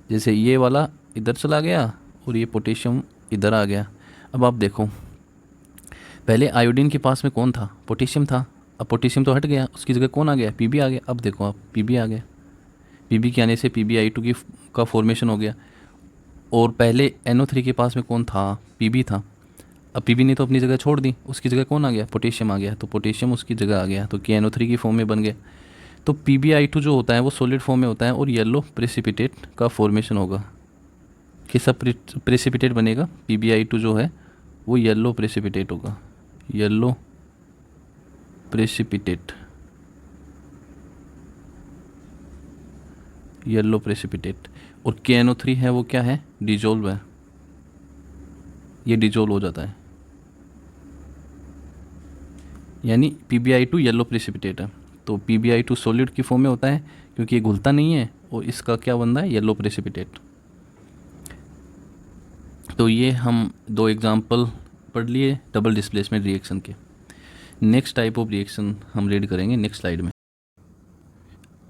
Speaker 1: जैसे ये वाला इधर चला गया और ये पोटेशियम इधर आ गया। अब आप देखो, पहले आयोडीन के पास में कौन था, पोटेशियम था, अब पोटेशियम तो हट गया, उसकी जगह कौन आ गया, Pb आ गया। अब देखो आप Pb आ गया, Pb के आने से PbI2 का फॉर्मेशन हो गया। और पहले NO3 के पास में कौन था, Pb था, अब Pb ने तो अपनी जगह छोड़ दी, उसकी जगह कौन आ गया, पोटेशियम आ गया, तो पोटेशियम उसकी जगह आ गया, तो KNO3 की फॉर्म में बन गया। तो PbI2 जो होता है वो सॉलिड फॉर्म में होता है और येलो प्रेसिपिटेट का फॉर्मेशन होगा। कैसा प्रेसिपिटेट बनेगा, PbI2 जो है वो येलो प्रेसिपिटेट होगा, येलो प्रेसिपिटेट, येलो प्रेसिपिटेट। और KNO3 है वो क्या है, डिजोल्व है, ये डिजोल्व हो जाता है, यानी PbI2 येलो प्रेसिपिटेट है। तो PbI2 सॉलिड की फॉर्म में होता है क्योंकि ये घुलता नहीं है और इसका क्या बन रहा है, येलो प्रेसिपिटेट। तो ये हम 2 एग्जांपल पढ़ लिए डबल डिस्प्लेसमेंट रिएक्शन के। नेक्स्ट टाइप ऑफ रिएक्शन हम रीड करेंगे नेक्स्ट स्लाइड में।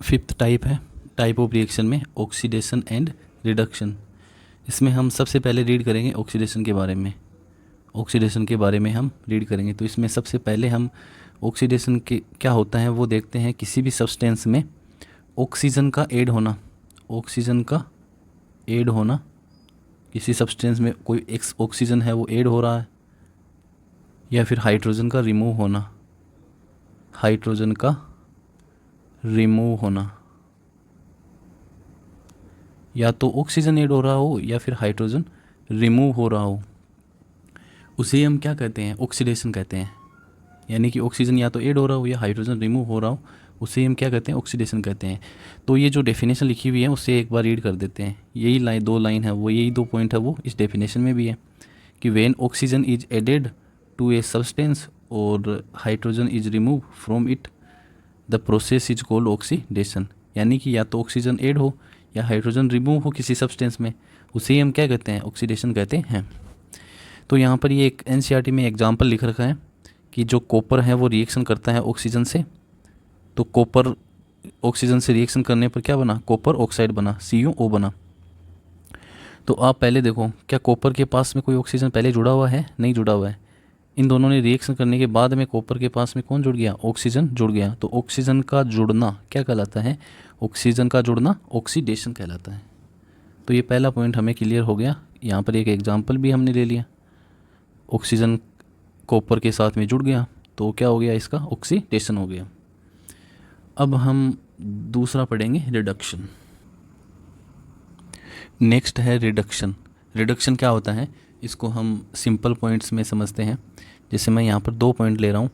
Speaker 2: 5th टाइप है टाइप ऑफ रिएक्शन में ऑक्सीडेशन एंड रिडक्शन। इसमें हम सबसे पहले रीड करेंगे ऑक्सीडेशन के बारे में। ऑक्सीडेशन के बारे में हम रीड करेंगे। तो इसमें सबसे पहले हम ऑक्सीडेशन के क्या होता है वो देखते हैं। किसी भी सब्सटेंस में ऑक्सीजन का ऐड होना, ऑक्सीजन का ऐड होना, किसी सब्सटेंस में कोई एक ऑक्सीजन है वो ऐड हो रहा है, या फिर हाइड्रोजन का रिमूव होना, हाइड्रोजन का रिमूव होना, या तो ऑक्सीजन ऐड हो रहा हो या फिर हाइड्रोजन रिमूव हो रहा हो, उसे हम क्या कहते हैं, ऑक्सीडेशन कहते हैं। यानी कि ऑक्सीजन या तो ऐड हो रहा हो या हाइड्रोजन रिमूव हो रहा हो, उसे हम क्या कहते हैं, ऑक्सीडेशन कहते हैं। तो ये जो डेफिनेशन लिखी हुई है उससे एक बार रीड कर देते हैं। यही लाइन 2 लाइन है वो, यही 2 पॉइंट है वो इस डेफिनेशन में भी है कि when oxygen is added to a substance और hydrogen is remove from it the process is called oxidation. यानी कि या तो ऑक्सीजन ऐड हो या हाइड्रोजन रिमूव हो किसी सब्सटेंस में, उसे हम क्या कहते हैं, ऑक्सीडेशन कहते हैं। तो यहाँ पर ये एक NCERT में एग्जाम्पल लिख रखा है कि जो कॉपर है वो रिएक्शन करता है ऑक्सीजन से। तो कॉपर ऑक्सीजन से रिएक्शन करने पर क्या बना, कॉपर ऑक्साइड बना, CuO बना। तो आप पहले देखो, क्या कॉपर के पास में कोई ऑक्सीजन पहले जुड़ा हुआ है, नहीं जुड़ा हुआ है। इन दोनों ने रिएक्शन करने के बाद में कॉपर के पास में कौन जुड़ गया, ऑक्सीजन जुड़ गया। तो ऑक्सीजन का जुड़ना क्या कहलाता है, ऑक्सीजन का जुड़ना ऑक्सीडेशन कहलाता है। तो ये पहला पॉइंट हमें क्लियर हो गया। यहाँ पर एक एग्जाम्पल भी हमने ले लिया, ऑक्सीजन कॉपर के साथ में जुड़ गया तो क्या हो गया, इसका ऑक्सीडेशन हो गया। अब हम दूसरा पढ़ेंगे रिडक्शन। नेक्स्ट है रिडक्शन। रिडक्शन क्या होता है, इसको हम सिंपल पॉइंट्स में समझते हैं। जैसे मैं यहाँ पर 2 पॉइंट ले रहा हूँ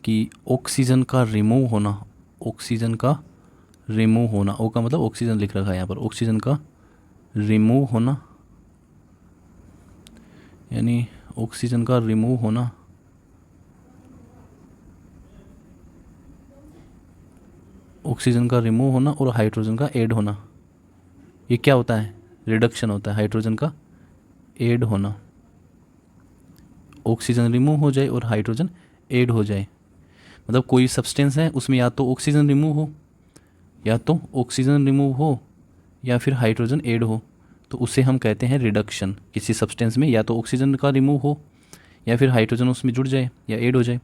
Speaker 2: कि ऑक्सीजन का रिमूव होना, ऑक्सीजन का रिमूव होना, ओ का मतलब ऑक्सीजन लिख रखा है यहाँ पर, ऑक्सीजन का रिमूव होना, यानी ऑक्सीजन का रिमूव होना, ऑक्सीजन का रिमूव होना और हाइड्रोजन का ऐड होना, ये क्या होता है, रिडक्शन होता है। हाइड्रोजन का ऐड होना, ऑक्सीजन रिमूव हो जाए और हाइड्रोजन ऐड हो जाए। मतलब कोई सब्सटेंस है उसमें या तो ऑक्सीजन रिमूव हो, या तो ऑक्सीजन रिमूव हो या फिर हाइड्रोजन ऐड हो, तो उसे हम कहते हैं रिडक्शन। किसी सब्सटेंस में या तो ऑक्सीजन का रिमूव हो या फिर हाइड्रोजन उसमें जुड़ जाए या ऐड हो जाए,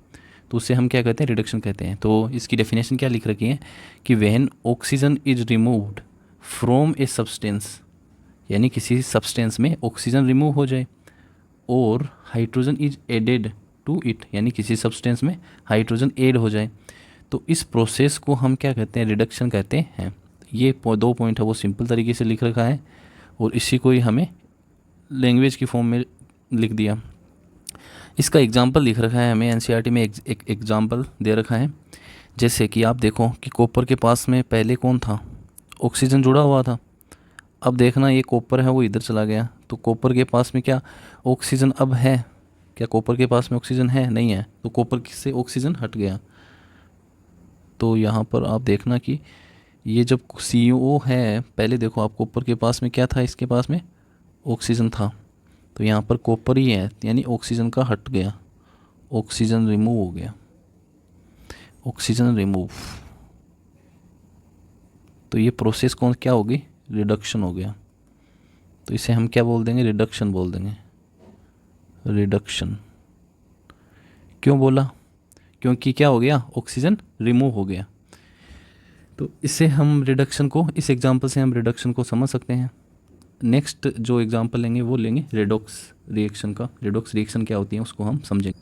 Speaker 2: तो उससे हम क्या कहते हैं, रिडक्शन कहते हैं। तो इसकी डेफिनेशन क्या लिख रखी है कि when oxygen is removed from a substance, यानी किसी सब्सटेंस में ऑक्सीजन रिमूव हो जाए और hydrogen is added to it, यानी किसी सब्सटेंस में हाइड्रोजन ऐड हो जाए, तो इस प्रोसेस को हम क्या कहते हैं, रिडक्शन कहते हैं। ये 2 पॉइंट है वो सिंपल तरीके से लिख रखा है और इसी को ही हमें लैंग्वेज की फॉर्म में लिख दिया। इसका एग्जाम्पल लिख रखा है हमें NCERT में, एक एग्जाम्पल दे रखा है। जैसे कि आप देखो कि कॉपर के पास में पहले कौन था, ऑक्सीजन जुड़ा हुआ था। अब देखना ये कॉपर है वो इधर चला गया, तो कॉपर के पास में क्या ऑक्सीजन अब है, क्या कॉपर के पास में ऑक्सीजन है, नहीं है। तो कॉपर से ऑक्सीजन हट गया। तो यहाँ पर आप देखना कि ये जब CuO है, पहले देखो आप कॉपर के पास में क्या था, इसके पास में ऑक्सीजन था, तो यहाँ पर कॉपर ही है, यानी ऑक्सीजन का हट गया, ऑक्सीजन रिमूव हो गया, ऑक्सीजन रिमूव। तो ये प्रोसेस कौन क्या होगी, रिडक्शन हो गया। तो इसे हम क्या बोल देंगे, रिडक्शन बोल देंगे, रिडक्शन। क्यों बोला, क्योंकि क्या हो गया, ऑक्सीजन रिमूव हो गया। तो इससे हम रिडक्शन को, इस एग्जांपल से हम रिडक्शन को समझ सकते हैं। नेक्स्ट जो एग्जांपल लेंगे वो लेंगे रेडॉक्स रिएक्शन का। रेडॉक्स रिएक्शन क्या होती है उसको हम समझेंगे।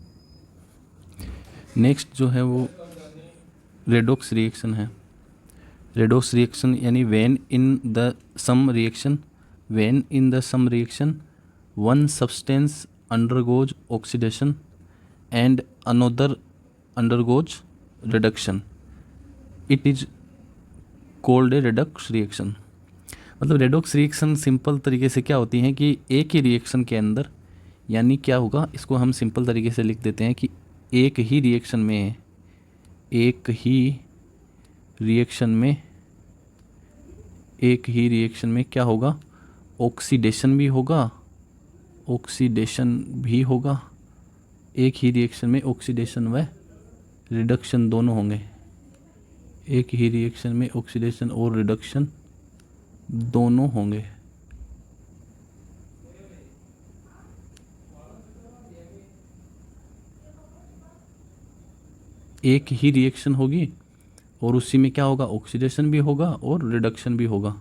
Speaker 2: नेक्स्ट जो है वो रेडॉक्स रिएक्शन है। रेडॉक्स रिएक्शन यानी when in the some reaction, when in the some reaction one substance undergoes oxidation and another undergoes reduction, it is called a redox reaction. मतलब रेडॉक्स रिएक्शन सिंपल तरीके से क्या होती है कि एक ही रिएक्शन के अंदर, यानी क्या होगा, इसको हम सिंपल तरीके से लिख देते हैं कि एक ही रिएक्शन में, एक ही
Speaker 1: रिएक्शन में, एक ही रिएक्शन में क्या होगा, ऑक्सीडेशन भी होगा, ऑक्सीडेशन भी होगा। एक ही रिएक्शन में ऑक्सीडेशन व रिडक्शन दोनों होंगे। एक ही रिएक्शन में ऑक्सीडेशन और रिडक्शन दोनों होंगे। एक ही रिएक्शन होगी और उसी में क्या होगा, ऑक्सीडेशन भी होगा और रिडक्शन भी होगा,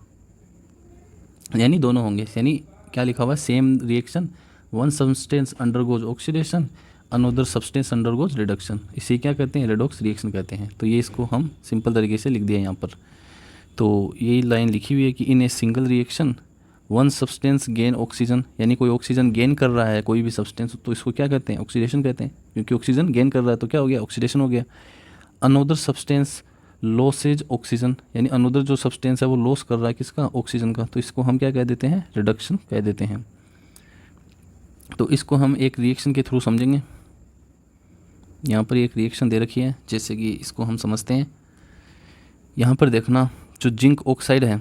Speaker 1: यानी दोनों होंगे। यानी क्या लिखा हुआ है, same reaction, one substance undergoes oxidation, another substance undergoes reduction, इसे क्या कहते हैं, रेडॉक्स रिएक्शन कहते हैं। तो ये इसको हम सिंपल तरीके से लिख दिया यहाँ पर। तो यही लाइन लिखी हुई है कि in a single reaction one substance gain oxygen, यानी कोई ऑक्सीजन गेन कर रहा है कोई भी सब्सटेंस, तो इसको क्या कहते हैं, ऑक्सीडेशन कहते हैं, क्योंकि ऑक्सीजन गेन कर रहा है तो क्या हो गया, ऑक्सीडेशन हो गया। अनदर सब्सटेंस लॉसेज ऑक्सीजन, यानी अनदर जो सब्सटेंस है वो लॉस कर रहा है किसका, ऑक्सीजन का, तो इसको हम क्या कह देते हैं, रिडक्शन कह देते हैं। तो इसको हम एक रिएक्शन के थ्रू समझेंगे। यहाँ पर एक रिएक्शन दे रखी है, जैसे कि इसको हम समझते हैं। यहाँ पर देखना, जो जिंक ऑक्साइड है,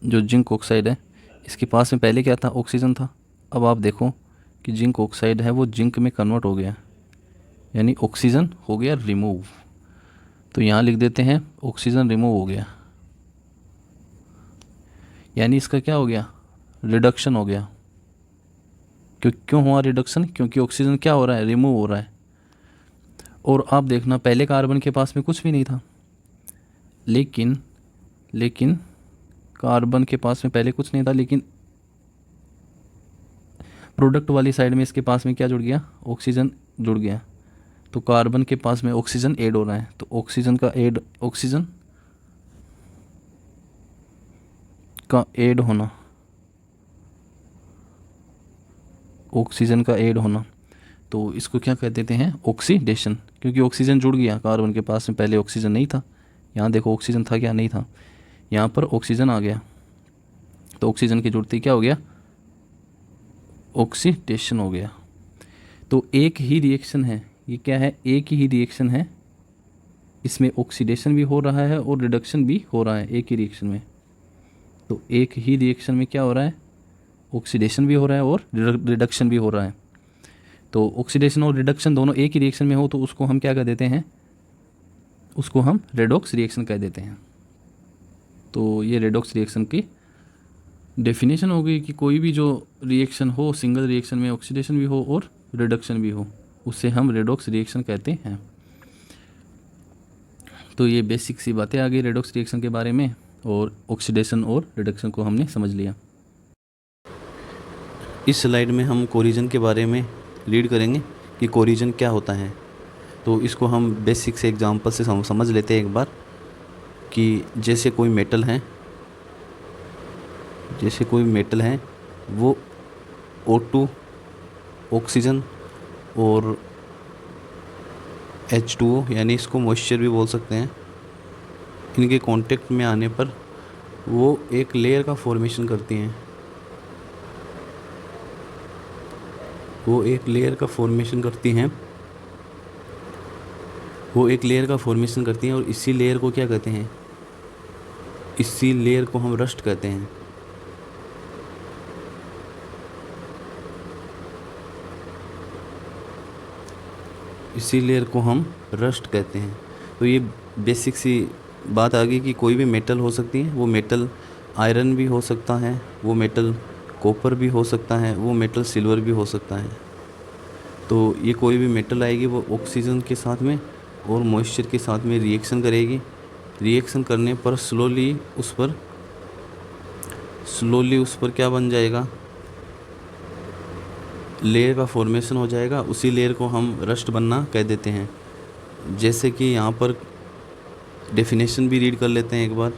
Speaker 1: जो जिंक ऑक्साइड है, इसके पास में पहले क्या था, ऑक्सीजन था। अब आप देखो कि जिंक ऑक्साइड है वो जिंक में कन्वर्ट हो गया, यानी ऑक्सीजन हो गया रिमूव। तो यहाँ लिख देते हैं ऑक्सीजन रिमूव हो गया, यानी इसका क्या हो गया, रिडक्शन हो गया। क्यों हुआ रिडक्शन, क्योंकि ऑक्सीजन क्या हो रहा है, रिमूव हो रहा है। और आप देखना, पहले कार्बन के पास में कुछ भी नहीं था, लेकिन कार्बन के पास में पहले कुछ नहीं था, लेकिन प्रोडक्ट वाली साइड में इसके पास में क्या जुड़ गया, ऑक्सीजन जुड़ गया। तो कार्बन के पास में ऑक्सीजन ऐड हो रहा है, तो ऑक्सीजन का ऐड होना, ऑक्सीजन का ऐड होना, तो इसको क्या कह देते हैं, ऑक्सीडेशन। क्योंकि ऑक्सीजन जुड़ गया, कार्बन के पास में पहले ऑक्सीजन नहीं था। यहाँ देखो ऑक्सीजन था क्या, नहीं था, यहाँ पर ऑक्सीजन आ गया, तो ऑक्सीजन की जुड़ती क्या हो गया, ऑक्सीडेशन हो गया। तो एक ही रिएक्शन है, ये क्या है, एक ही रिएक्शन है, इसमें ऑक्सीडेशन भी हो रहा है और रिडक्शन भी हो रहा है एक ही रिएक्शन में। तो एक ही रिएक्शन में क्या हो रहा है, ऑक्सीडेशन भी हो रहा है और रिडक्शन भी हो रहा है। तो ऑक्सीडेशन और रिडक्शन दोनों एक ही रिएक्शन में हो तो उसको हम क्या कह देते हैं, उसको हम रेडॉक्स रिएक्शन कह देते हैं। तो ये रेडॉक्स रिएक्शन की डेफिनेशन हो गई कि कोई भी जो रिएक्शन हो, सिंगल रिएक्शन में ऑक्सीडेशन भी हो और रिडक्शन भी हो, उससे हम रेडॉक्स रिएक्शन कहते हैं। तो ये बेसिक सी बातें आ गई रेडॉक्स रिएक्शन के बारे में, और ऑक्सीडेशन और रिडक्शन को हमने समझ लिया।
Speaker 3: इस स्लाइड में हम कोरिजन के बारे में रीड करेंगे कि कोरिजन क्या होता है। तो इसको हम बेसिक से एग्जांपल से समझ लेते हैं एक बार, कि जैसे कोई मेटल है, वो O2 ऑक्सीजन और H2O, यानी इसको मॉइस्चर भी बोल सकते हैं, इनके कांटेक्ट में आने पर वो एक लेयर का फॉर्मेशन करती हैं। वो एक लेयर का फॉर्मेशन करती हैं और इसी लेयर को क्या कहते हैं, इसी लेयर को हम रस्ट कहते हैं। तो ये बेसिक सी बात आ गई कि कोई भी मेटल हो सकती है, वो मेटल आयरन भी हो सकता है, वो मेटल कॉपर भी हो सकता है, वो मेटल सिल्वर भी हो सकता है। तो ये कोई भी मेटल आएगी वो ऑक्सीजन के साथ में और मॉइस्चर के साथ में रिएक्शन करेगी। रिएक्शन करने पर स्लोली उस पर क्या बन जाएगा, लेयर का फॉर्मेशन हो जाएगा। उसी लेयर को हम रस्ट बनना कह देते हैं। जैसे कि यहाँ पर डेफिनेशन भी रीड कर लेते हैं एक बार,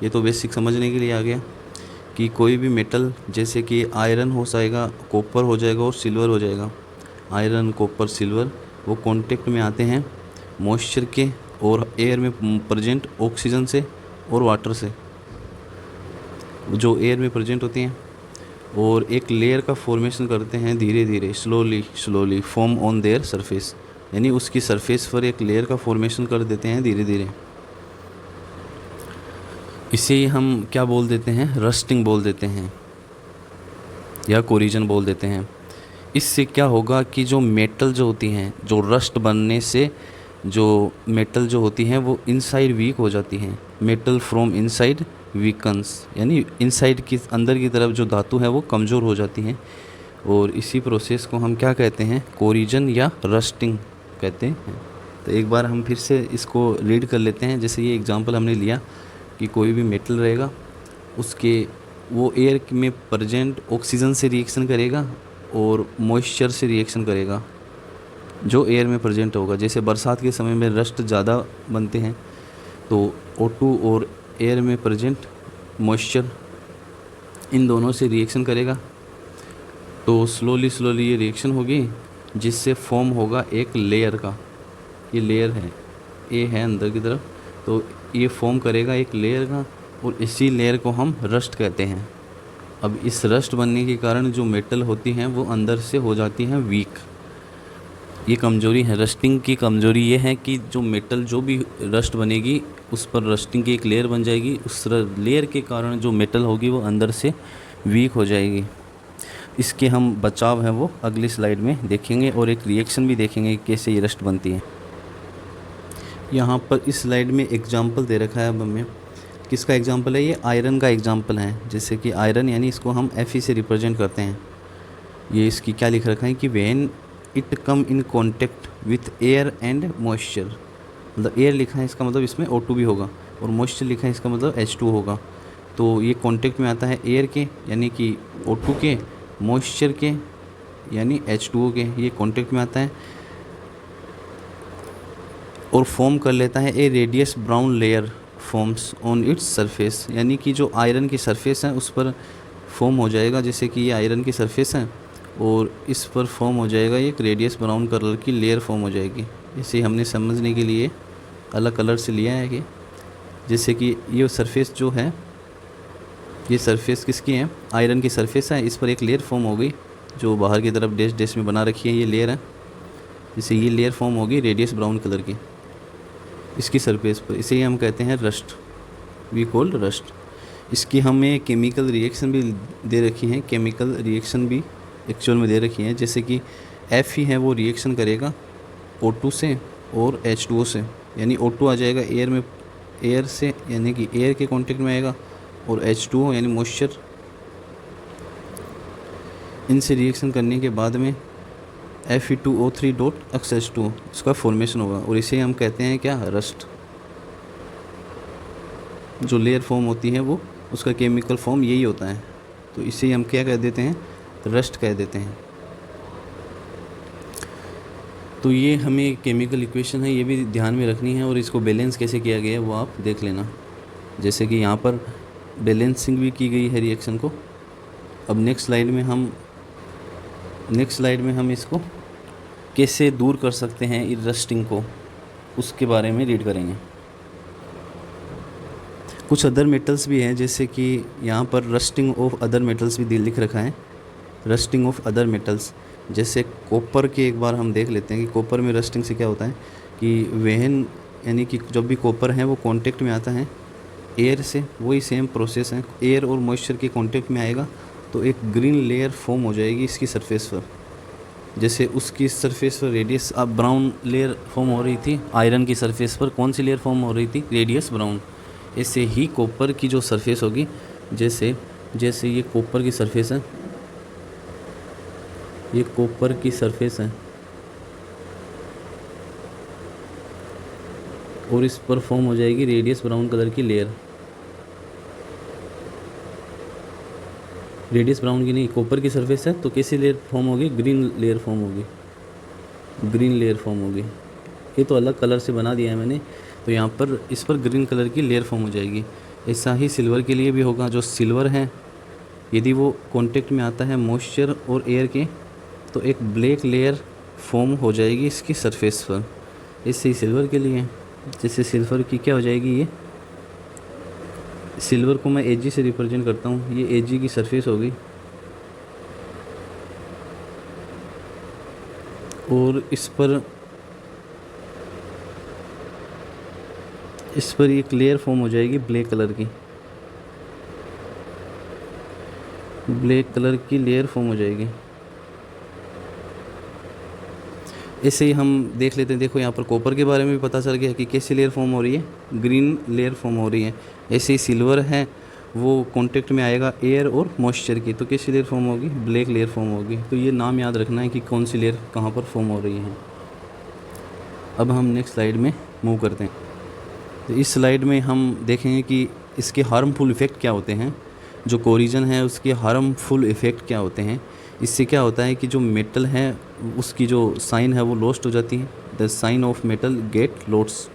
Speaker 3: ये तो बेसिक समझने के लिए आ गया कि कोई भी मेटल जैसे कि आयरन हो जाएगा, कॉपर हो जाएगा और सिल्वर हो जाएगा। आयरन, कॉपर, सिल्वर वो कांटेक्ट में आते हैं मॉइस्चर के और एयर में प्रेजेंट ऑक्सीजन से और वाटर से, जो एयर में प्रेजेंट होती हैं, और एक लेयर का फॉर्मेशन करते हैं धीरे धीरे, slowly form on their surface, यानी उसकी सरफेस पर एक लेयर का फॉर्मेशन कर देते हैं धीरे धीरे।
Speaker 2: इसे हम क्या बोल देते हैं, रस्टिंग बोल देते हैं या कोरिजन बोल देते हैं। इससे क्या होगा कि जो मेटल जो होती हैं, जो रस्ट बनने से जो मेटल जो होती हैं वो इनसाइड वीक हो जाती हैं। मेटल फ्रॉम इनसाइड वीकन्स, यानी इनसाइड की अंदर की तरफ जो धातु है वो कमज़ोर हो जाती हैं। और इसी प्रोसेस को हम क्या कहते हैं, कोरिजन या रस्टिंग कहते हैं। तो एक बार हम फिर से इसको रीड कर लेते हैं। जैसे ये एग्जांपल हमने लिया कि कोई भी मेटल रहेगा, उसके वो एयर में प्रेजेंट ऑक्सीजन से रिएक्शन करेगा और मॉइस्चर से रिएक्शन करेगा जो एयर में प्रेजेंट होगा। जैसे बरसात के समय में रस्ट ज़्यादा बनते हैं, तो O2 और एयर में प्रेजेंट मॉइस्चर इन दोनों से रिएक्शन करेगा। तो स्लोली ये रिएक्शन होगी, जिससे फॉर्म होगा एक लेयर का। ये लेयर है, ये है अंदर की तरफ, तो ये फॉर्म करेगा एक लेयर का, और इसी लेयर को हम रस्ट कहते हैं। अब इस रस्ट बनने के कारण जो मेटल होती हैं वो अंदर से हो जाती हैं वीक। ये कमज़ोरी है रस्टिंग की। कमज़ोरी ये है कि जो मेटल जो भी रस्ट बनेगी उस पर रस्टिंग की एक लेयर बन जाएगी। उस लेयर के कारण जो मेटल होगी वो अंदर से वीक हो जाएगी। इसके हम बचाव है वो अगली स्लाइड में देखेंगे, और एक रिएक्शन भी देखेंगे कैसे ये रस्ट बनती है। यहाँ पर इस स्लाइड में एग्जाम्पल दे रखा है अब हमें। किसका एग्जाम्पल है ये? आयरन का एग्जाम्पल है। जैसे कि आयरन यानी इसको हम Fe से रिप्रेजेंट करते हैं। ये इसकी क्या लिख रखा है कि when it come in contact with air and moisture, मतलब एयर लिखा है इसका मतलब इसमें O2 भी होगा, और मॉइस्चर लिखा है इसका मतलब H2 होगा। तो ये कॉन्टेक्ट में आता है एयर के यानी कि O2 के, मॉइस्चर के यानी H2O के, ये कॉन्टेक्ट में आता है और फॉर्म कर लेता है a radius brown layer forms on its surface, यानी कि जो आयरन की सरफेस है उस पर फॉर्म हो जाएगा। जैसे कि ये आयरन की सरफेस है और इस पर फॉर्म हो जाएगा एक रेडियस ब्राउन कलर की लेयर फॉर्म हो जाएगी। इसे हमने समझने के लिए अलग कलर से लिया है कि जैसे कि ये सरफेस जो है, ये सरफेस किसकी है? आयरन की सरफेस है। इस पर एक लेयर फॉर्म हो गई जो बाहर की तरफ डैश डैश में बना रखी है, ये लेयर है। जैसे ये लेयर फॉर्म होगी रेडियस ब्राउन कलर की इसकी सरफेस पर, इसे हम कहते हैं रस्ट, वी कॉल्ड रस्ट। इसकी हमें केमिकल रिएक्शन भी दे रखी हैं, केमिकल रिएक्शन भी एक्चुअल में दे रखी हैं। जैसे कि Fe है वो रिएक्शन करेगा O2 से और H2O से, यानी O2 आ जाएगा एयर में, एयर से यानी कि एयर के कांटेक्ट में आएगा, और H2O यानी मॉइस्चर, इनसे रिएक्शन करने के बाद में Fe2O3.H2 इसका फॉर्मेशन होगा, और इसे हम कहते हैं क्या? रस्ट। जो लेयर फॉर्म होती है वो उसका केमिकल फॉर्म यही होता है, तो इसे हम क्या कह देते हैं? रस्ट कह देते हैं। तो ये हमें केमिकल इक्वेशन है, ये भी ध्यान में रखनी है, और इसको बैलेंस कैसे किया गया है वो आप देख लेना। जैसे कि यहाँ पर बैलेंसिंग भी की गई है रिएक्शन को। अब नेक्स्ट स्लाइड में हम इसको कैसे दूर कर सकते हैं इस रस्टिंग को, उसके बारे में रीड करेंगे। कुछ अदर मेटल्स भी हैं, जैसे कि यहाँ पर रस्टिंग ऑफ अदर मेटल्स भी लिख रखा है, रस्टिंग ऑफ अदर मेटल्स। जैसे कॉपर के एक बार हम देख लेते हैं कि कॉपर में रस्टिंग से क्या होता है कि वेहन यानी कि जब भी कॉपर है वो कांटेक्ट में आता है एयर से, वही सेम प्रोसेस है, एयर और मॉइस्चर के कांटेक्ट में आएगा तो एक ग्रीन लेयर फॉर्म हो जाएगी इसकी सरफेस पर। जैसे उसकी सरफेस पर रेडियस अब ब्राउन लेयर फॉर्म हो रही थी, आयरन की सरफेस पर कौन सी लेयर फॉर्म हो रही थी? Radius brown. ऐसे ही कॉपर की जो सरफेस होगी, जैसे ये कॉपर की सरफेस है, ये कॉपर की सरफेस है और इस पर फॉर्म हो जाएगी रेडियस ब्राउन कलर की लेयर। रेडियस ब्राउन की नहीं, कॉपर की सरफेस है तो कैसी लेयर फॉर्म होगी? ग्रीन लेयर फॉर्म होगी, ग्रीन लेयर फॉर्म होगी। ये तो अलग कलर से बना दिया है मैंने, तो यहाँ पर इस पर ग्रीन कलर की लेयर फॉर्म हो जाएगी। ऐसा ही सिल्वर के लिए भी होगा। जो सिल्वर है यदि वो कांटेक्ट में आता है मॉइस्चर और एयर के तो एक ब्लैक लेयर फॉर्म हो जाएगी इसकी सरफेस पर। इससे ही सिल्वर के लिए, जैसे सिल्वर की क्या हो जाएगी, ये सिल्वर को मैं Ag से रिप्रेजेंट करता हूँ, ये Ag की सरफेस होगी और इस पर एक लेयर फॉर्म हो जाएगी ब्लैक कलर की, ब्लैक कलर की लेयर फॉर्म हो जाएगी। ऐसे ही हम देख लेते हैं। देखो यहाँ पर कॉपर के बारे में भी पता चल गया कि कैसी लेयर फॉर्म हो रही है, ग्रीन लेयर फॉर्म हो रही है। ऐसे ही सिल्वर है, वो कांटेक्ट में आएगा एयर और मॉइस्चर की, तो कैसी लेयर फॉर्म होगी, ब्लैक लेयर फॉर्म होगी। तो ये नाम याद रखना है कि कौन सी लेयर कहाँ पर फॉर्म हो रही है। अब हम नेक्स्ट स्लाइड में मूव करते हैं। तो इस स्लाइड में हम देखेंगे कि इसके हार्मफुल इफ़ेक्ट क्या होते हैं, जो कोरिजन है उसके हार्मफुल इफ़ेक्ट क्या होते हैं। इससे क्या होता है कि जो मेटल है उसकी जो साइन है वो लॉस्ट हो जाती है। The shine of metal get lost,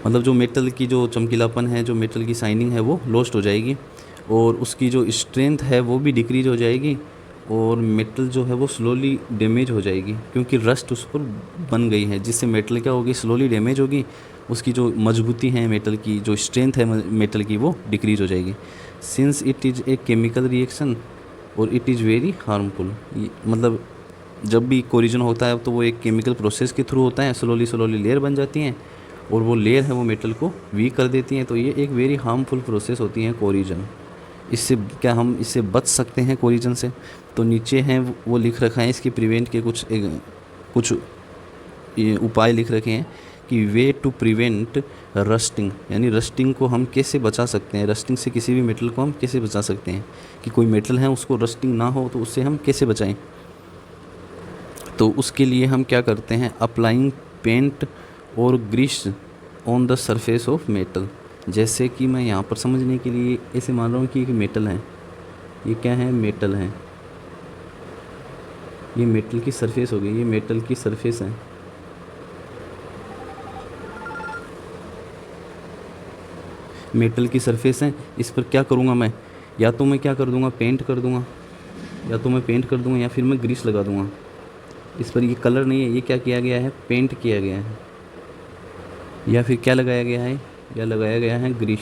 Speaker 2: मतलब जो मेटल की जो चमकीलापन है, जो मेटल की साइनिंग है वो लॉस्ट हो जाएगी, और उसकी जो स्ट्रेंथ है वो भी डिक्रीज हो जाएगी, और मेटल जो है वो स्लोली डैमेज हो जाएगी, क्योंकि रस्ट उस पर बन गई है, जिससे मेटल क्या होगी, स्लोली डैमेज होगी। उसकी जो मजबूती है मेटल की, जो स्ट्रेंथ है मेटल की, वो डिक्रीज हो जाएगी। Since it is a chemical reaction और इट इज़ वेरी हार्मफुल। मतलब जब भी कोरिजन होता है तो वो एक केमिकल प्रोसेस के थ्रू होता है, स्लोली लेयर बन जाती हैं, और वो लेयर है वो मेटल को वीक कर देती हैं। तो ये एक वेरी हार्मफुल प्रोसेस होती है कोरिजन। इससे क्या हम इससे बच सकते हैं कोरिजन से? तो नीचे हैं वो लिख रखा है, इसकी प्रिवेंट के कुछ ये उपाय लिख रखे हैं कि वे टू प्रिवेंट रस्टिंग, यानी रस्टिंग को हम कैसे बचा सकते हैं, रस्टिंग से किसी भी मेटल को हम कैसे बचा सकते हैं, कि कोई मेटल है उसको रस्टिंग ना हो तो उससे हम कैसे बचाएं। तो उसके लिए हम क्या करते हैं, अप्लाइंग पेंट और grease on the surface of metal. जैसे कि मैं यहाँ पर समझने के लिए ऐसे मान रहा हूँ कि एक मेटल है, ये क्या है, मेटल है, ये मेटल की सरफेस हो गई, ये मेटल की सरफेस है। मेटल की सरफेस है, इस पर क्या करूँगा मैं, या तो मैं क्या कर दूँगा, पेंट कर दूँगा, या तो मैं पेंट कर दूँगा, या फिर मैं ग्रीस लगा दूँगा। इस पर ये कलर नहीं है, ये क्या किया गया है, पेंट किया गया है, या फिर क्या लगाया गया है, या लगाया गया है ग्रीस,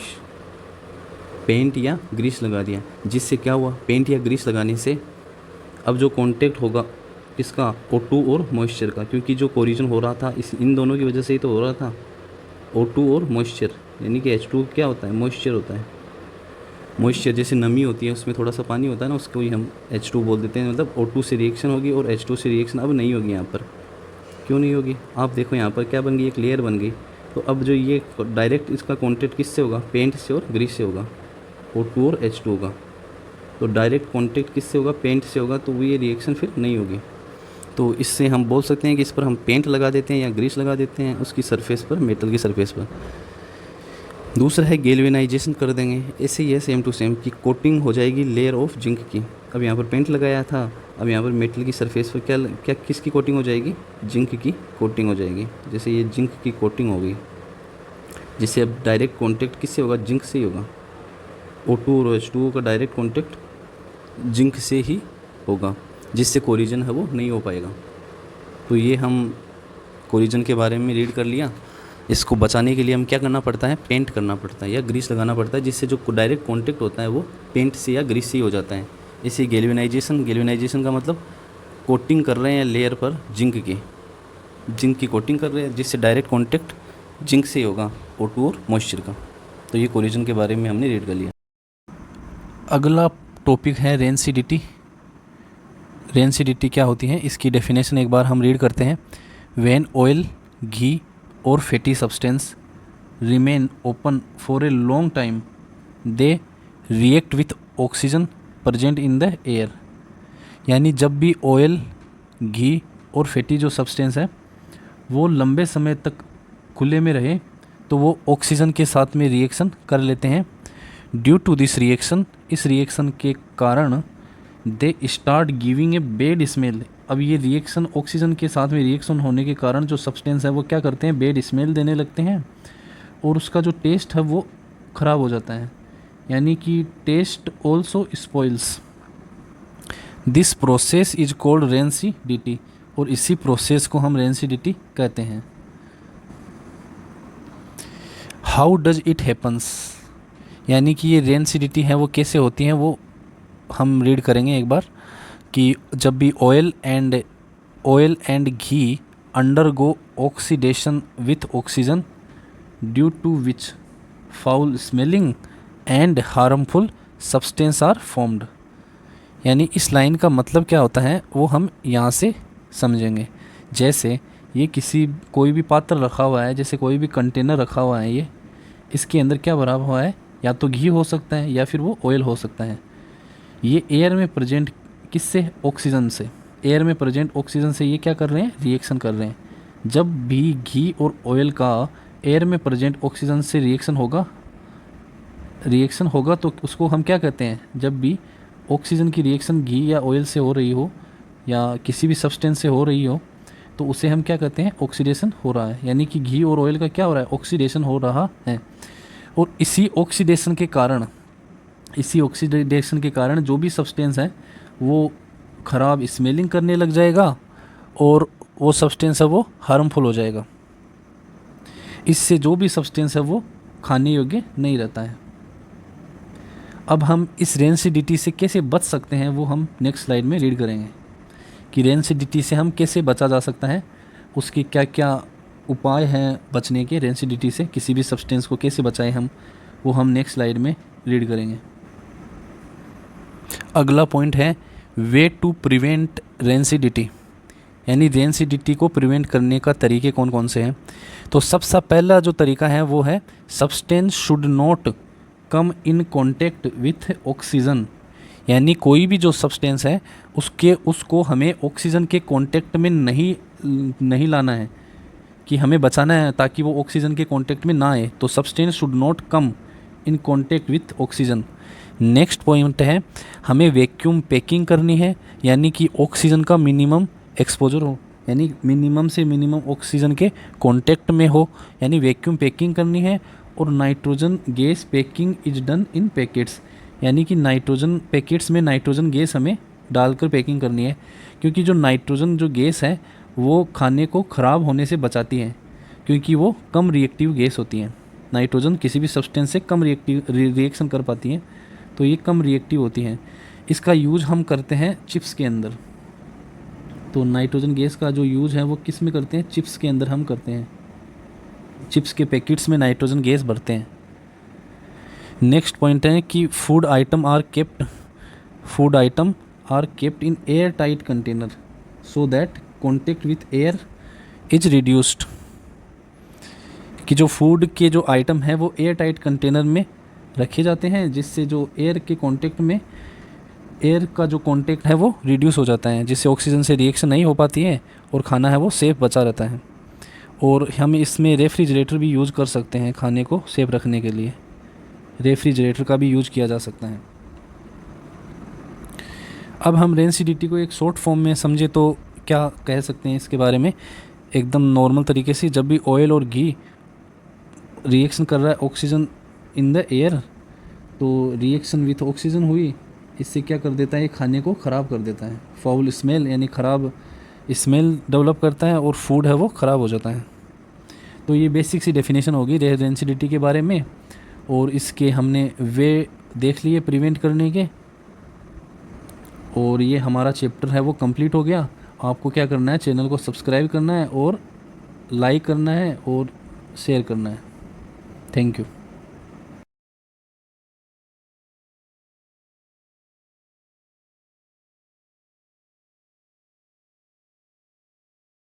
Speaker 2: पेंट या ग्रीस लगा दिया। जिससे क्या हुआ, पेंट या ग्रीस लगाने से अब जो कांटेक्ट होगा इसका O2 और मॉइस्चर का, क्योंकि जो कोरिजन हो रहा था इन दोनों की वजह से ही तो हो रहा था, O2 और मॉइस्चर, यानी कि H2 क्या होता है, मॉइस्चर होता है। मॉइस्चर जैसे नमी होती है उसमें थोड़ा सा पानी होता है ना, उसको ही हम H2 बोल देते हैं। मतलब O2 से रिएक्शन होगी और H2 से रिएक्शन अब नहीं होगी। यहाँ पर क्यों नहीं होगी, आप देखो यहाँ पर क्या बन गई, एक लेयर बन गई। तो अब जो ये डायरेक्ट इसका कॉन्टेक्ट किससे होगा, पेंट से और ग्रीस से होगा, O2 और H2 का। तो डायरेक्ट कॉन्टेक्ट किससे होगा, पेंट से होगा, तो वो ये रिएक्शन फिर नहीं होगी। तो इससे हम बोल सकते हैं कि इस पर हम पेंट लगा देते हैं या ग्रीस लगा देते हैं उसकी सरफेस पर, मेटल की सरफेस पर। दूसरा है गैल्वेनाइजेशन कर देंगे, ऐसे ही है सेम टू सेम कि कोटिंग हो जाएगी लेयर ऑफ जिंक की। अब यहाँ पर पेंट लगाया था, अब यहाँ पर मेटल की सरफेस पर क्या किसकी कोटिंग हो जाएगी, जिंक की कोटिंग हो जाएगी। जैसे ये जिंक की कोटिंग हो गई, जिससे अब डायरेक्ट कॉन्टेक्ट किससे होगा, जिंक से ही होगा। O2 और H2O का डायरेक्ट कॉन्टेक्ट जिंक से ही होगा, जिससे कोरिजन है वो नहीं हो पाएगा। तो ये हम कोरिजन के बारे में रीड कर लिया। इसको बचाने के लिए हम क्या करना पड़ता है, पेंट करना पड़ता है या ग्रीस लगाना पड़ता है, जिससे जो डायरेक्ट कांटेक्ट होता है वो पेंट से या ग्रीस से ही हो जाता है। इसी गैल्वेनाइजेशन का मतलब कोटिंग कर रहे हैं लेयर पर जिंक की कोटिंग कर रहे हैं, जिससे डायरेक्ट कॉन्टेक्ट जिंक से ही होगा, O2 और मॉइस्चर का। तो ये कोरिजन के बारे में हमने रीड कर लिया।
Speaker 1: अगला टॉपिक है रेंसिडिटी। रेंसिडिटी क्या होती है, इसकी डेफिनेशन एक बार हम रीड करते हैं। व्हेन ऑयल, घी और fatty substance remain open for a long time they react with oxygen present in the air. यानी जब भी ऑयल, घी और फैटी जो सब्सटेंस है वो लंबे समय तक खुले में रहे तो वो ऑक्सीजन के साथ में रिएक्शन कर लेते हैं। ड्यू टू दिस रिएक्शन, इस रिएक्शन के कारण they start giving a bad smell. अब ये रिएक्शन ऑक्सीजन के साथ में रिएक्शन होने के कारण जो सब्सटेंस है वो क्या करते हैं, बैड स्मेल देने लगते हैं, और उसका जो टेस्ट है वो ख़राब हो जाता है, यानी कि taste also spoils. This process is called rancidity, और इसी प्रोसेस को हम रेंसिडिटी कहते हैं। हाउ डज इट हैपन्स, यानी कि ये रेंसिडिटी है वो कैसे होती हैं वो हम रीड करेंगे एक बार। कि जब भी oil and ghee undergo oxidation with oxygen due to which foul smelling and harmful substance are formed.
Speaker 2: यानी इस लाइन का मतलब क्या होता है वो हम यहाँ से समझेंगे। जैसे ये कोई भी पात्र रखा हुआ है, जैसे कोई भी कंटेनर रखा हुआ है, ये इसके अंदर क्या भरा हुआ है, या तो घी हो सकता है या फिर वो ऑयल हो सकता है। ये एयर में प्रेजेंट किससे, ऑक्सीजन से। एयर में प्रेजेंट ऑक्सीजन से ये क्या कर रहे हैं, रिएक्शन कर रहे हैं। जब भी घी और ऑयल का एयर में प्रेजेंट ऑक्सीजन से रिएक्शन होगा तो उसको हम क्या कहते हैं, जब भी ऑक्सीजन की रिएक्शन घी या ऑयल से हो रही हो या किसी भी सब्सटेंस से हो रही हो तो उसे हम क्या कहते हैं, ऑक्सीडेशन हो रहा है। यानी कि घी और ऑयल का क्या हो रहा है, ऑक्सीडेशन हो रहा है। और इसी ऑक्सीडेशन के कारण जो भी सब्सटेंस है वो ख़राब स्मेलिंग करने लग जाएगा और वो सब्सटेंस है वो हार्मफुल हो जाएगा। इससे जो भी सब्सटेंस है वो खाने योग्य नहीं रहता है। अब हम इस रेंसिडिटी से कैसे बच सकते हैं वो हम नेक्स्ट स्लाइड में रीड करेंगे कि रेंसिडिटी से हम कैसे बचा जा सकता है, उसके क्या क्या उपाय हैं बचने के। रेंसिडिटी से किसी भी सब्सटेंस को कैसे बचाएं वो हम नेक्स्ट स्लाइड में रीड करेंगे। अगला पॉइंट है वे टू प्रिवेंट रेंसिडिटी, यानी रेंसिडिटी को प्रिवेंट करने का तरीके कौन कौन से हैं। तो सबसे पहला जो तरीका है वो है substance should not come in contact with oxygen, यानी कोई भी जो सब्सटेंस है उसको हमें ऑक्सीजन के कॉन्टेक्ट में नहीं लाना है, कि हमें बचाना है ताकि वो ऑक्सीजन के कॉन्टेक्ट में ना आए। तो substance should not come in contact with oxygen. Next point है हमें वैक्यूम पैकिंग करनी है, यानी कि ऑक्सीजन का मिनिमम एक्सपोजर हो, यानी मिनिमम से मिनिमम ऑक्सीजन के कॉन्टेक्ट में हो, यानी वैक्यूम पैकिंग करनी है। और nitrogen gas packing is done in packets, यानी कि नाइट्रोजन पैकेट्स में नाइट्रोजन गैस हमें डालकर पैकिंग करनी है, क्योंकि जो नाइट्रोजन जो गैस है वो खाने को ख़राब होने से बचाती है, क्योंकि वो कम रिएक्टिव गैस होती हैं। नाइट्रोजन किसी भी सब्सटेंस से कम रिएक्शन कर पाती हैं, तो ये कम रिएक्टिव होती हैं। इसका यूज़ हम करते हैं चिप्स के अंदर। तो नाइट्रोजन गैस का जो यूज़ है वो किस में करते हैं, चिप्स के अंदर हम करते हैं। चिप्स के पैकेट्स में नाइट्रोजन गैस भरते हैं। नेक्स्ट पॉइंट है कि food item are kept in air tight container so that contact with air is reduced, कि जो फूड के जो आइटम है वो एयर टाइट कंटेनर में रखे जाते हैं, जिससे जो एयर का जो कांटेक्ट है वो रिड्यूस हो जाता है, जिससे ऑक्सीजन से रिएक्शन नहीं हो पाती है और खाना है वो सेफ़ बचा रहता है। और हम इसमें रेफ्रिजरेटर भी यूज़ कर सकते हैं, खाने को सेफ रखने के लिए रेफ्रिजरेटर का भी यूज़ किया जा सकता है। अब हम रेंसिडिटी को एक शॉर्ट फॉर्म में समझे तो क्या कह सकते हैं इसके बारे में, एकदम नॉर्मल तरीके से। जब भी ऑयल और घी रिएक्शन कर रहा है ऑक्सीजन इन द एयर, तो रिएक्शन विथ ऑक्सीजन हुई, इससे क्या कर देता है, खाने को ख़राब कर देता है। फाउल स्मेल यानी ख़राब स्मेल डेवलप करता है और फूड है वो ख़राब हो जाता है। तो ये बेसिक सी डेफिनेशन होगी रेंसिडिटी के बारे में, और इसके हमने वे देख लिए प्रिवेंट करने के, और ये हमारा चैप्टर है वो कंप्लीट हो गया। आपको क्या करना है, चैनल को सब्सक्राइब करना है और लाइक करना है और शेयर करना है। Thank you.